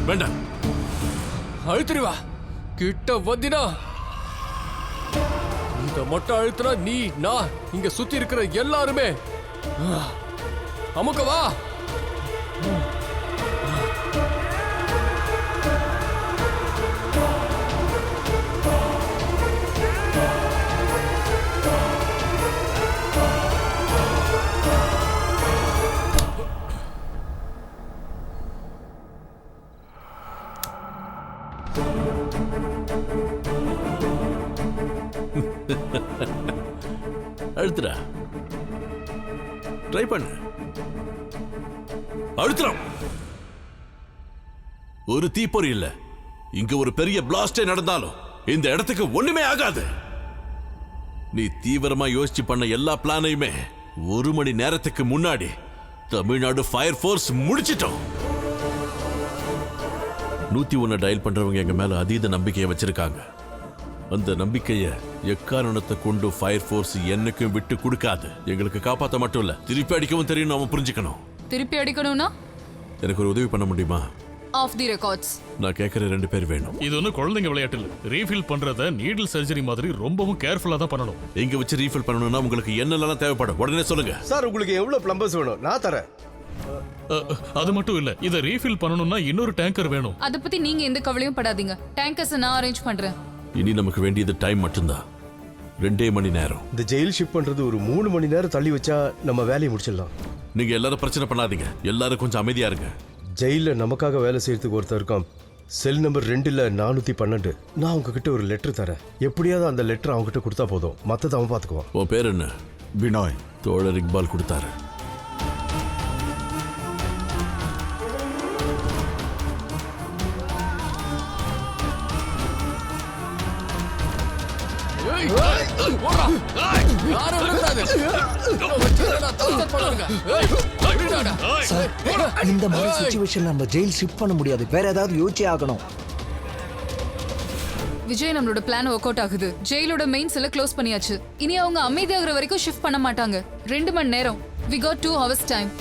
வேண்டாம், அழுத்துறிவா கிட்ட வந்தினா இந்த மொட்டை அழுத்துனா நீ நான் இங்க சுத்தி இருக்கிற எல்லாருமே அமுக்கவா. அழுத்துறா, ட்ரை பண்ணு, அழுத்துறோம். ஒரு தீப்பொறி இல்ல, இங்க ஒரு பெரிய பிளாஸ்டே நடந்தாலும் இந்த இடத்துக்கு ஒண்ணுமே ஆகாது. நீ தீவிரமா யோசிச்சு பண்ண எல்லா பிளானையுமே 1 மணி நேரத்துக்கு முன்னாடி தமிழ்நாடு ஃபயர் ஃபோர்ஸ் முடிச்சிட்டோம். 101 டயல் பண்றவங்க எங்க மேல அதீத நம்பிக்கையை வச்சிருக்காங்க. அந்த நம்பிக்கையை எக்காரணத்தை கொண்டு ஃபயர் ஃபோர்ஸ் என்னைக்கும் விட்டு கொடுக்காது. எங்களுக்கு காப்பாற்ற மட்டும் இல்ல, திருப்பி அடிக்கவும் தெரியும். நாம புரிஞ்சுக்கணும். திருப்பி அடிக்கணும்னா எனக்கு ஒரு உதவி பண்ண முடியுமா? Off the records. நான் கேட்கிற 2 பேர் வேணும். இது ஒன்றும் குழந்தைங்க விளையாட்டு இல்லை. ரீஃபில் பண்றத நீடில் சர்ஜரி மாதிரி ரொம்பவும் கேர்ஃபுல்லா தான் பண்ணணும். இங்க வச்சு ரீஃபில் பண்ணணும்னா உங்களுக்கு என்னெல்லாம் தேவைப்படும் உடனே சொல்லுங்க. சார், உங்களுக்கு எவ்வளவு பிளம்பர்ஸ் வேணும்? நான் தரேன். அது மட்டும் இல்ல, இத ரீஃபில் பண்ணணும்னா இன்னொரு டேங்கர் வேணும். அத பத்தி நீங்க எந்த கவலையும் படாதீங்க. டேங்கர்ஸ் நான் அரேஞ்ச் பண்றேன். இனி நமக்கு வேண்டியது டைம் மட்டும்தான். 2 மணி நேரம். இந்த ஜெயில் ஷிப் பண்றது ஒரு 3 மணி நேரம் தள்ளி வச்சா நம்ம வேலையை முடிச்சிடலாம். நீங்க எல்லாரும் பிரச்சனை பண்ணாதீங்க. எல்லாரும் கொஞ்சம் அமைதியா இருங்க. ஜெயில நமக்காக வேலை செய்யறதுக்கு ஒருத்தர் இருக்கான். செல் நம்பர் 2ல 412. நான் உங்ககிட்ட ஒரு லெட்டர் தரேன். எப்படியாவது அந்த லெட்டர் அவங்ககிட்ட கொடுத்தா போதும், மத்தத அவன் பாத்துக்குவான். உன் பேர் என்ன? பினாய். தோழர் இக்பால் கொடுத்தாரு. இந்த மாதிரி சிச்சுவேஷன் நம்ம ஜெயில் ஷிஃப்ட் பண்ண முடியாது. வேற ஏதாவது யோசிச்சே ஆகணும். விஜய், நம்மளோட பிளான் ஒர்க் அவுட் ஆகுது. ஜெயிலோட மெயின் செல்ல க்ளோஸ் பண்ணியாச்சு. இனி அவங்க அமைதியாகிற வரைக்கும் ஷிஃப்ட் பண்ண மாட்டாங்க. 2 மணி நேரம். We got 2 hours time.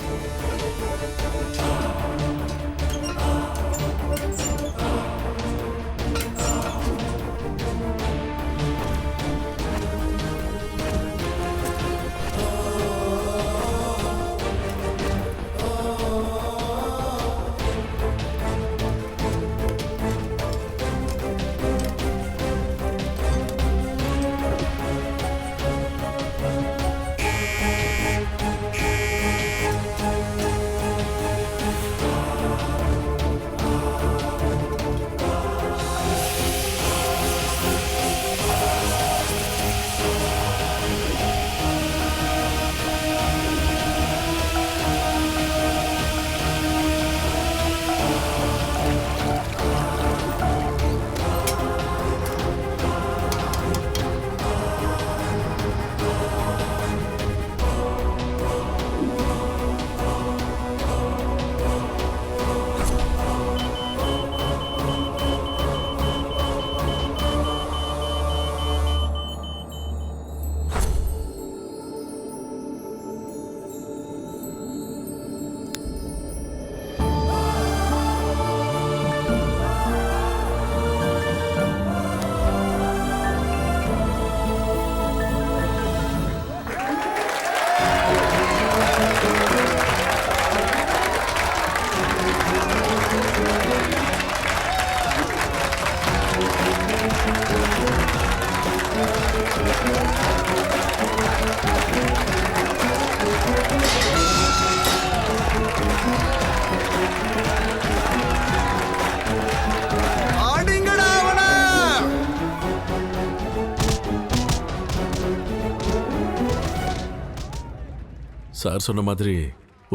Sir சொன்ன மாதிரி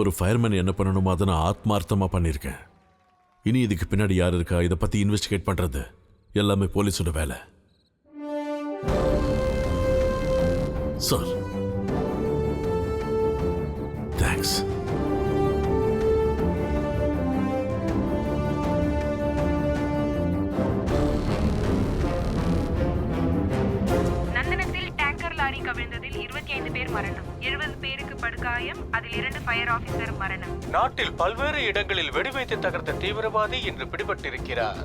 ஒரு ஃபயர்மேன் என்ன பண்ணணுமோ அதை நான் ஆத்மார்த்தமாக பண்ணியிருக்கேன். இனி இதுக்கு பின்னாடி யார் இருக்கா இதை பற்றி இன்வெஸ்டிகேட் பண்ணுறது எல்லாமே போலீஸோட வேலை. Sir thanks. நந்தனத்தில் டேங்கர் லாரி கவிழ்ந்ததில் 25 பேர் மரணம், 70 பேருக்கு படுகாயம், அதில் 2 ஃபயர் ஆபீசர் மரணம். நாட்டில் பல்வேறு இடங்களில் வெடிவைத்து தகர்த்த தீவிரவாதி இன்று பிடிபட்டிருக்கிறார்.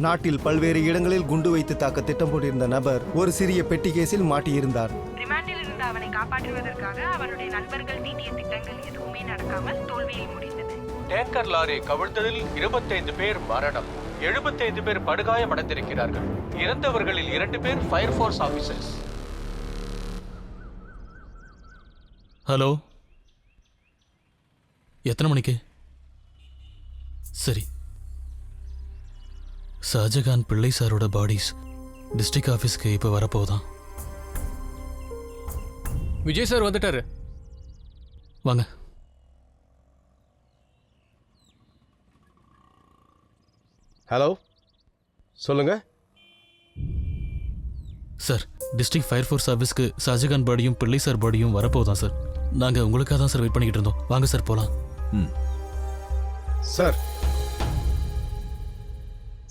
நாட்டில் பல்வேறு இடங்களில் குண்டு வைத்து தாக்க திட்டம் போட்டிருந்த நபர் ஒரு சிறிய பெட்டி கேஸில் மாட்டியிருந்தார். ரிமாண்டில் இருந்து அவனை காப்பாற்றுவதற்காக அவனுடைய நண்பர்கள் தீட்டிய திட்டங்கள் எதுவுமே நடக்காமல் தோல்வியில் முடிந்தது. டேங்கர் லாரி கவிழ்ந்ததில் 25 பேர் மரணம், 75 பேர் படுகாயம் அடைந்திருக்கிறார்கள். இறந்தவர்களில் 2 பேர் ஃபயர் ஃபோர்ஸ் ஆபீசர்ஸ். ஹலோ, எத்தனை மணிக்கு? சரி, ஷாஜகான் பிள்ளை சாரோட பாடிஸ் டிஸ்ட்ரிக்ட் ஆஃபீஸ்க்கு இப்போ வரப்போதான். விஜய் சார் வந்துட்டாரு. வாங்க. ஹலோ, சொல்லுங்க சார். டிஸ்ட்ரிக்ட் ஃபயர் ஃபோர்ஸ் ஆஃபீஸ்க்கு ஷாஜகான் பாடியும் பிள்ளை சார் பாடியும் வரப்போதான் சார். நாங்கள் உங்களுக்காக தான் சார் வெயிட் பண்ணிக்கிட்டு இருந்தோம். வாங்க சார் போகலாம். சார்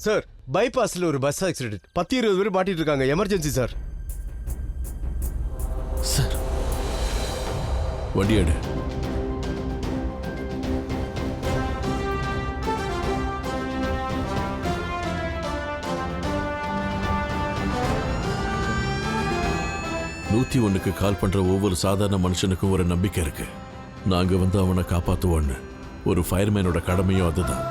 சார், பைபாஸில் ஒரு பஸ் ஆக்சிடென்ட், 10-20 பேர் மாட்டிட்டு இருக்காங்க. Emergency sir. சார் வண்டி எடு. நூத்தி ஒன்றுக்கு கால் பண்ற ஒவ்வொரு சாதாரண மனுஷனுக்கும் ஒரு நம்பிக்கை இருக்கு. நாங்க வந்து அவனை காப்பாத்துவோன்னு. ஒரு ஃபயர்மேனோட கடமையும் அதுதான்.